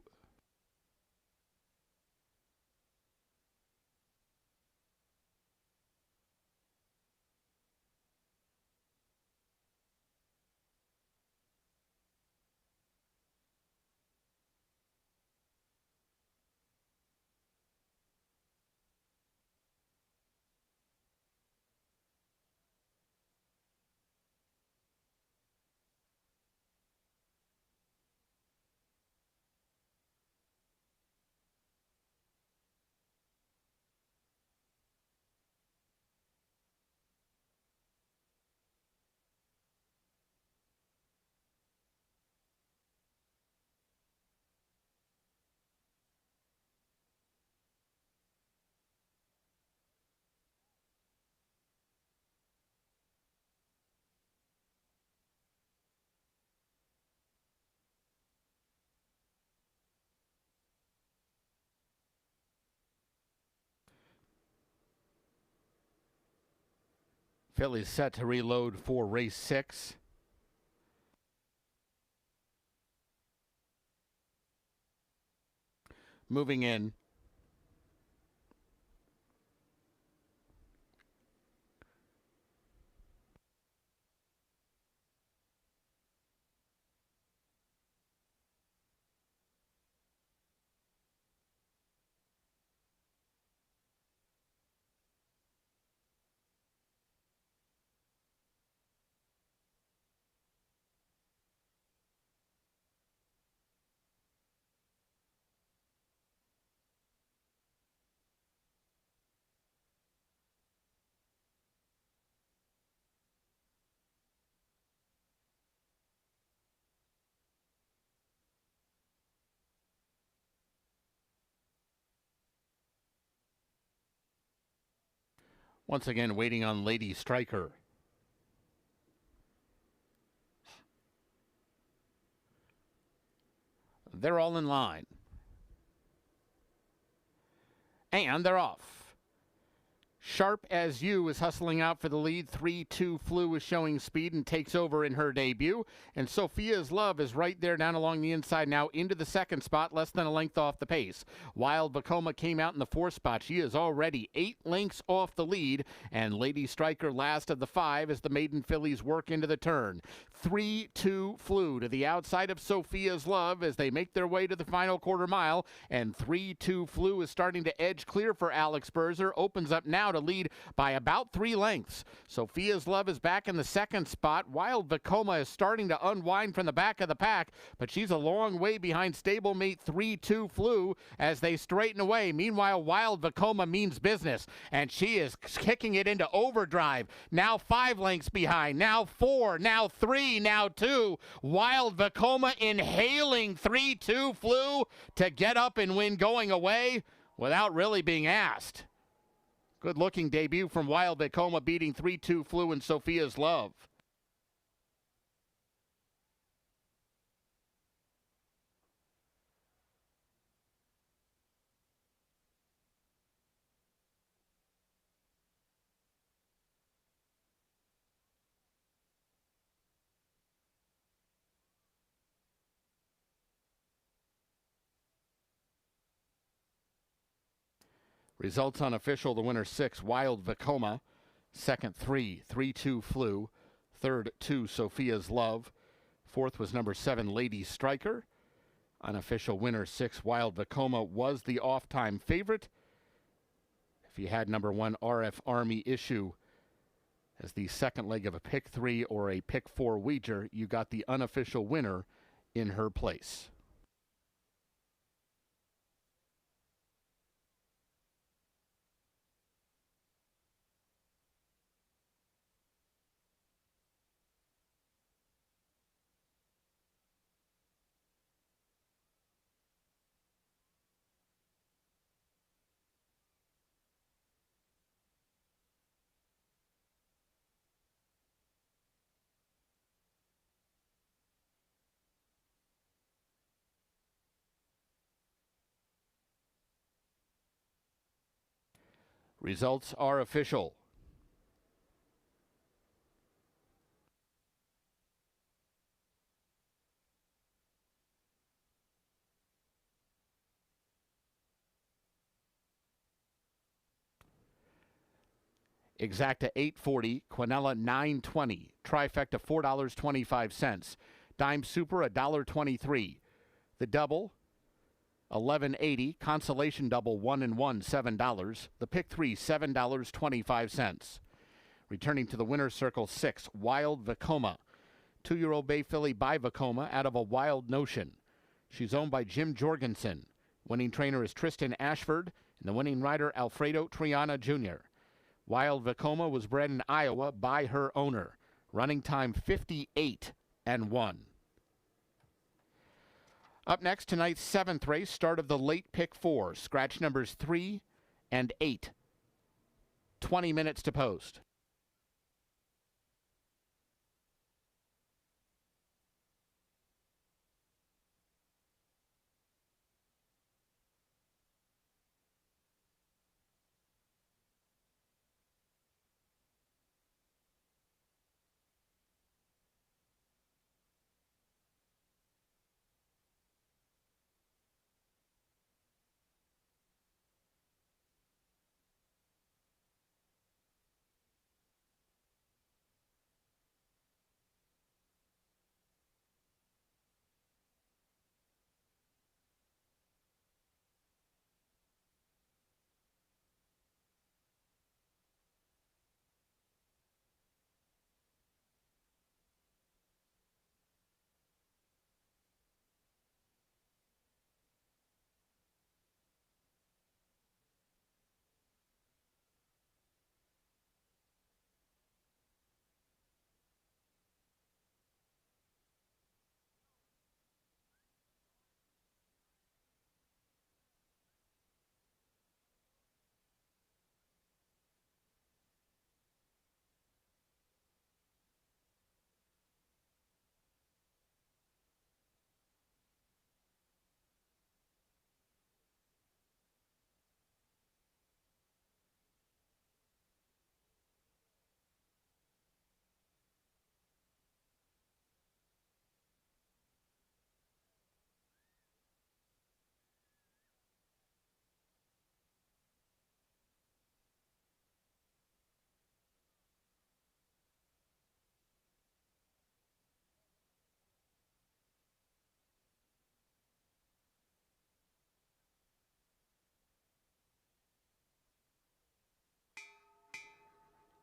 Fillies set to reload for race 6. Moving in. Once again, waiting on Lady Striker. They're all in line. And they're off. Sharp as You is hustling out for the lead. 3-2 Flu is showing speed and takes over in her debut. And Sophia's Love is right there down along the inside now into the second spot, less than a length off the pace. Wild Vacoma came out in the 4th spot. She is already 8 lengths off the lead. And Lady Striker last of the 5 as the maiden fillies work into the turn. 3-2 Flu to the outside of Sophia's Love as they make their way to the final quarter mile. And 3-2 Flu is starting to edge clear for Alex Berzer. Opens up now to lead by about 3 lengths. Sophia's Love is back in the 2nd spot. Wild Vacoma is starting to unwind from the back of the pack, but she's a long way behind stablemate 3-2 Flu as they straighten away. Meanwhile, Wild Vacoma means business, and she is kicking it into overdrive. Now 5 lengths behind, now 4, now 3, now 2. Wild Vacoma inhaling 3-2 Flu to get up and win going away without really being asked. Good-looking debut from Wild Vacoma, beating 3-2 Flu and Sophia's Love. Results unofficial. The winner 6, Wild Vacoma. Second 3, 3-2 Flu. Third 2, Sophia's Love. Fourth was number 7, Lady Striker. Unofficial winner 6, Wild Vacoma, was the off-time favorite. If you had number 1, RF Army Issue as the second leg of a pick 3 or a pick 4 wager, you got the unofficial winner in her place. Results are official. Exacta $8.40, Quinella $9.20, Trifecta $4.25, Dime Super $1.23, the double $11.80, Consolation Double 1 and 1 $7, the Pick 3 $7.25. Returning to the winner's circle 6, Wild Vacoma, 2-year-old bay filly by Vacoma out of a Wild Notion. She's owned by Jim Jorgensen. Winning trainer is Tristan Ashford, and the winning rider Alfredo Triana Jr. Wild Vacoma was bred in Iowa by her owner. Running time 58 and 1. Up next, tonight's 7th race, start of the late pick 4. Scratch numbers 3 and 8. 20 minutes to post.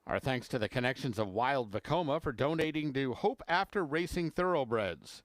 Our thanks to the connections of Wild Vacoma for donating to Hope After Racing Thoroughbreds.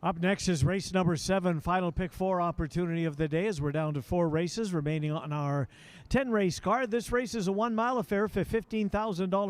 Up next is race number 7, final pick 4 opportunity of the day, as we're down to 4 races remaining on our 10-race card. This race is a 1-mile affair for $15,000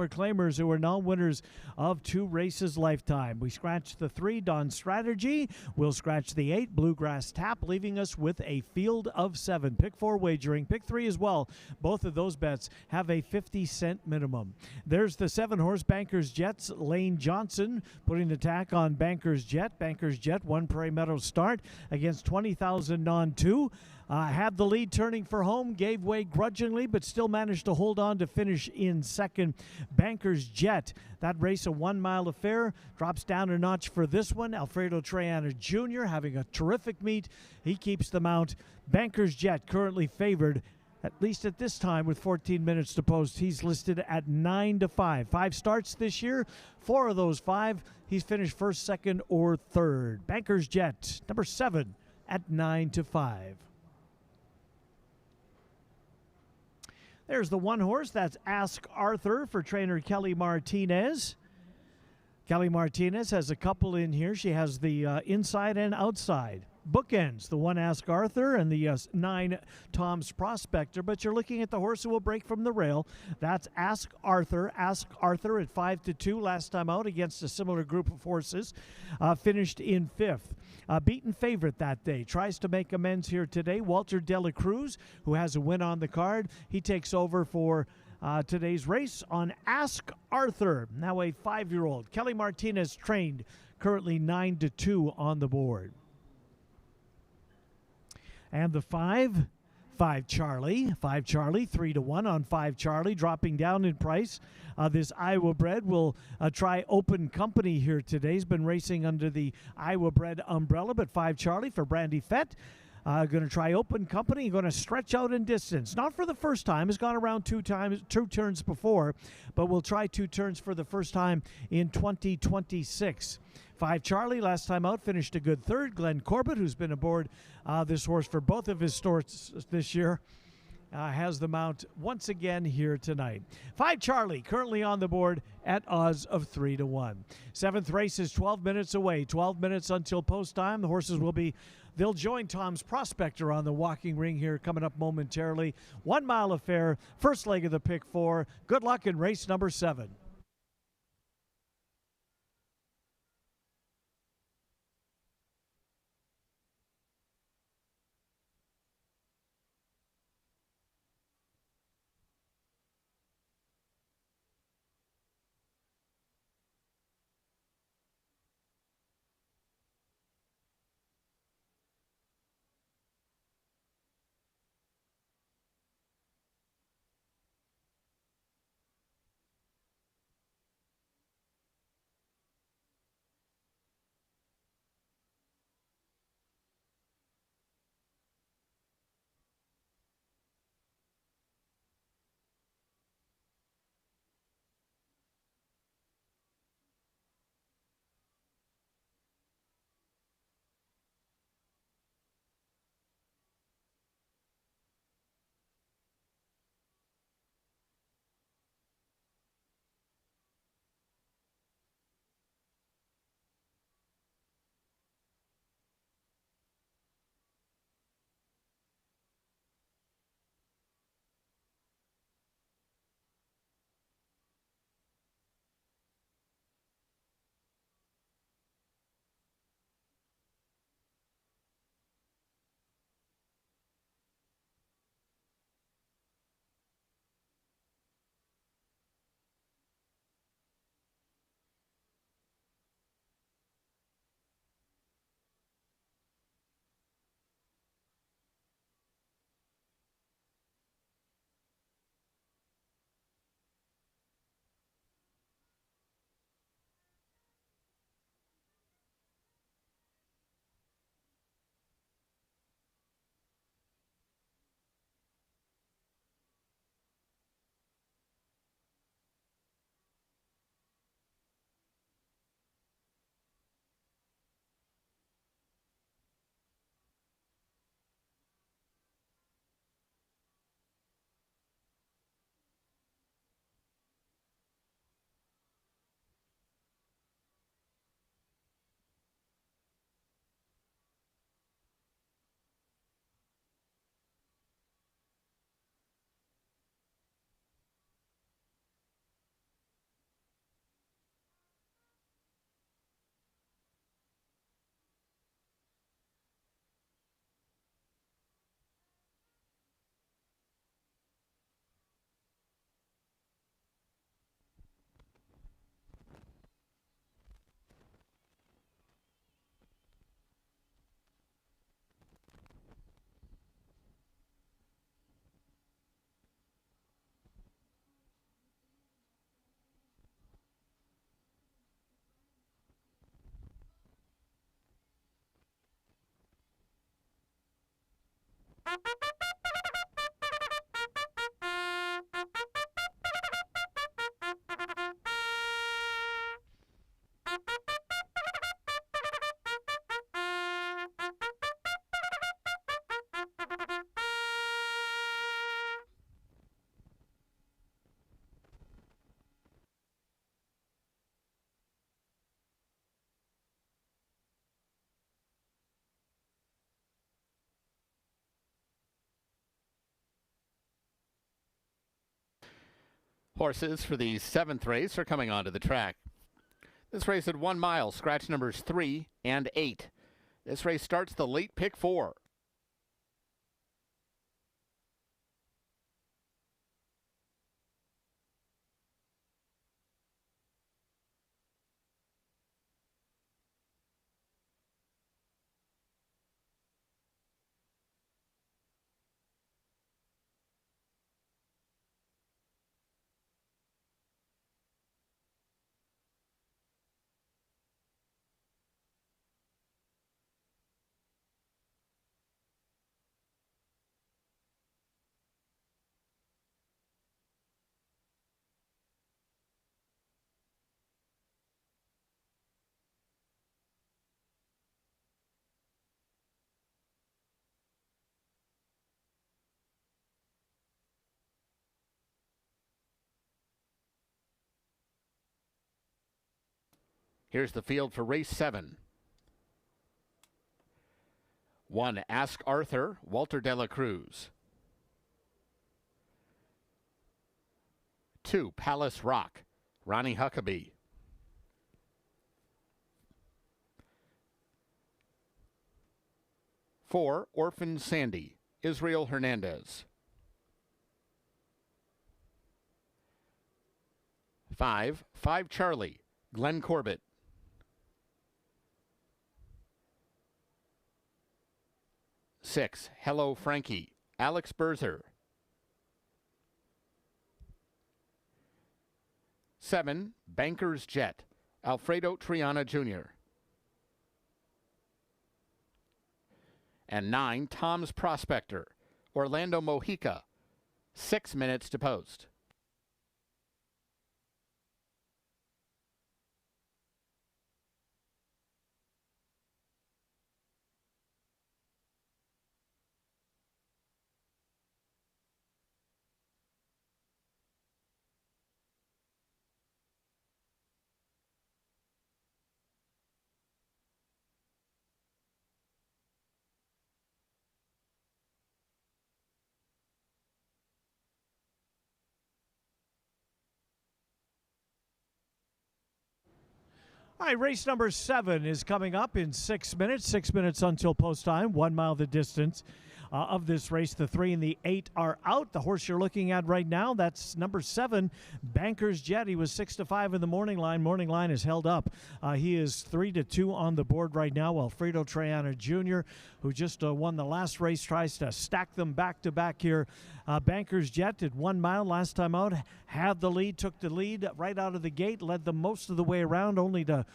claimers who are now winners of 2 races lifetime. We scratched the 3, Dawn Strategy. We'll scratch the 8, Bluegrass Tap, leaving us with a field of 7. Pick 4 wagering, pick 3 as well. Both of those bets have a 50-cent minimum. There's the 7-horse Bankers Jet's Lane Johnson putting the tack on Bankers Jet. Bankers Jet won Prairie Meadows start against 20,000 non-2. Had the lead turning for home, gave way grudgingly, but still managed to hold on to finish in second. Bankers Jet, that race a 1-mile affair, drops down a notch for this one. Alfredo Triana Jr. having a terrific meet. He keeps the mount. Bankers Jet currently favored, at least at this time, with 14 minutes to post. He's listed at 9-5. 5 starts this year. 4 of those 5, he's finished first, second, or third. Bankers Jet, number 7, at 9-5. There's the 1 horse. That's Ask Arthur for trainer Kelly Martinez. Kelly Martinez has a couple in here. She has the inside and outside. bookends, the 1 Ask Arthur and the 9 Tom's Prospector, but you're looking at the horse who will break from the rail. That's Ask Arthur. Ask Arthur at 5-2 last time out against a similar group of horses, finished in 5th. Beaten favorite that day. Tries to make amends here today. Walter Dela Cruz, who has a win on the card. He takes over for today's race on Ask Arthur, now a 5-year-old. Kelly Martinez trained, currently 9-2 on the board. And the 5 Charlie, 3-1 on 5 Charlie, dropping down in price. This Iowa bred will try Open Company here today. He's been racing under the Iowa bred umbrella, but 5 Charlie for Brandy Fett. Going to try Open Company, going to stretch out in distance. Not for the first time. Has gone around two turns before, but will try 2 turns for the first time in 2026. 5 Charlie, last time out, finished a good 3rd. Glenn Corbett, who's been aboard this horse for both of his starts this year, has the mount once again here tonight. 5 Charlie, currently on the board at odds of 3-1. 7th race is 12 minutes away. 12 minutes until post time. The horses they'll join Tom's Prospector on the walking ring here coming up momentarily. 1 mile affair, first leg of the pick 4. Good luck in race number 7. Horses for the 7th race are coming onto the track. This race at 1 mile, scratch numbers 3 and 8. This race starts the late pick 4. Here's the field for race 7. 1, Ask Arthur, Walter De La Cruz. 2, Palace Rock, Ronnie Huckabee. 4, Orphan Sandy, Israel Hernandez. 5, Charlie, Glenn Corbett. 6, Hello Frankie, Alex Berzer. 7, Banker's Jet, Alfredo Triana Jr. And 9, Tom's Prospector, Orlando Mojica. 6 minutes to post. All right, race number 7 is coming up in 6 minutes. 6 minutes until post time. 1 mile the distance of this race. The 3 and the 8 are out. The horse you're looking at right now, that's number 7, Banker's Jet. He was 6-5 in the morning line. Morning line is held up. He is 3-2 on the board right now. Alfredo Triana Jr., who just won the last race, tries to stack them back to back here. Banker's Jet did 1 mile last time out, had the lead, took the lead right out of the gate, led them most of the way around, only to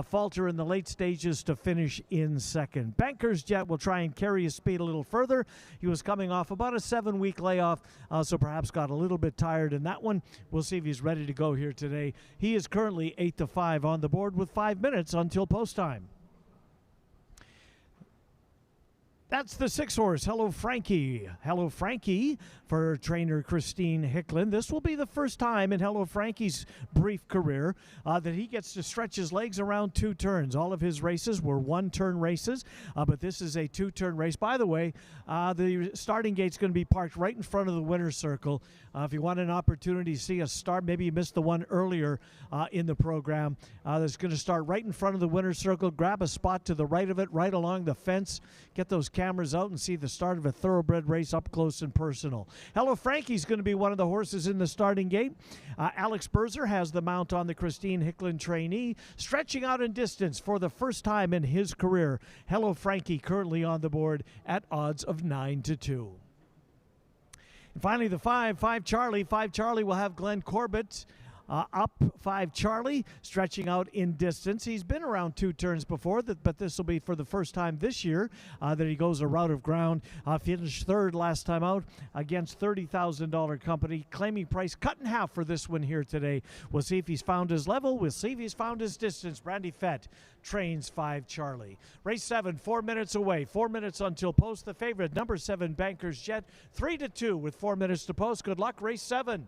falter in the late stages to finish in second. Banker's Jet will try and carry his speed a little further. He was coming off about a 7-week layoff, so perhaps got a little bit tired in that one. We'll see if he's ready to go here today. He is currently 8-5 on the board with 5 minutes until post time. That's the 6th horse, Hello Frankie. Hello Frankie for trainer Christine Hicklin. This will be the first time in Hello Frankie's brief career that he gets to stretch his legs around 2 turns. All of his races were 1-turn races, but this is a 2-turn race. By the way, the starting gate's going to be parked right in front of the winner's circle. If you want an opportunity to see a start, maybe you missed the one earlier in the program, that's going to start right in front of the winner's circle. Grab a spot to the right of it, right along the fence. Get those cameras out and see the start of a thoroughbred race up close and personal. Hello Frankie's going to be one of the horses in the starting gate. Alex Berzer has the mount on the Christine Hicklin trainee, stretching out in distance for the first time in his career. Hello Frankie currently on the board at odds of 9-2. And finally the 5 Charlie. 5 Charlie will have Glenn Corbett. Up 5 Charlie, stretching out in distance. He's been around 2 turns before, but this will be for the first time this year that he goes a route of ground. Finished 3rd last time out against $30,000 company. Claiming price cut in half for this one here today. We'll see if he's found his level. We'll see if he's found his distance. Brandy Fett trains 5 Charlie. Race 7, 4 minutes away. 4 minutes until post. The favorite, number 7, Banker's Jet, 3-2 with 4 minutes to post. Good luck, race 7.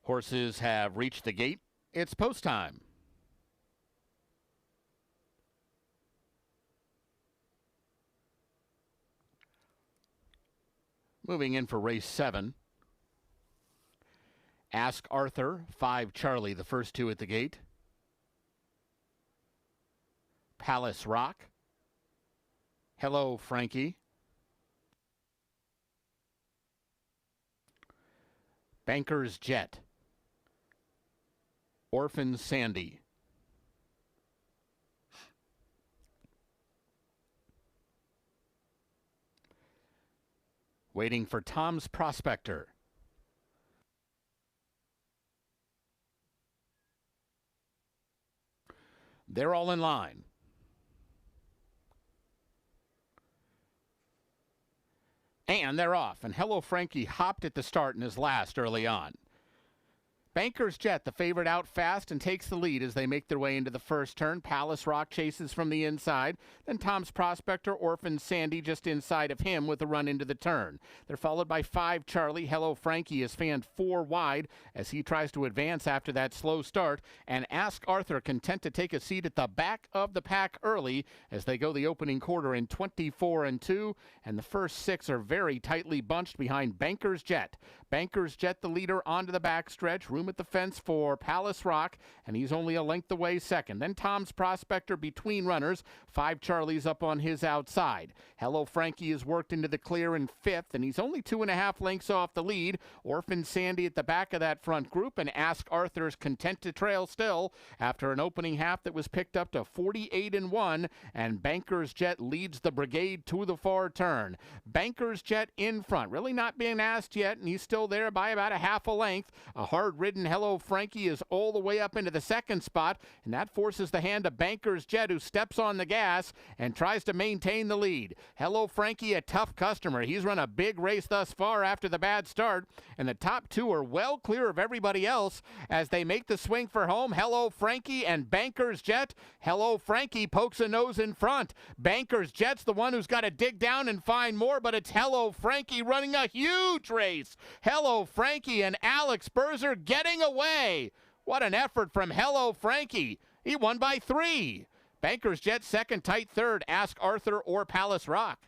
Horses have reached the gate. It's post time. Moving in for race 7. Ask Arthur, 5 Charlie, the first 2 at the gate. Palace Rock. Hello, Frankie. Banker's Jet. Orphan Sandy. Waiting for Tom's Prospector. They're all in line. And they're off. And Hello Frankie hopped at the start and is last early on. Banker's Jet, the favorite, out fast and takes the lead as they make their way into the first turn. Palace Rock chases from the inside. Then Tom's Prospector, Orphan Sandy, just inside of him with a run into the turn. They're followed by 5 Charlie. Hello Frankie is fanned 4 wide as he tries to advance after that slow start. And Ask Arthur content to take a seat at the back of the pack early as they go the opening quarter in 24-2. And the first 6 are very tightly bunched behind Banker's Jet. Banker's Jet, the leader, onto the backstretch. Room at the fence for Palace Rock, and he's only a length away second. Then Tom's Prospector between runners. 5 Charlie's up on his outside. Hello Frankie is worked into the clear in 5th, and he's only 2.5 lengths off the lead. Orphan Sandy at the back of that front group, and Ask Arthur's content to trail still after an opening half that was picked up to 48-1, and Banker's Jet leads the brigade to the far turn. Banker's Jet in front, really not being asked yet, and he's still there by about a half a length. A hard-ridden Hello Frankie is all the way up into the second spot, and that forces the hand of Banker's Jet, who steps on the gas and tries to maintain the lead. Hello Frankie, a tough customer. He's run a big race thus far after the bad start, and the top 2 are well clear of everybody else as they make the swing for home. Hello Frankie and Banker's Jet. Hello Frankie pokes a nose in front. Banker's Jet's the one who's got to dig down and find more, but it's Hello Frankie running a huge race. Hello Frankie and Alex Berzer getting away. What an effort from Hello Frankie. He won by 3. Banker's Jet second, tight third. Ask Arthur or Palace Rock.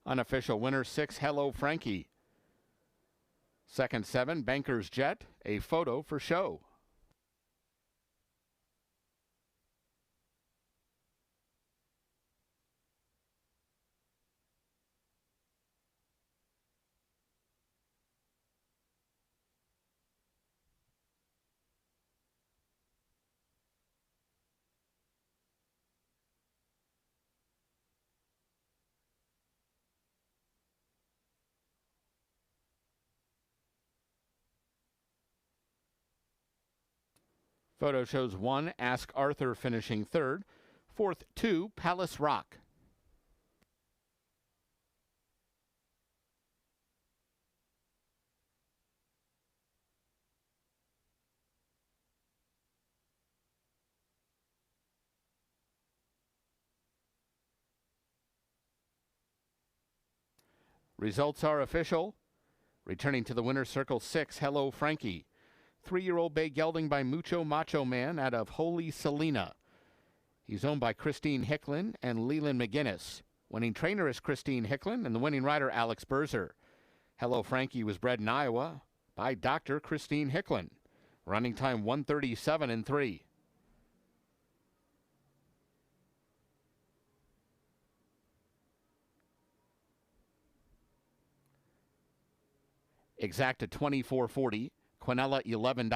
Unofficial winner 6, Hello Frankie. Second 7, Banker's Jet. A photo for show. Photo shows 1, Ask Arthur finishing 3rd. 4th, 2, Palace Rock. Results are official. Returning to the winner's circle, 6, Hello Frankie. 3-year-old bay gelding by Mucho Macho Man out of Holy Selena. He's owned by Christine Hicklin and Leland McGinnis. Winning trainer is Christine Hicklin and the winning rider Alex Berzer. Hello Frankie was bred in Iowa by Dr. Christine Hicklin. Running time 1:37.3. Exacta $24.40. Quinella $11,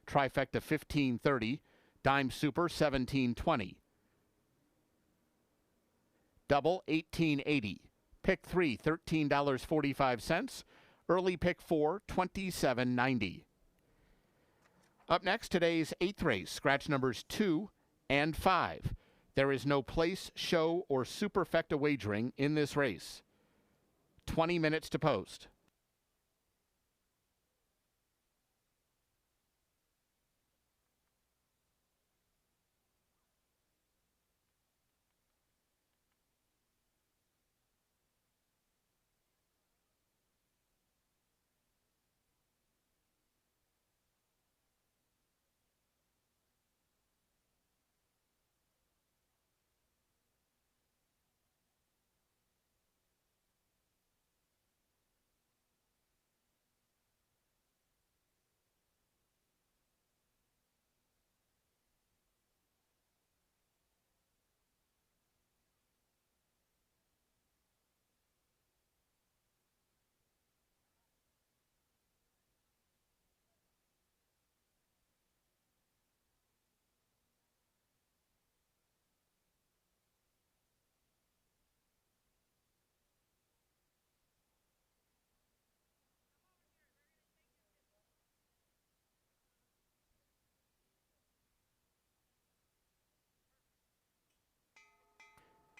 Trifecta $15.30, Dime Super $17.20, Double $18.80, Pick 3 $13.45, Early pick 4, 27.90. Up next, today's 8th race, scratch numbers 2 and 5. There is no place, show, or superfecta wagering in this race. 20 minutes to post.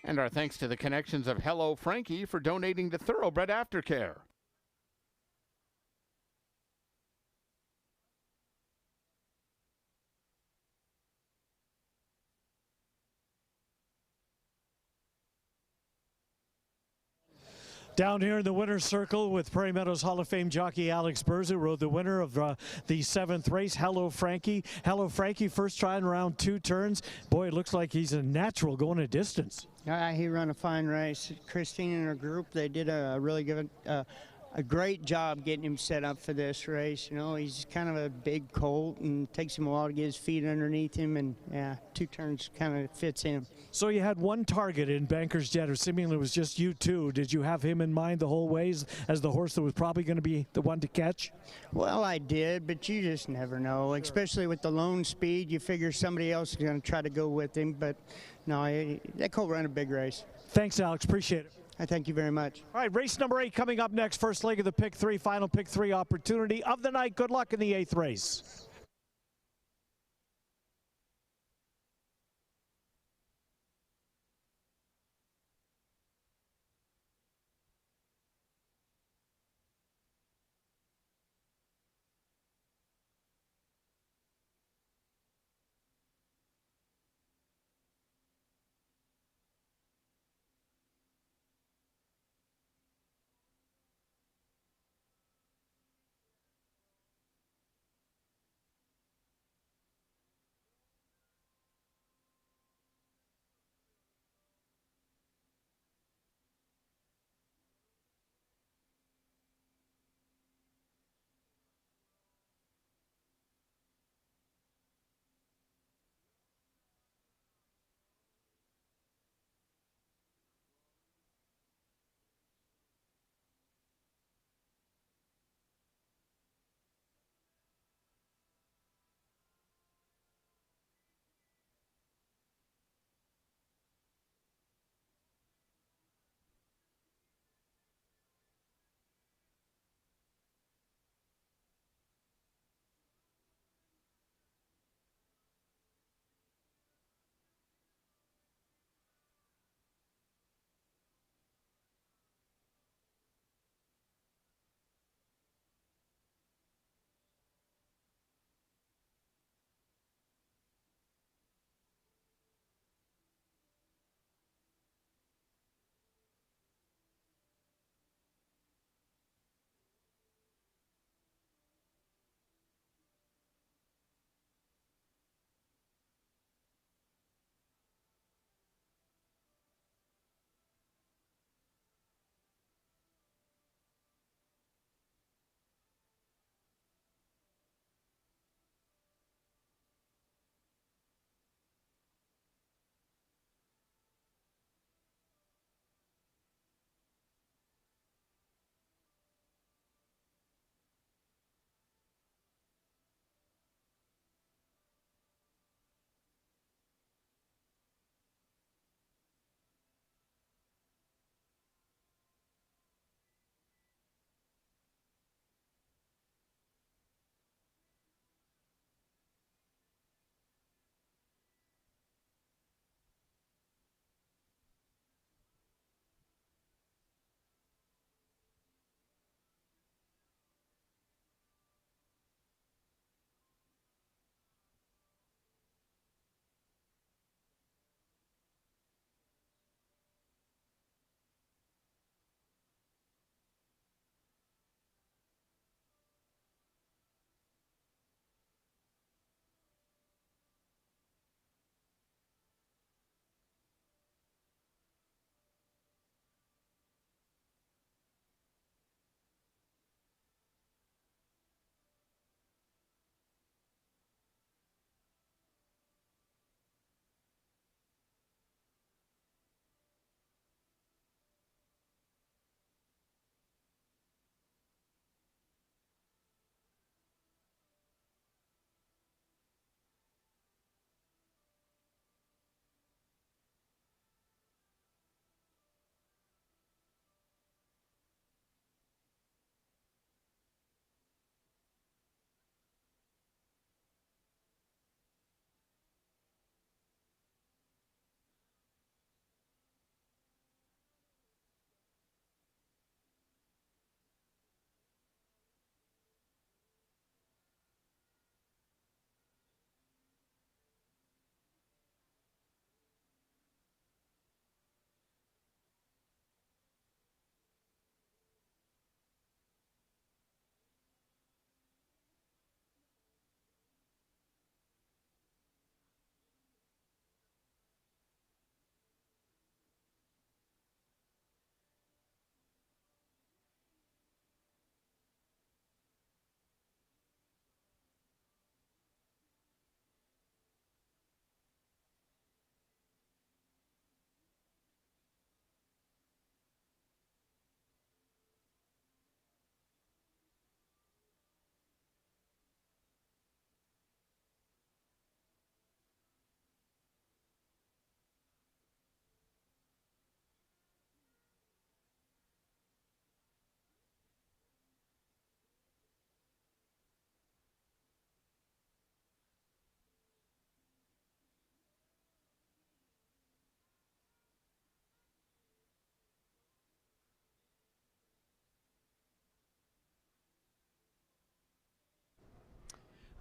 And our thanks to the connections of Hello Frankie for donating to Thoroughbred Aftercare. Down here in the winner's circle with Prairie Meadows Hall of Fame jockey Alex Burrs, who rode the winner of the 7th race, Hello Frankie. Hello Frankie, first trying around 2 turns. Boy, it looks like he's a natural going a distance. He ran a fine race. Christine and her group, they did a really good, a great job getting him set up for this race. You know, he's kind of a big colt and takes him a while to get his feet underneath him, and yeah, 2 turns kind of fits him. So you had one target in Banker's Jet, or seemingly it was just you two. Did you have him in mind the whole ways as the horse that was probably going to be the one to catch? Well, I did, but you just never know, especially with the lone speed. You figure somebody else is going to try to go with him, but no, that colt ran a big race. Thanks, Alex. Appreciate it. I thank you very much. All right, race number 8 coming up next. First leg of the pick 3, final pick 3 opportunity of the night. Good luck in the 8th race.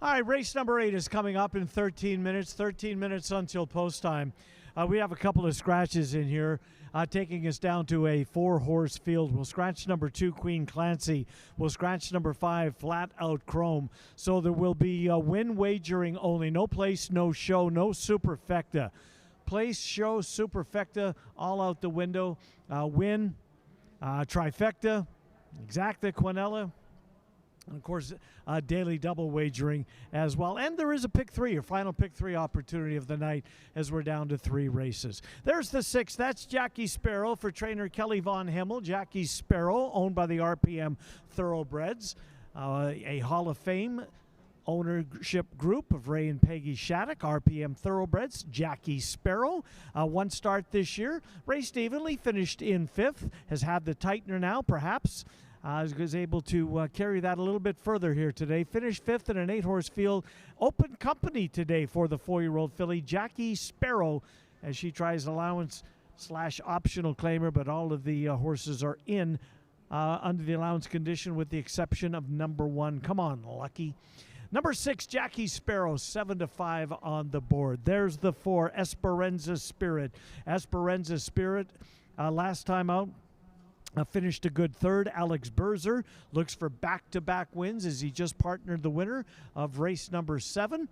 All right, race number 8 is coming up in 13 minutes. 13 minutes until post time. We have a couple of scratches in here, taking us down to a 4-horse field. We'll scratch number 2, Queen Clancy. We'll scratch number 5, Flat Out Chrome. So there will be win wagering only. No place, no show, no superfecta. Place, show, superfecta, all out the window. Win, trifecta, exacta, quinella. And, of course, daily double wagering as well. And there is a pick 3, a final pick 3 opportunity of the night as we're down to 3 races. There's the 6. That's Jackie Sparrow for trainer Kelly Von Himmel. Jackie Sparrow, owned by the RPM Thoroughbreds, a Hall of Fame ownership group of Ray and Peggy Shattuck, RPM Thoroughbreds. Jackie Sparrow, 1 start this year. Raced evenly, finished in 5th, has had the tightener now, perhaps. Was able to carry that a little bit further here today. Finished 5th in an 8-horse field. Open company today for the 4-year-old filly, Jackie Sparrow, as she tries allowance/optional claimer, but all of the horses are in under the allowance condition with the exception of number 1. Come on, Lucky. Number 6, Jackie Sparrow, 7-5 on the board. There's the 4, Esperanza Spirit. Esperanza Spirit, last time out, finished a good 3rd. Alex Berzer looks for back-to-back wins as he just partnered the winner of race number 7.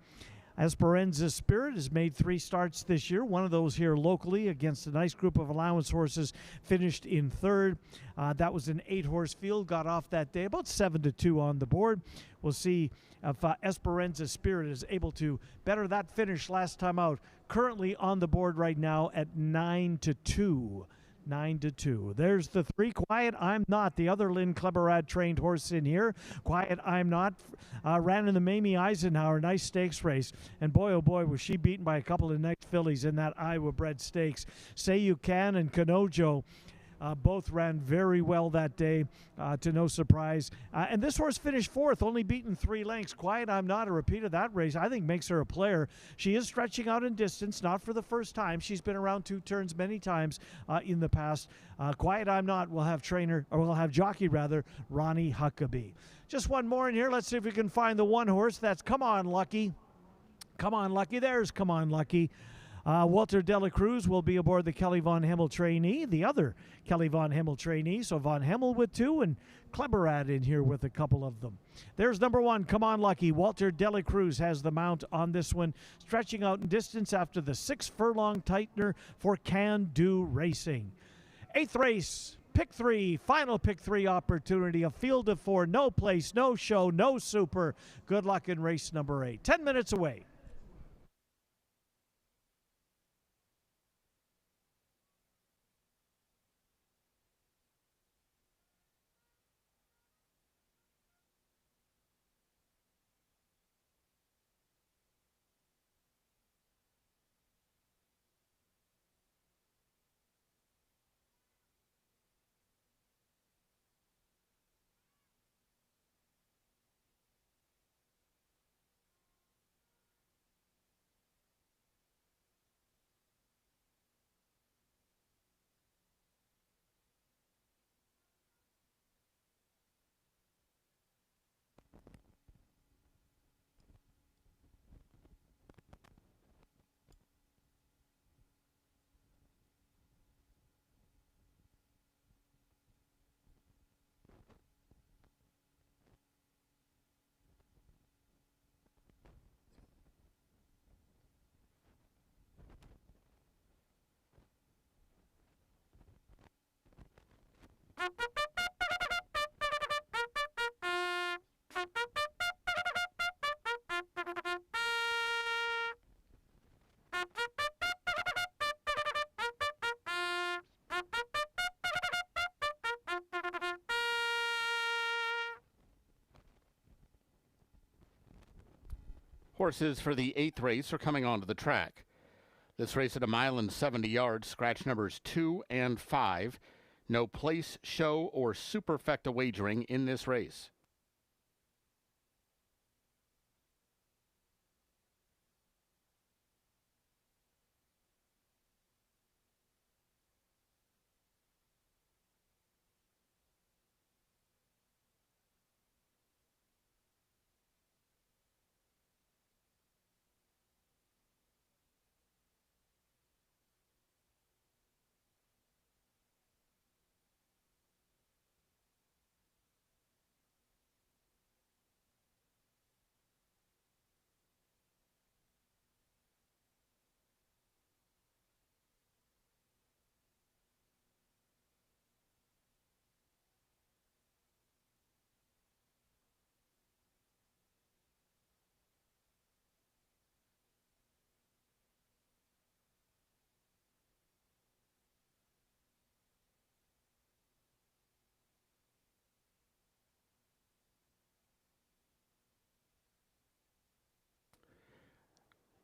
Esperanza Spirit has made 3 starts this year. One of those here locally against a nice group of allowance horses, finished in 3rd. That was an 8-horse field, got off that day about 7-2 on the board. We'll see if Esperanza Spirit is able to better that finish last time out. Currently on the board right now at 9-2. 9-2. There's the 3, Quiet I'm Not, the other Lynn Kleberad trained horse in here. Quiet I'm Not ran in the Mamie Eisenhower nice stakes race, and boy oh boy was she beaten by a couple of nice fillies in that Iowa bred stakes. Say You Can and Kanojo both ran very well that day, to no surprise. And this horse finished 4th, only beaten 3 lengths. Quiet I'm Not, a repeat of that race, I think makes her a player. She is stretching out in distance, not for the first time. She's been around 2 turns many times in the past. Quiet I'm Not will have jockey Ronnie Huckabee. Just one more in here. Let's see if we can find the 1 horse. That's Come On Lucky. Come On Lucky. There's Come On Lucky. Walter Dela Cruz will be aboard the Kelly Von Himmel trainee, the other Kelly Von Himmel trainee. So Von Himmel with 2 and Kleberad in here with a couple of them. There's number 1, Come On Lucky. Walter Dela Cruz has the mount on this one, stretching out in distance after the 6-furlong tightener for Can Do Racing. 8th race, pick 3, final pick 3 opportunity, a field of 4, no place, no show, no super. Good luck in race number 8. 10 minutes away. Horses for the 8th race are coming onto the track. This race at 1 mile and 70 yards, scratch numbers 2 and 5. No place, show, or superfecta wagering in this race.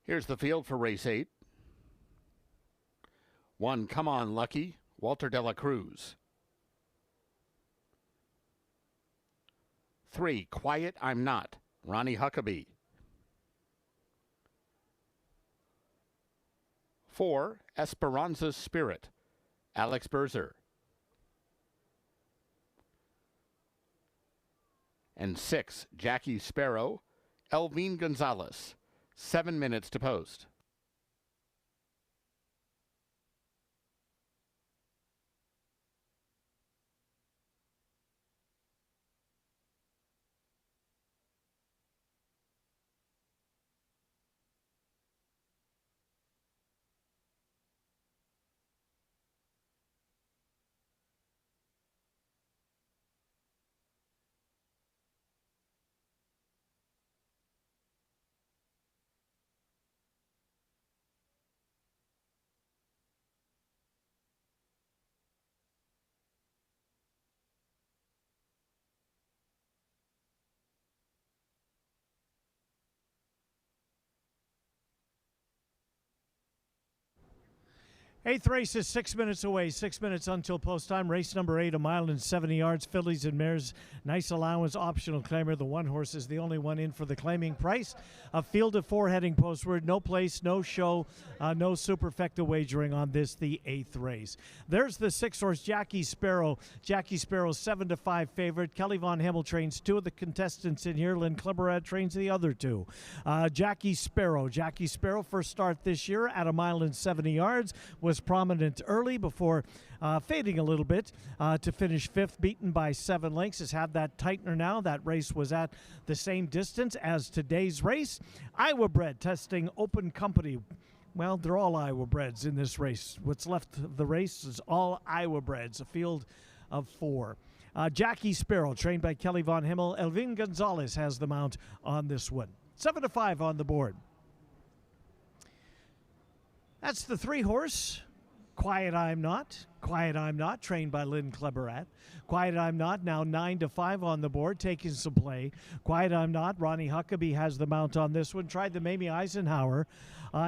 Here's the field for race 8. 1, Come On Lucky, Walter de la Cruz. 3, Quiet I'm Not, Ronnie Huckabee. 4, Esperanza's Spirit, Alex Berzer. And 6, Jackie Sparrow, Elvine Gonzalez. 7 minutes to post. Eighth race is 6 minutes away, 6 minutes until post time. Race number 8, 1 mile and 70 yards. Fillies and mares, nice allowance, optional claimer. The one horse is the only one in for the claiming price. A field of 4 heading postward. No place, no show, no superfecta wagering on this, the 8th race. There's the 6 horse, Jackie Sparrow. Jackie Sparrow, 7-5 favorite. Kelly Von Himmel trains 2 of the contestants in here. Lynn Kleberad trains the other 2. Jackie Sparrow. Jackie Sparrow, first start this year at 1 mile and 70 yards. Was prominent early before fading a little bit to finish 5th, beaten by 7 lengths. Has had that tightener now. That race was at the same distance as today's race. Iowa bred testing Open Company. Well, they're all Iowa breds in this race. What's left of the race is all Iowa breds, a field of 4. Jackie Sparrow, trained by Kelly Von Himmel. Elvin Gonzalez has the mount on this one. 7-5 on the board. That's the 3 horse. Quiet I'm Not. Quiet I'm Not, trained by Lynn Kleberad. Quiet I'm Not, now 9-5 on the board, taking some play. Quiet I'm Not, Ronnie Huckabee has the mount on this one. Tried the Mamie Eisenhower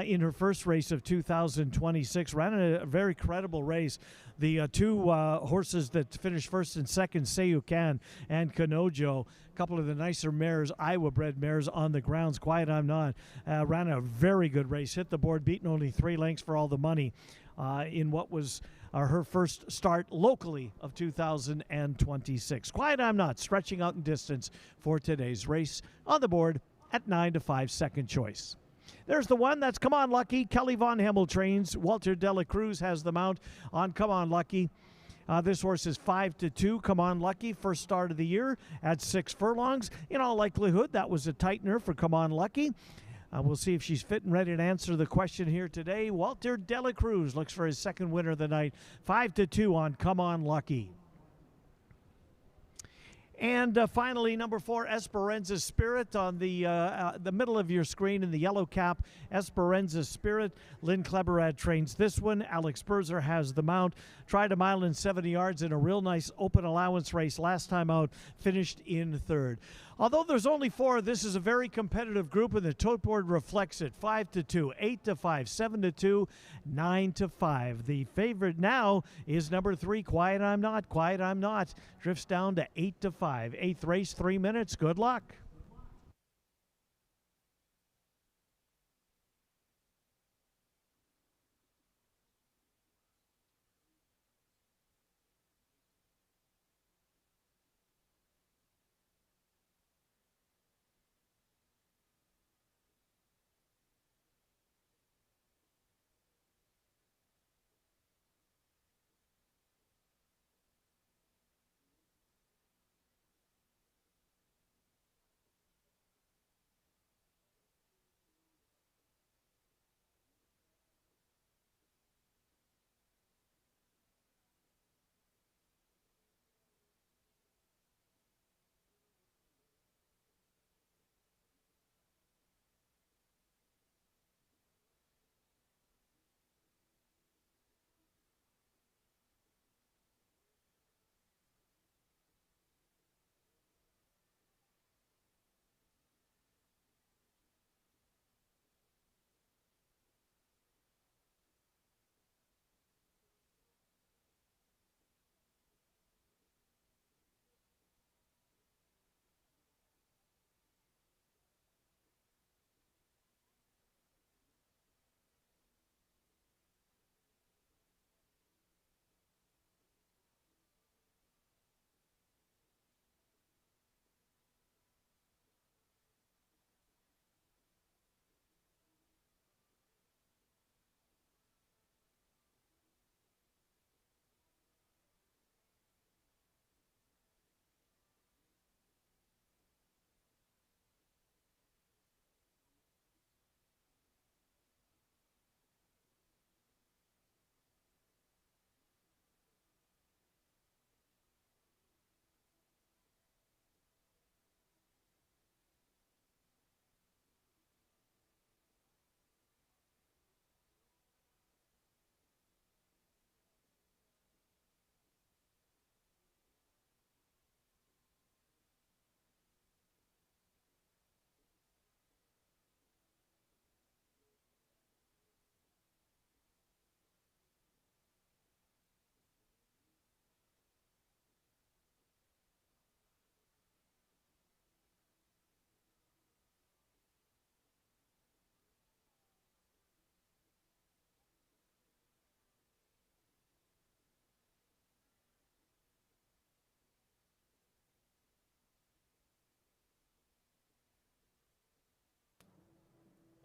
in her first race of 2026. Ran a very credible race. The 2 horses that finished first and second, Say You Can and Kanojo, a couple of the nicer mares, Iowa-bred mares on the grounds. Quiet I'm Not ran a very good race, hit the board, beaten only 3 lengths for all the money in what was her first start locally of 2026. Quiet I'm Not, stretching out in distance for today's race on the board at 9-5, second choice. There's the one that's Come On Lucky. Kelly Von Himmel trains. Walter de la Cruz has the mount on Come On Lucky. This horse is 5-2. Come On Lucky, first start of the year at 6 furlongs. In all likelihood, that was a tightener for Come On Lucky. We'll see if she's fit and ready to answer the question here today. Walter de la Cruz looks for his second winner of the night. 5-2 on Come On Lucky. And finally, number 4, Esperanza Spirit on the middle of your screen in the yellow cap. Esperanza Spirit. Lynn Kleberad trains this one. Alex Berzer has the mount. Tried 1 mile and 70 yards in a real nice open allowance race last time out. Finished in 3rd. Although there's only 4, this is a very competitive group, and the tote board reflects it. 5-2, 8-5, 7-2, 9-5. The favorite now is number 3, Quiet I'm Not. Quiet I'm Not drifts down to 8-5. 8th race, 3 minutes. Good luck.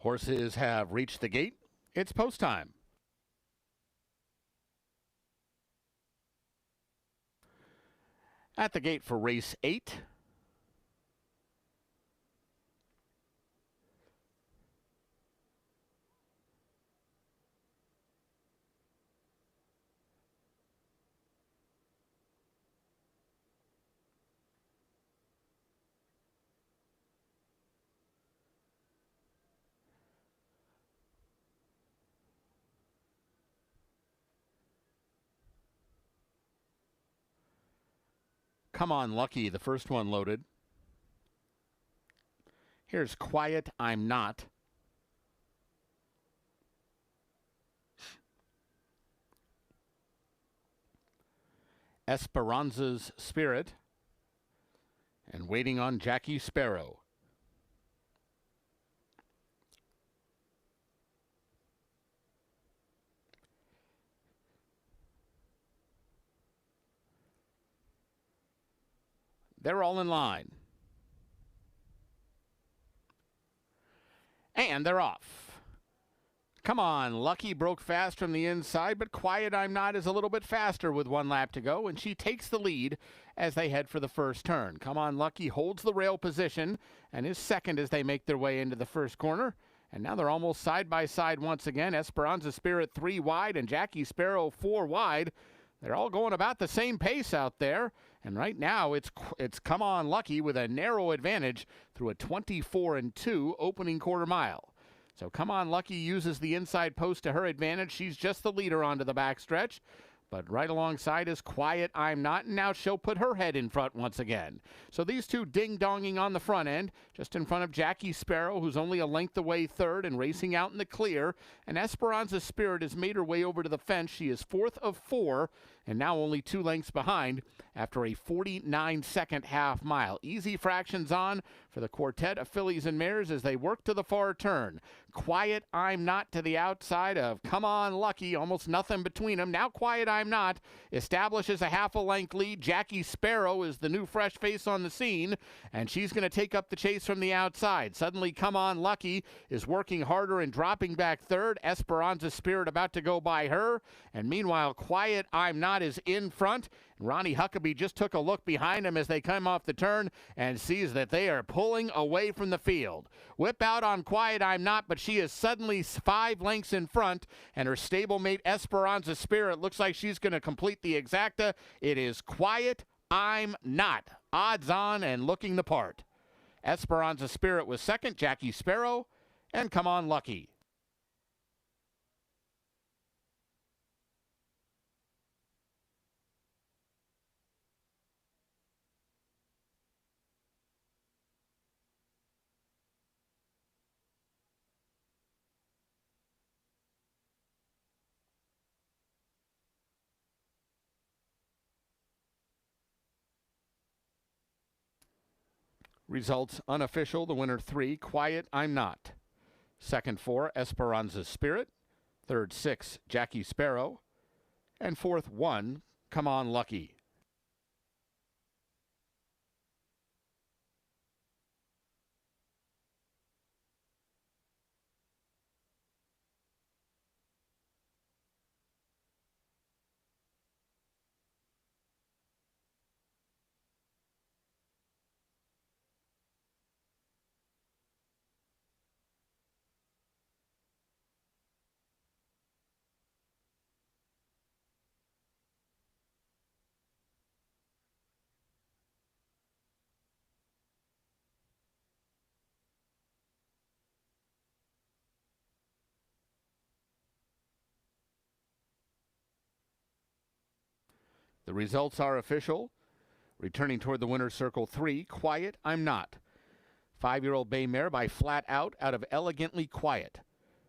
Horses have reached the gate. It's post time. At the gate for race 8. Come On Lucky, the first one loaded. Here's Quiet I'm Not. Esperanza's Spirit. And Waiting on Jackie Sparrow. They're all in line. And they're off. Come On Lucky broke fast from the inside, but Quiet I'm Not is a little bit faster with 1 lap to go, and she takes the lead as they head for the first turn. Come On Lucky holds the rail position and is second as they make their way into the first corner. And now they're almost side by side once again. Esperanza Spirit 3 wide and Jackie Sparrow 4 wide. They're all going about the same pace out there. And right now, it's Come On Lucky with a narrow advantage through a 24-2 opening quarter mile. So Come On Lucky uses the inside post to her advantage. She's just the leader onto the backstretch. But right alongside is Quiet I'm Not, and now she'll put her head in front once again. So these two ding-donging on the front end, just in front of Jackie Sparrow, who's only a length away third and racing out in the clear. And Esperanza Spirit has made her way over to the fence. She is 4th of 4, and now only 2 lengths behind after a 49-second half mile. Easy fractions on for the quartet of fillies and mares as they work to the far turn. Quiet I'm Not to the outside of Come On Lucky, almost nothing between them. Now Quiet I'm Not establishes a half a length lead. Jackie Sparrow is the new fresh face on the scene, and she's going to take up the chase from the outside. Suddenly Come On Lucky is working harder and dropping back third. Esperanza Spirit about to go by her, and meanwhile Quiet I'm Not is in front. Ronnie Huckabee just took a look behind him as they come off the turn and sees that they are pulling away from the field. Whip out on Quiet I'm Not, but she is suddenly 5 lengths in front, and her stablemate Esperanza Spirit looks like she's going to complete the exacta. It is Quiet I'm Not, odds on and looking the part. Esperanza Spirit was second, Jackie Sparrow, and Come On Lucky. Results unofficial. The winner 3, Quiet I'm Not. Second 4, Esperanza Spirit. Third 6, Jackie Sparrow. And fourth 1, Come On Lucky. The results are official. Returning toward the winner's circle 3, Quiet I'm Not. 5-year-old bay mare by Flat Out of Elegantly Quiet.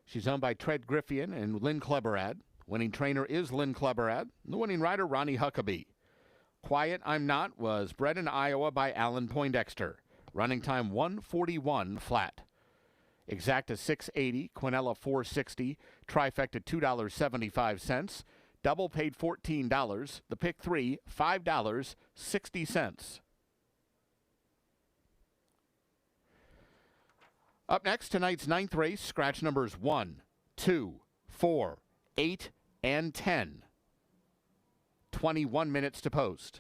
She's owned by Tread Griffian and Lynn Kleberad. Winning trainer is Lynn Kleberad. The winning rider, Ronnie Huckabee. Quiet I'm Not was bred in Iowa by Alan Poindexter. Running time 1:41 flat. Exacta 680, Quinella 460, trifecta $2.75. Double paid $14. The pick 3, $5.60. Up next, tonight's 9th race, scratch numbers 1, 2, 4, 8, and 10. 21 minutes to post.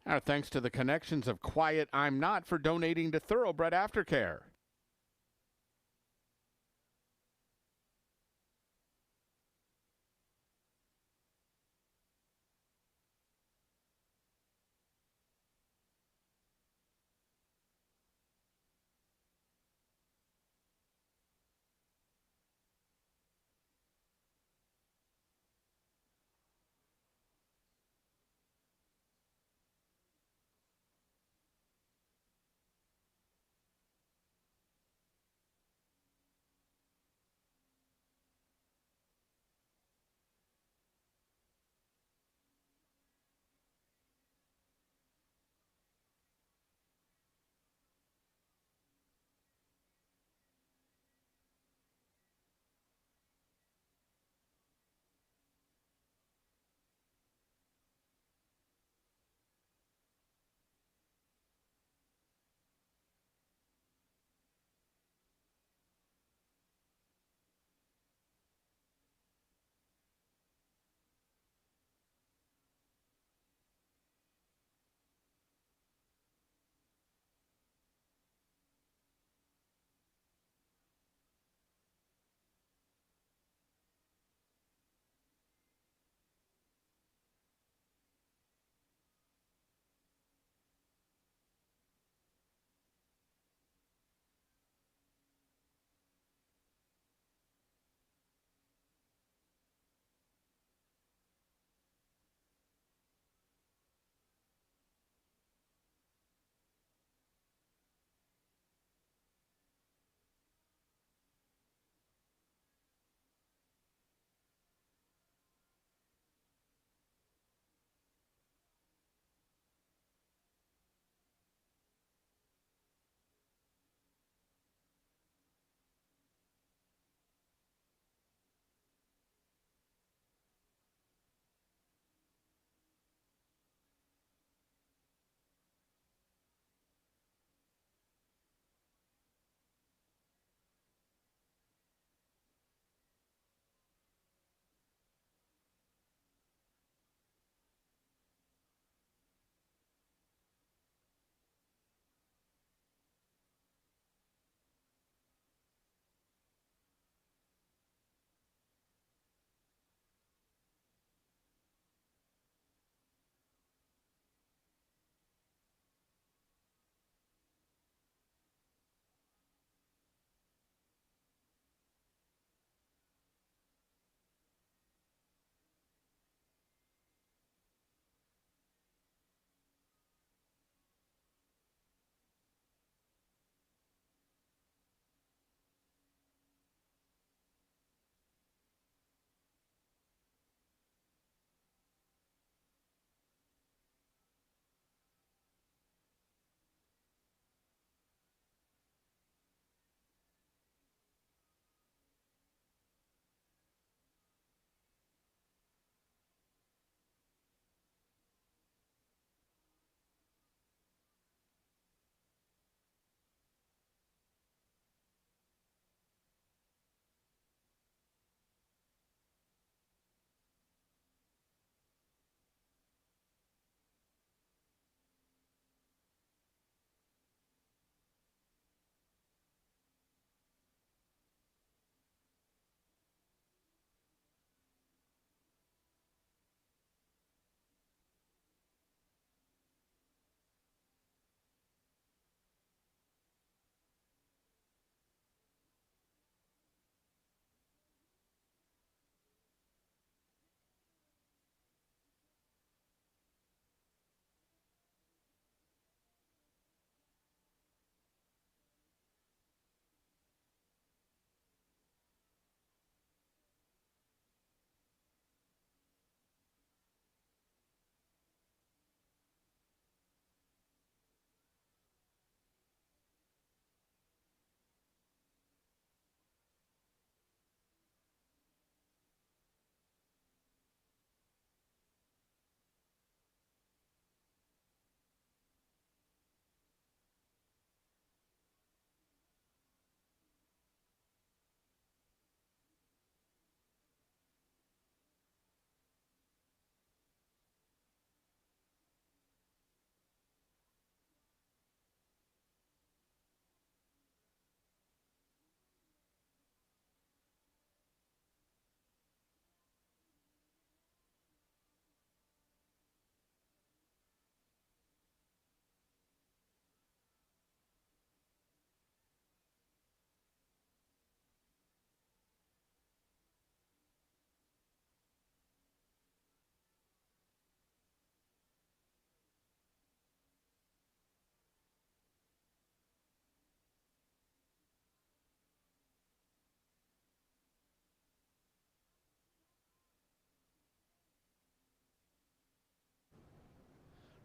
Our thanks to the connections of Quiet I'm Not for donating to Thoroughbred Aftercare.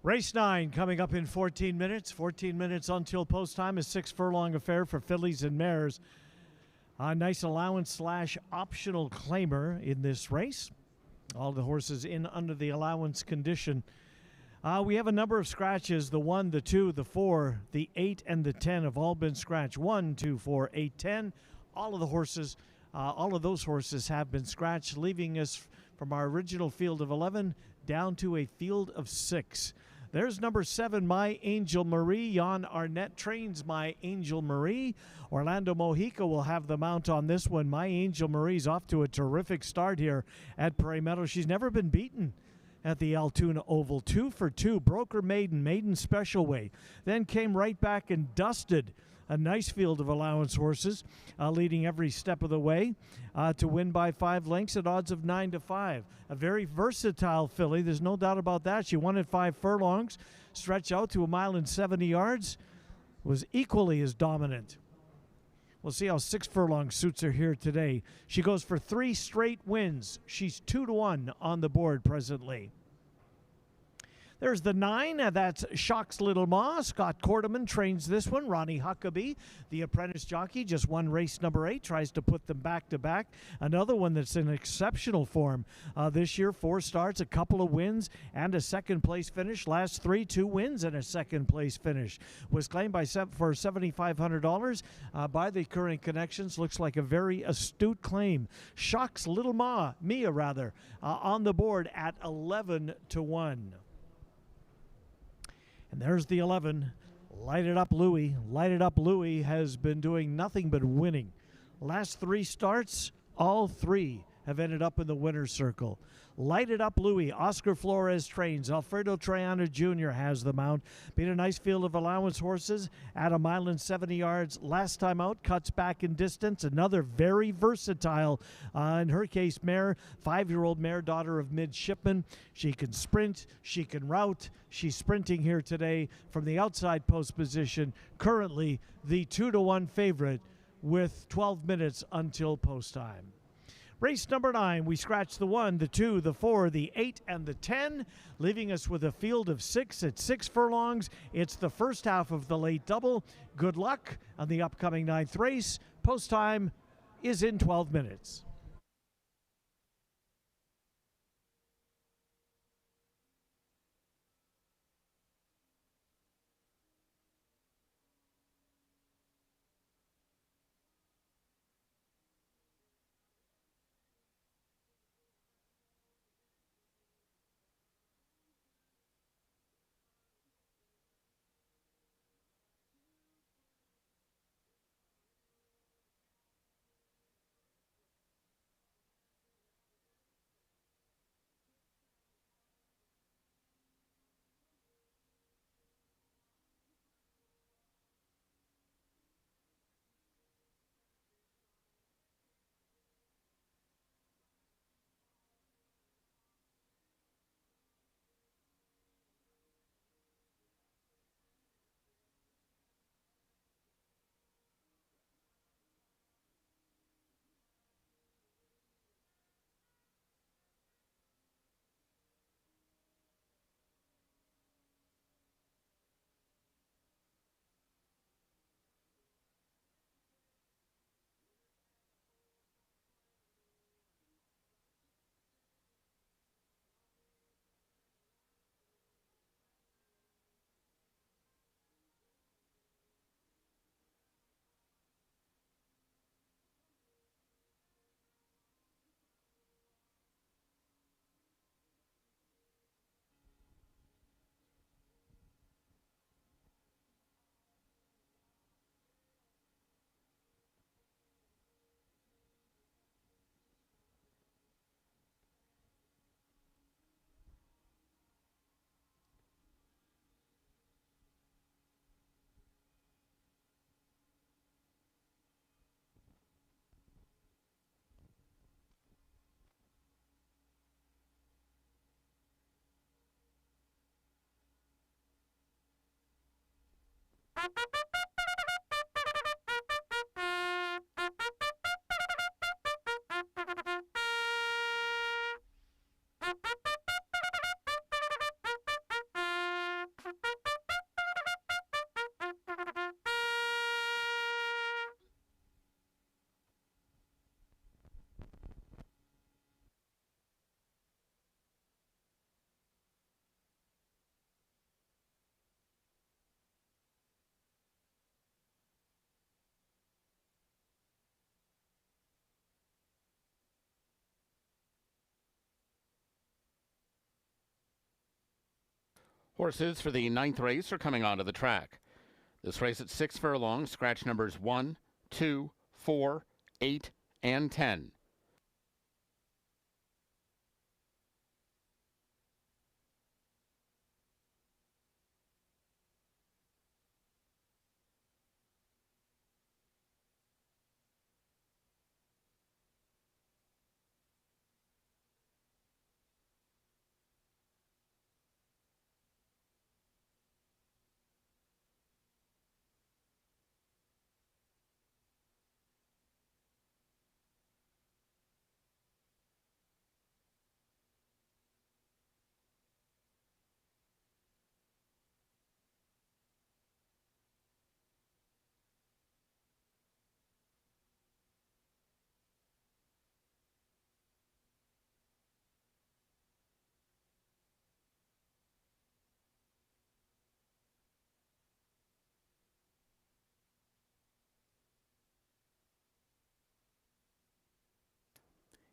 Race 9 coming up in 14 minutes. 14 minutes until post time. A 6 furlong affair for fillies and mares. A nice allowance / optional claimer in this race. All the horses in under the allowance condition. We have a number of scratches. The 1, the 2, the 4, the 8, and the 10 have all been scratched. 1, 2, 4, 8, 10. All of those horses have been scratched, leaving us from our original field of 11 down to a field of 6. There's number 7, My Angel Marie. Jan Arnett trains My Angel Marie. Orlando Mojica will have the mount on this one. My Angel Marie's off to a terrific start here at Prairie Meadows. She's never been beaten at the Altoona Oval. 2 for 2. Broke her maiden special weight. Then came right back and dusted a nice field of allowance horses, leading every step of the way to win by 5 lengths at odds of 9-5. A very versatile filly, there's no doubt about that. She won at 5 furlongs, stretched out to 1 mile and 70 yards, was equally as dominant. We'll see how 6 furlongs suits her here today. She goes for 3 straight wins. She's 2-1 on the board presently. There's the 9. That's Shock's Little Ma. Scott Quarterman trains this one. Ronnie Huckabee, the apprentice jockey, just won race number 8. Tries to put them back to back. Another one that's in exceptional form this year. 4 starts, a couple of wins, and a second place finish. Last 3, 2 wins and a second place finish. Was claimed for $7,500 by the current connections. Looks like a very astute claim. Shock's Little Mia on the board at 11-1. And there's the 11. Light It Up Louie. Light It Up Louie has been doing nothing but winning. Last 3 starts, all 3 have ended up in the winner's circle. Light It Up Louie. Oscar Flores trains. Alfredo Triana Jr. has the mount. Beat a nice field of allowance horses at 1 mile and 70 yards. Last time out, cuts back in distance. Another very versatile, in her case, mare. 5-year-old mare, daughter of midshipman. She can sprint. She can route. She's sprinting here today from the outside post position. Currently, the 2-1 favorite with 12 minutes until post time. Race number 9, we scratch the 1, the 2, the 4, the 8, and the 10, leaving us with a field of 6 at 6 furlongs. It's the first half of the late double. Good luck on the upcoming 9th race. Post time is in 12 minutes. Horses for the 9th race are coming onto the track. This race at 6 furlongs, scratch numbers 1, 2, 4, 8, and 10.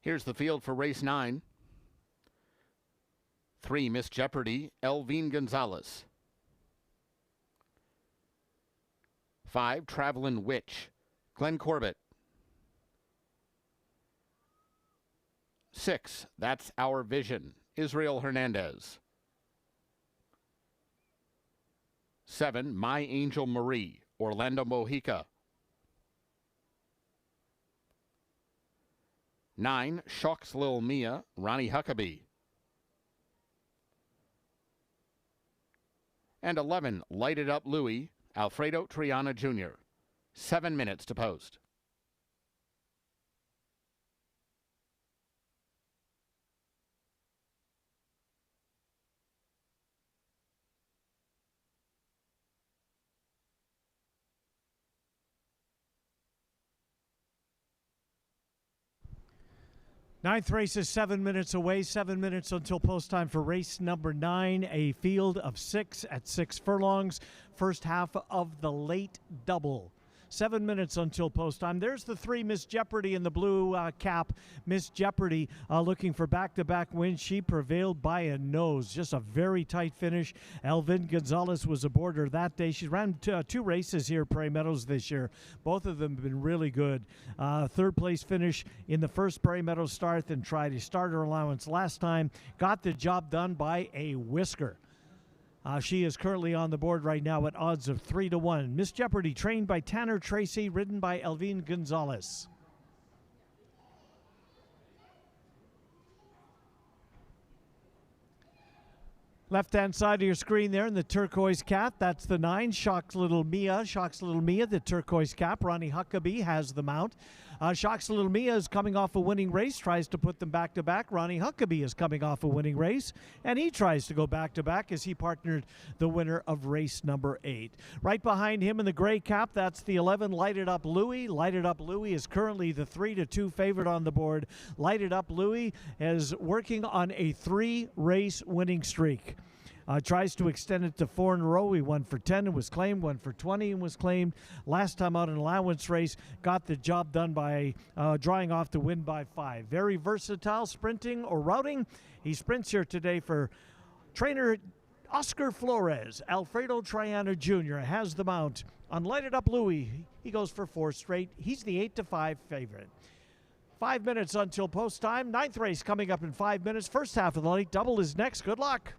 Here's the field for race 9. 3, Miss Jeopardy, Elvine Gonzalez. 5, Travelin' Witch, Glenn Corbett. 6, That's Our Vision, Israel Hernandez. 7, My Angel Marie, Orlando Mojica. 9, Shocks Lil Mia, Ronnie Huckabee. And 11, Light It Up Louie, Alfredo Triana Jr. 7 minutes to post. Ninth race is 7 minutes away, 7 minutes until post time for race number 9, a field of 6 at 6 furlongs, first half of the late double. 7 minutes until post time. There's the 3, Miss Jeopardy in the blue cap. Miss Jeopardy looking for back-to-back wins. She prevailed by a nose. Just a very tight finish. Elvin Gonzalez was aboard her that day. She ran 2 races here at Prairie Meadows this year. Both of them have been really good. Third place finish in the first Prairie Meadows start and tried a starter allowance last time. Got the job done by a whisker. She is currently on the board right now at odds of 3-1. Miss Jeopardy, trained by Tanner Tracy, ridden by Elvine Gonzalez. Left-hand side of your screen there in the turquoise cap, that's the 9, Shocks Little Mia. Shocks Little Mia, the turquoise cap. Ronnie Huckabee has the mount. Shocks Little Mia is coming off a winning race, tries to put them back-to-back. Ronnie Huckabee is coming off a winning race, and he tries to go back-to-back as he partnered the winner of race number 8. Right behind him in the gray cap, that's the 11, Light It Up Louie. Light It Up Louie is currently the 3-2 favorite on the board. Light It Up Louie is working on a 3-race winning streak. Tries to extend it to 4 in a row. He won for 10 and was claimed, won for 20 and was claimed. Last time out an allowance race, got the job done by drawing off to win by 5. Very versatile, sprinting or routing. He sprints here today for trainer Oscar Flores. Alfredo Triana Jr. has the mount. On Light It Up Louie, he goes for 4 straight. He's the 8-5 favorite. 5 minutes until post time. 9th race coming up in 5 minutes. First half of the late double is next. Good luck.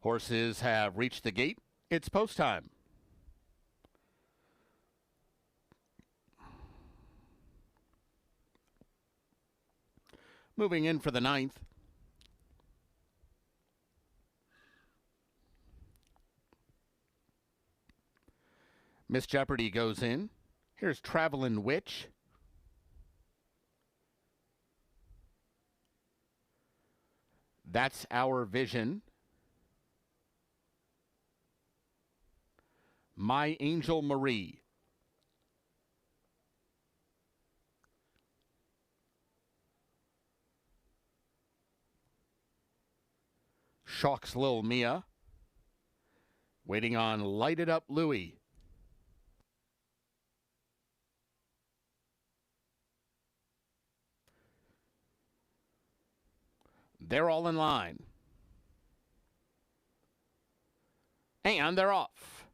Horses have reached the gate. It's post time. Moving in for the 9th. Miss Jeopardy goes in. Here's Travelin' Witch. That's Our Vision. My Angel Marie. Shocks Lil Mia. Waiting on Light It Up Louie. They're all in line. And they're off.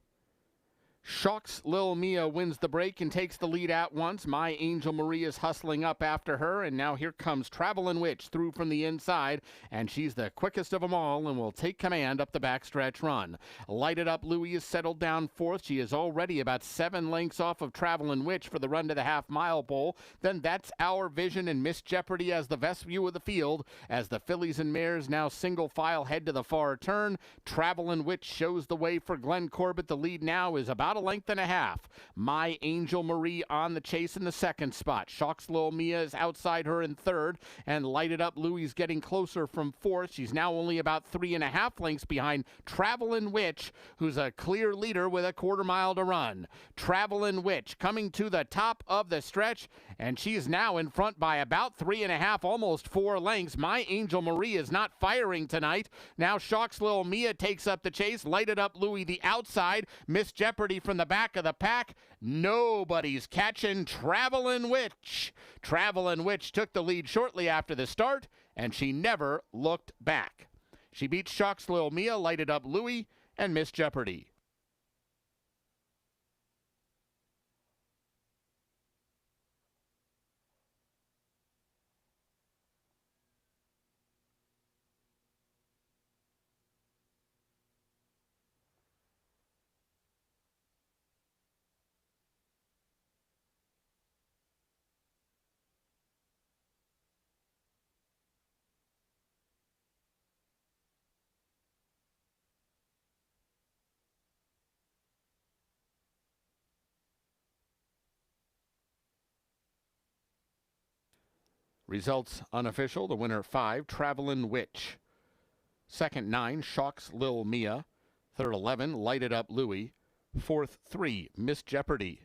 Shocks Lil Mia wins the break and takes the lead at once. My Angel Marie is hustling up after her, and now here comes Travelin' Witch through from the inside, and she's the quickest of them all and will take command up the backstretch run. Light It Up Louie is settled down fourth. She is already about 7 lengths off of Travelin' Witch for the run to the half-mile pole. Then That's Our Vision and Miss Jeopardy as the best view of the field as the fillies and mares now single file head to the far turn. Travelin' Witch shows the way for Glenn Corbett. The lead now is about a length and a half. My Angel Marie on the chase in the second spot. Shocks Lil Mia is outside her in third, and Light It Up Louie's getting closer from fourth. She's now only about 3.5 lengths behind Travelin' Witch, who's a clear leader with a quarter mile to run. Travelin' Witch coming to the top of the stretch, and she's now in front by about 3.5, almost 4 lengths. My Angel Marie is not firing tonight. Now Shocks Lil Mia takes up the chase. Light It Up Louie the outside. Miss Jeopardy from the back of the pack. Nobody's catching Travelin' Witch. Travelin' Witch took the lead shortly after the start, and she never looked back. She beat Shocks Lil Mia, Light It Up Louie, and Miss Jeopardy. Results unofficial. The winner 5, Travelin' Witch. Second 9, Shocks Lil Mia. Third 11, Light It Up Louie. Fourth 3, Miss Jeopardy.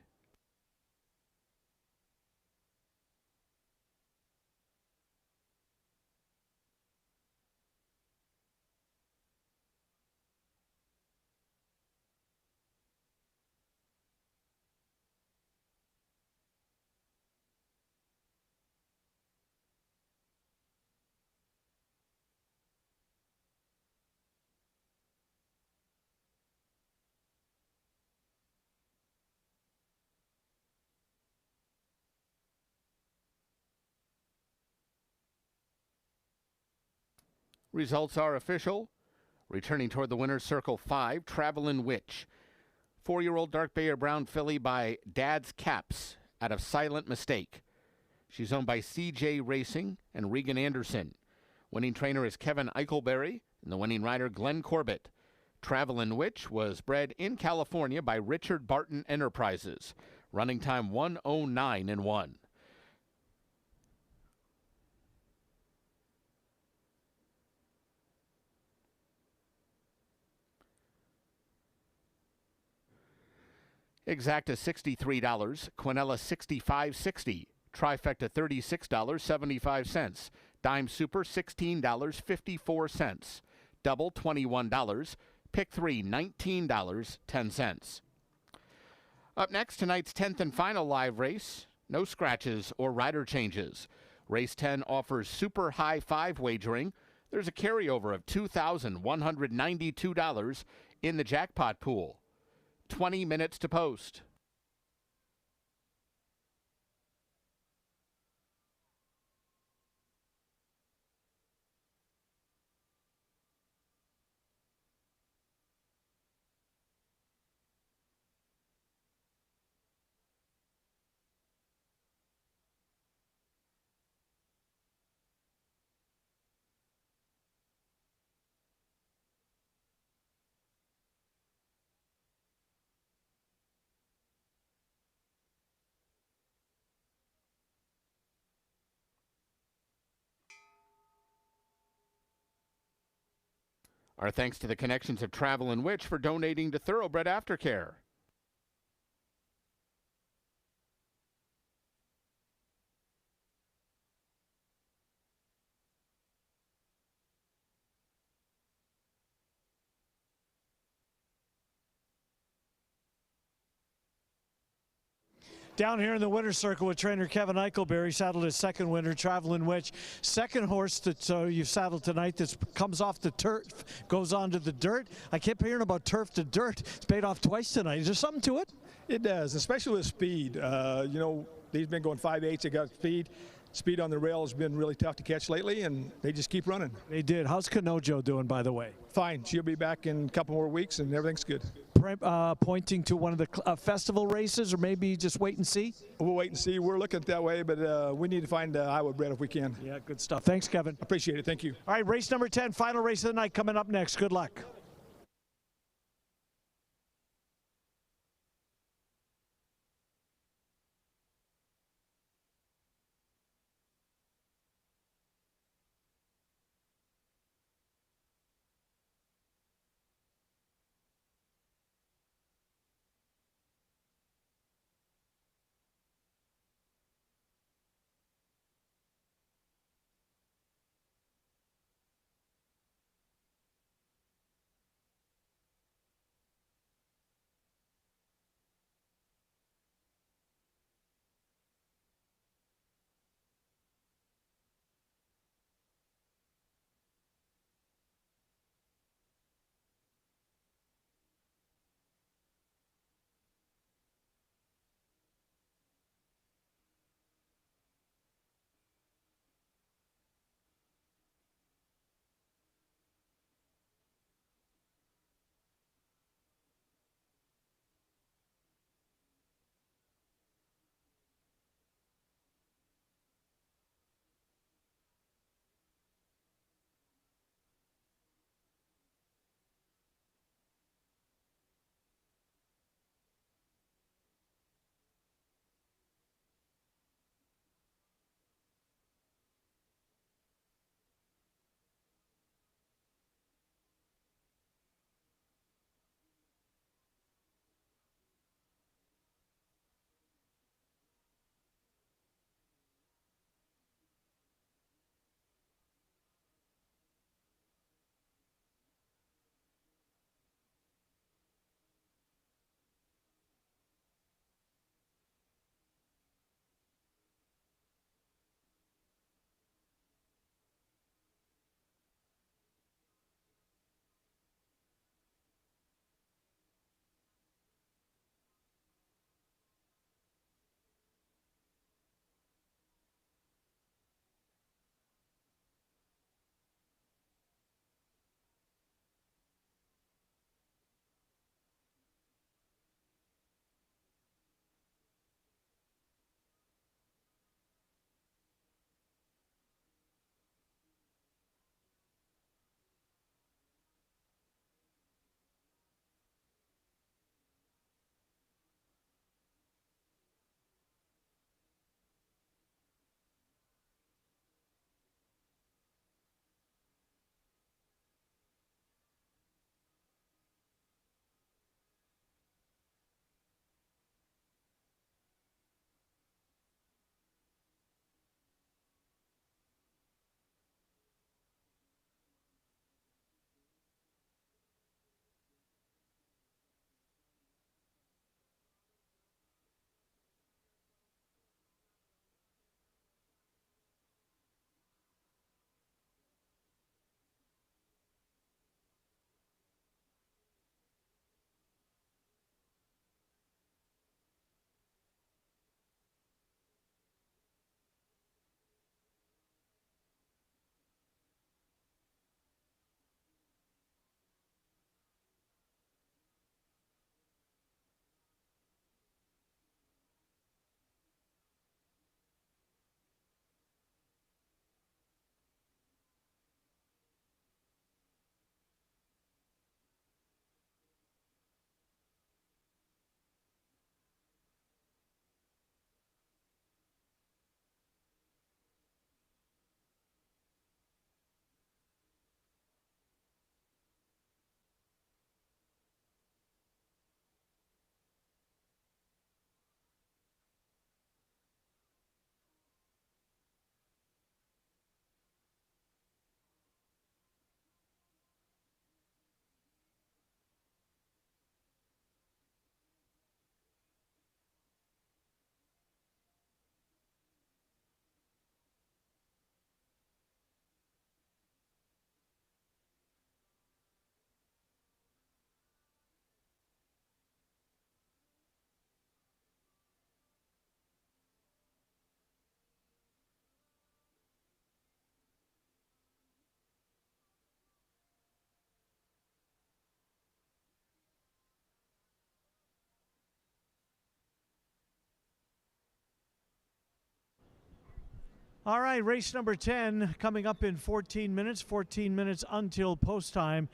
Results are official. Returning toward the winner's circle 5, Travelin' Witch. 4-year-old dark bay or brown filly by Dad's Caps out of Silent Mistake. She's owned by CJ Racing and Regan Anderson. Winning trainer is Kevin Eichelberry and the winning rider Glenn Corbett. Travelin' Witch was bred in California by Richard Barton Enterprises. Running time 1:09.1. Exacta $63, Quinella $65.60, Trifecta $36.75, Dime Super $16.54, Double $21, Pick 3 $19.10. Up next, tonight's 10th and final live race. No scratches or rider changes. Race 10 offers super high 5 wagering. There's a carryover of $2,192 in the jackpot pool. 20 minutes to post. Our thanks to the connections of Travel and Witch for donating to Thoroughbred Aftercare. Down here in the winner's circle with trainer Kevin Eichelberry, saddled his second winner, Travelin' Witch. Second horse that you've saddled tonight that comes off the turf, goes onto the dirt. I kept hearing about turf to dirt. It's paid off twice tonight. Is there something to it? It does, especially with speed. You know, they've been going 5/8. They got speed. Speed on the rail has been really tough to catch lately, and they just keep running. They did. How's Kanojo doing, by the way? Fine. She'll be back in a couple more weeks, and everything's good. Pointing to one of the festival races, or maybe just wait and see? We'll wait and see. We're looking at that way, but we need to find Iowa bred if we can. Yeah, good stuff. Thanks, Kevin. Appreciate it. Thank you. All right, race number 10, final race of the night coming up next. Good luck. All right, race number 10 coming up in 14 minutes until post time.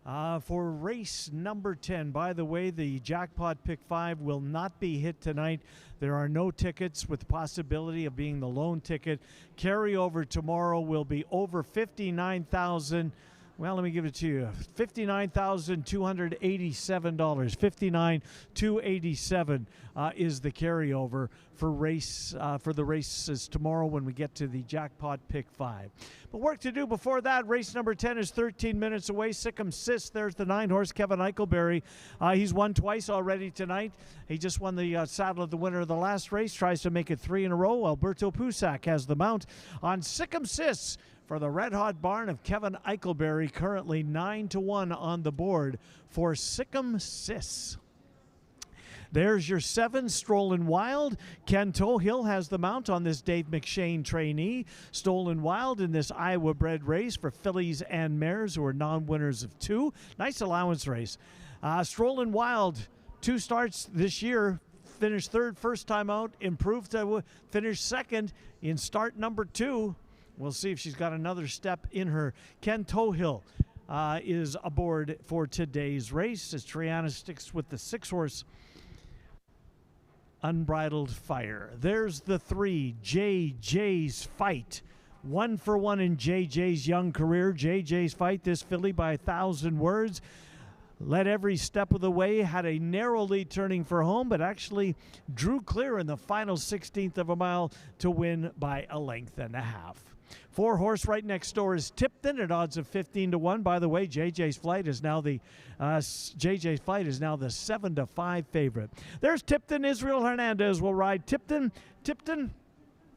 For race number 10. By the way, the jackpot pick 5 will not be hit tonight. There are no tickets, with the possibility of being the lone ticket. Carryover tomorrow will be over 59,000. Well, let me give it to you. $59,287. $59,287 is the carryover for the races tomorrow when we get to the jackpot pick 5. But work to do before that. Race number 10 is 13 minutes away. Sikkim Sis, there's the 9-horse Kevin Eichelberry. He's won twice already tonight. He just won the saddle of the winner of the last race. Tries to make it 3 in a row. Alberto Pusac has the mount on Sikkim Sis for the Red Hot Barn of Kevin Eichelberry, currently 9-1 on the board for Sikkim Sis. There's your 7, Stolen Wild. Ken Tohill has the mount on this Dave McShane trainee. Stolen Wild in this Iowa bred race for fillies and mares who are non-winners of 2. Nice allowance race. Stolen Wild, 2 starts this year. Finished 3rd first time out. Improved to finish 2nd in start number 2. We'll see if she's got another step in her. Ken Tohill is aboard for today's race as Triana sticks with the 6-horse Unbridled Fire. There's the 3, JJ's Fight. 1 for 1 in JJ's young career. JJ's Fight, this filly by 1,000 words. Led every step of the way, had a narrow lead turning for home, but actually drew clear in the final 16th of a mile to win by a length and a half. 4-horse right next door is Tipton at odds of 15-1. By the way, JJ's Fight is now the 7-5 favorite. There's Tipton. Israel Hernandez will ride Tipton. Tipton,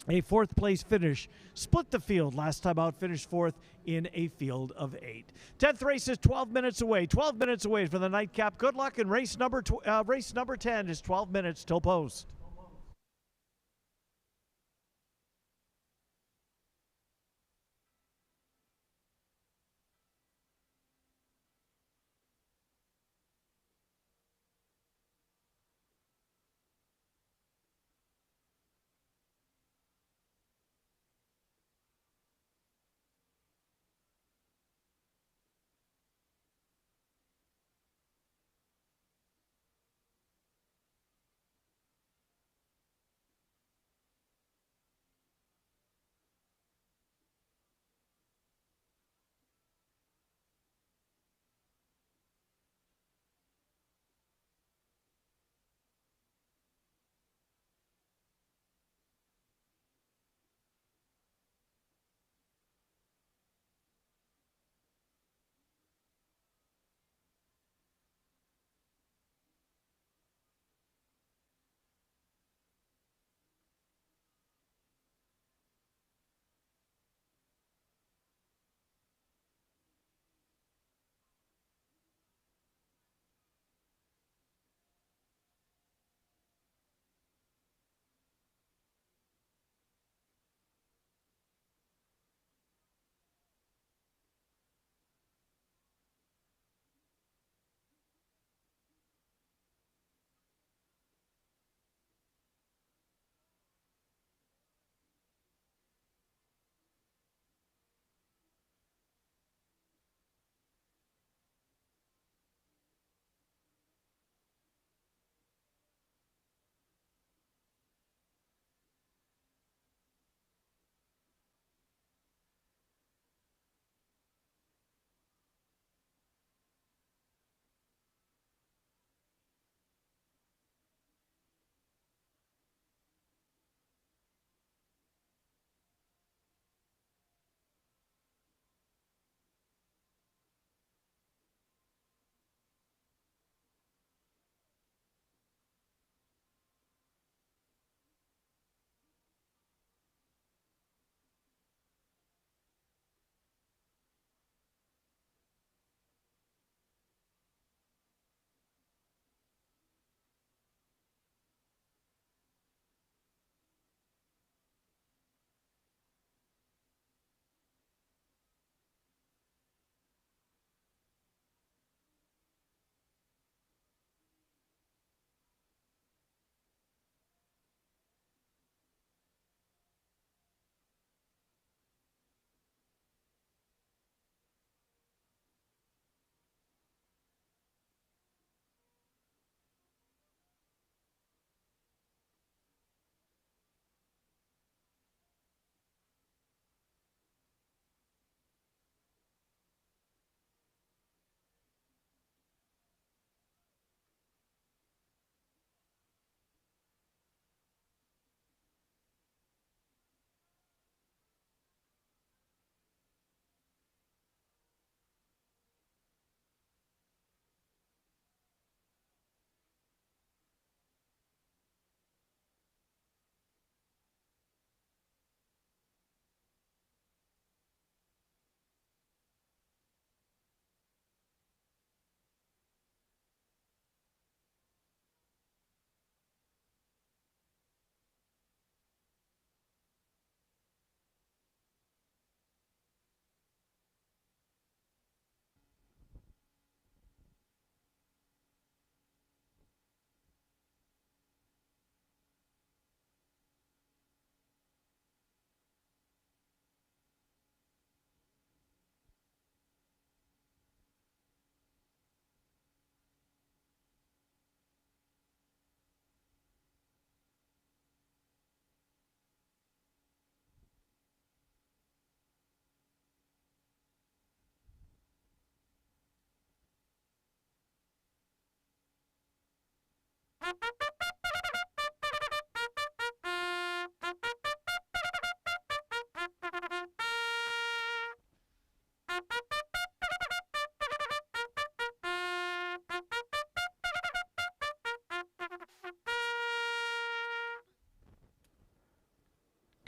a 4th place finish. Split the field. Last time out, finished 4th in a field of 8. 10th race is 12 minutes away. 12 minutes away for the nightcap. Good luck in race number 10 is 12 minutes till post.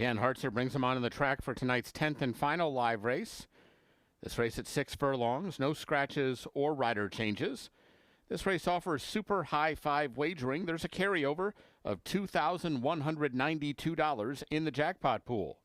Dan Hartzer brings him onto the track for tonight's 10th and final live race. This race at 6 furlongs, no scratches or rider changes. This race offers super high five wagering. There's a carryover of $2,192 in the jackpot pool.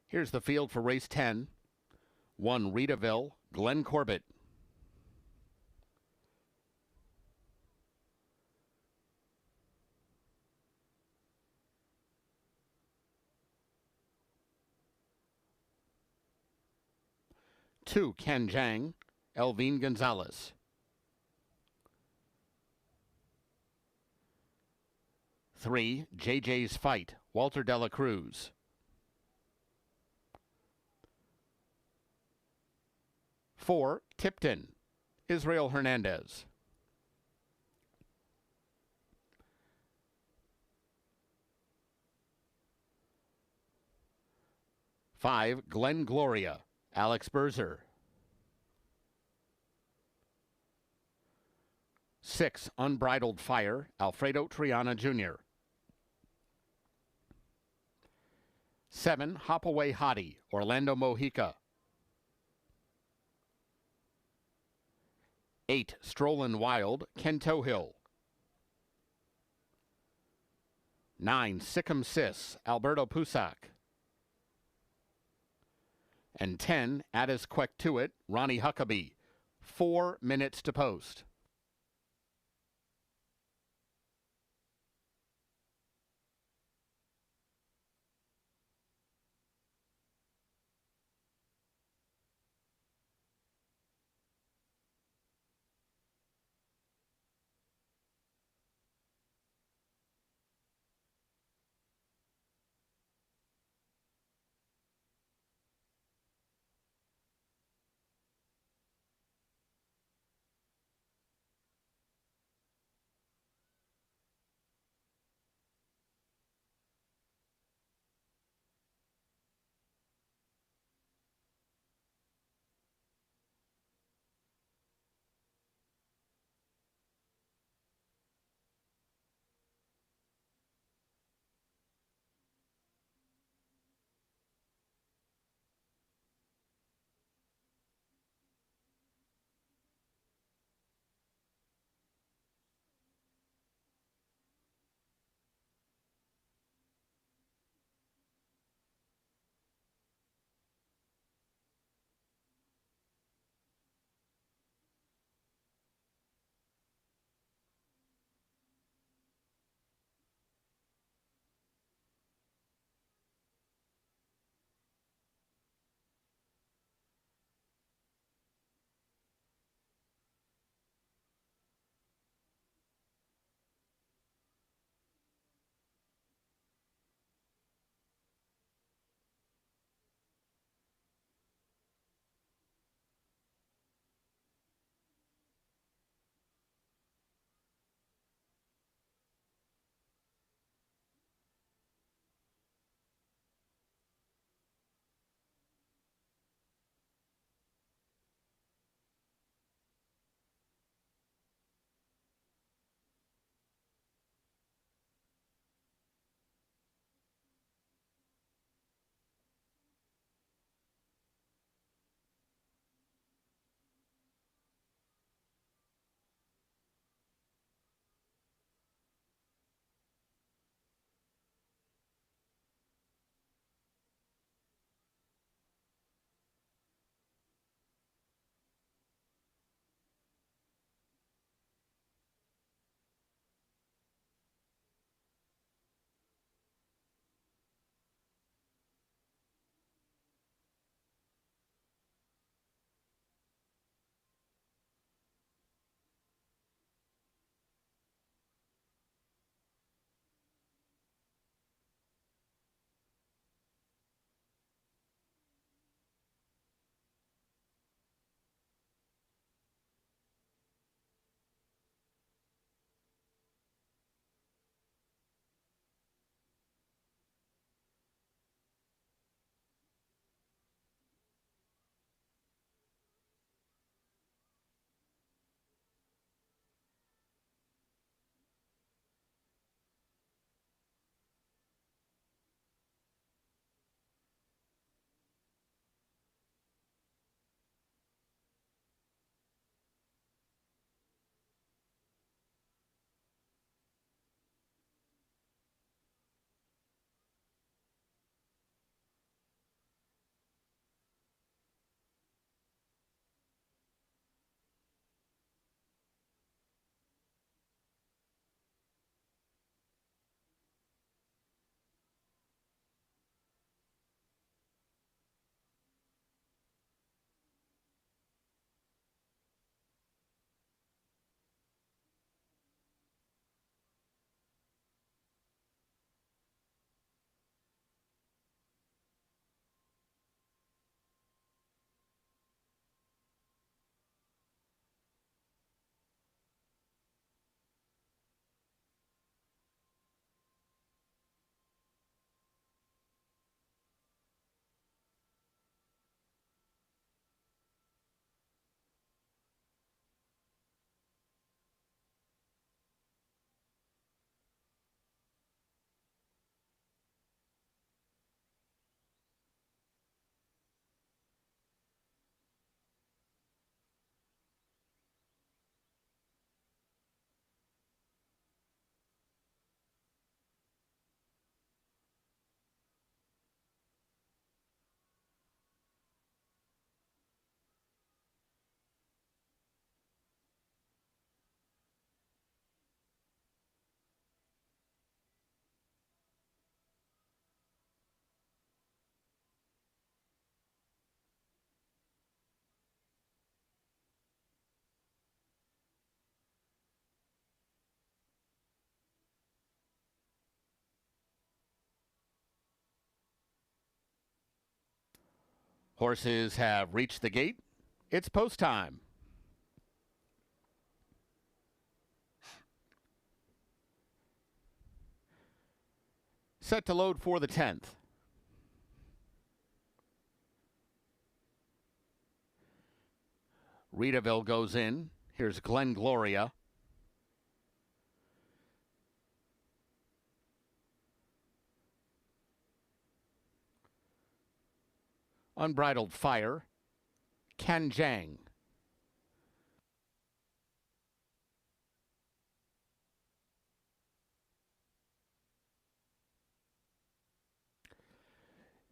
Here's the field for race 10. 1, Ritaville, Glenn Corbett. 2, Ken Jang, Elvine Gonzalez. 3, JJ's Fight, Walter Dela Cruz. 4, Tipton, Israel Hernandez. 5, Glen Gloria, Alex Berzer. 6, Unbridled Fire, Alfredo Triana Jr. 7, Hopaway Hottie, Orlando Mojica. 8, Strollin' Wild, Ken Tohill. 9, Sick'em Sis, Alberto Pusac. And 10, Addis Quektuit, Ronnie Huckabee. 4 minutes to post. Horses have reached the gate. It's post time. Set to load for the 10th. Reedaville goes in. Here's Glen Gloria. Unbridled Fire. Kanjang.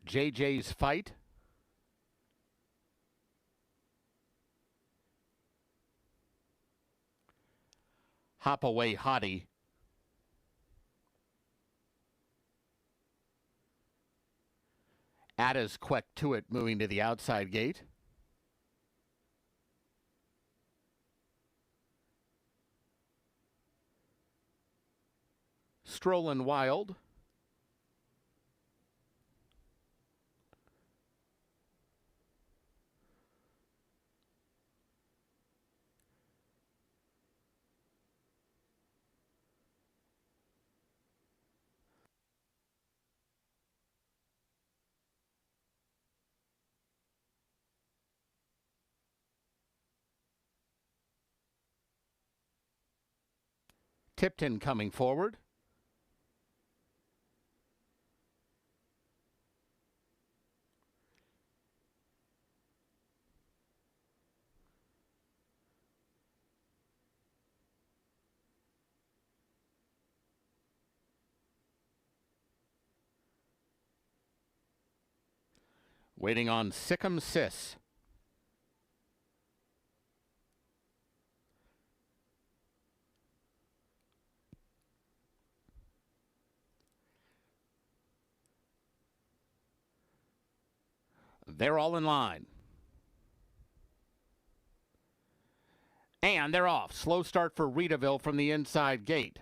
JJ's Fight. Hop Away Hottie. Ada's Queck to it, moving to the outside gate. Strollin' Wild. Tipton coming forward. Waiting on Sikkim Sis. They're all in line. And they're off. Slow start for Reedaville from the inside gate.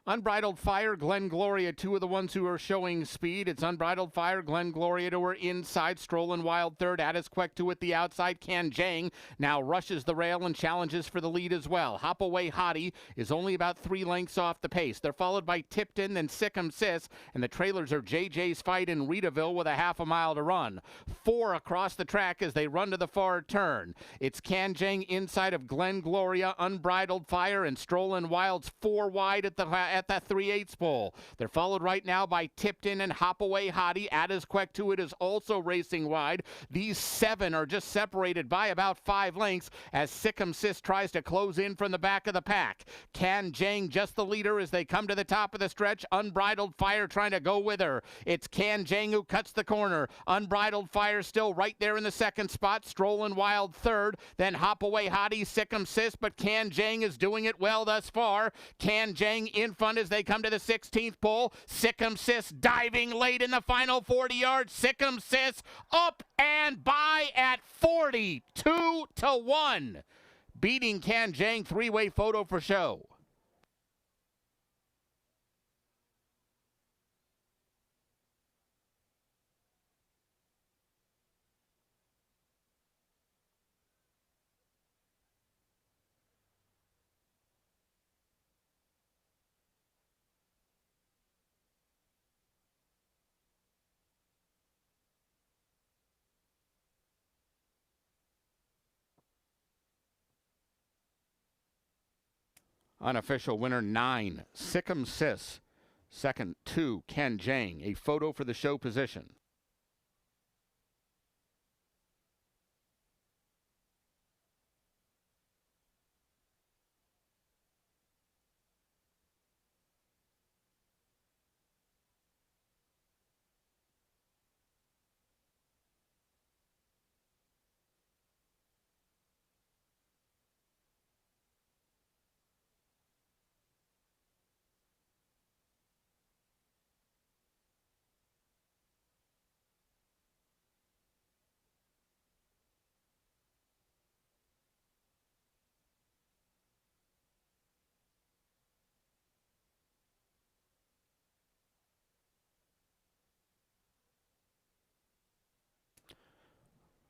Unbridled Fire, Glen Gloria, two of the ones who are showing speed. It's Unbridled Fire, Glen Gloria to her inside. Strollin' Wild third. Ada's Queck to at the outside. Kanjang now rushes the rail and challenges for the lead as well. Hop Away Hottie is only about 3 lengths off the pace. They're followed by Tipton, then Sikkim Sis, and the trailers are JJ's Fight and Reedaville with a half a mile to run. 4 across the track as they run to the far turn. It's Kanjang inside of Glen Gloria, Unbridled Fire, and Strollin' Wild's 4 wide at that 3/8 pole. They're followed right now by Tipton and Hop Away Hottie. Ada's Queck to it is also racing wide. These 7 are just separated by about 5 lengths as Sikkim Sis tries to close in from the back of the pack. Kanjang just the leader as they come to the top of the stretch. Unbridled Fire trying to go with her. It's Kanjang who cuts the corner. Unbridled Fire still right there in the second spot. Strollin' Wild third. Then Hop Away Hottie, Sikkim Sis, but Kanjang is doing it well thus far. Kanjang in front as they come to the 16th pole. Sikkim Sis diving late in the final 40 yards. Sikkim Sis up and by at 42-1. Beating Kanjang, 3-way photo for show. Unofficial winner 9, Sikkim Sis. Second 2, Kanjang. A photo for the show position.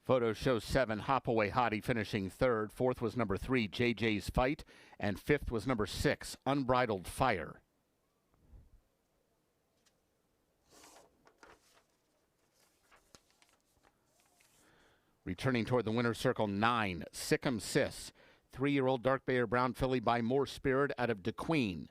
Photos show 7 Hopaway Hottie finishing third. Fourth was number 3, JJ's Fight. And fifth was number 6, Unbridled Fire. Returning toward the winner's circle, 9, Sikkim Sis. 3-year-old dark bay or brown filly by More Spirit out of DeQueen.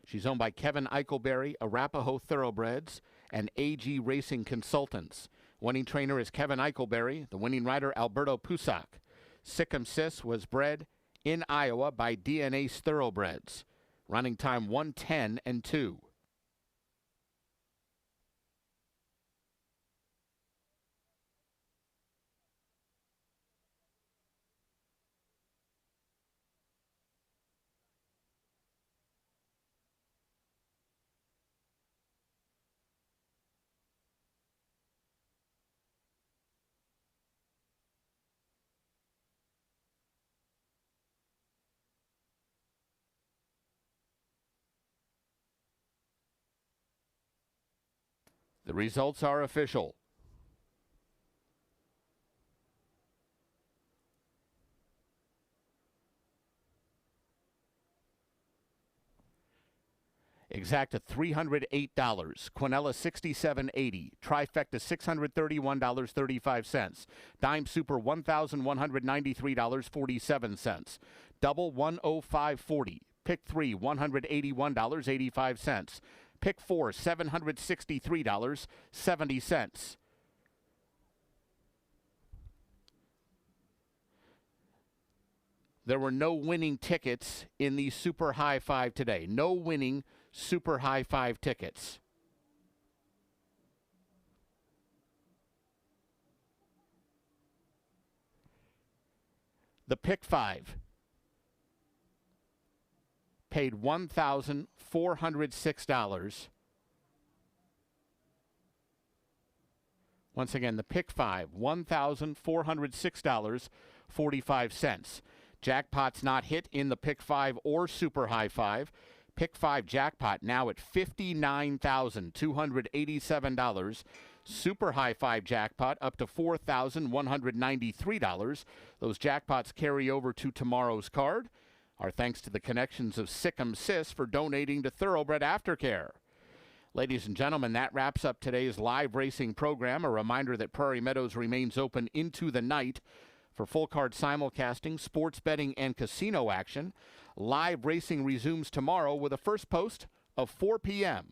She's owned by Kevin Eichelberry, Arapahoe Thoroughbreds, and AG Racing Consultants. Winning trainer is Kevin Eichelberry. The winning rider, Alberto Pusac. Sikkim Sis was bred in Iowa by DNA's Thoroughbreds. Running time 1:10 and 2. The results are official. Exacta $308, Quinella $67.80, Trifecta $631.35, Dime Super $1,193.47, Double $105.40, Pick 3 $181.85, Pick 4 $763.70. There were no winning tickets in the Super High Five today. No winning Super High Five tickets. The Pick 5 paid $1,406. Once again, the Pick 5, $1,406.45. Jackpot's not hit in the Pick 5 or Super High 5. Pick 5 jackpot now at $59,287. Super High 5 jackpot up to $4,193. Those jackpots carry over to tomorrow's card. Our thanks to the connections of Sikkim Sis for donating to Thoroughbred Aftercare. Ladies and gentlemen, that wraps up today's live racing program. A reminder that Prairie Meadows remains open into the night for full card simulcasting, sports betting, and casino action. Live racing resumes tomorrow with a first post of 4 p.m.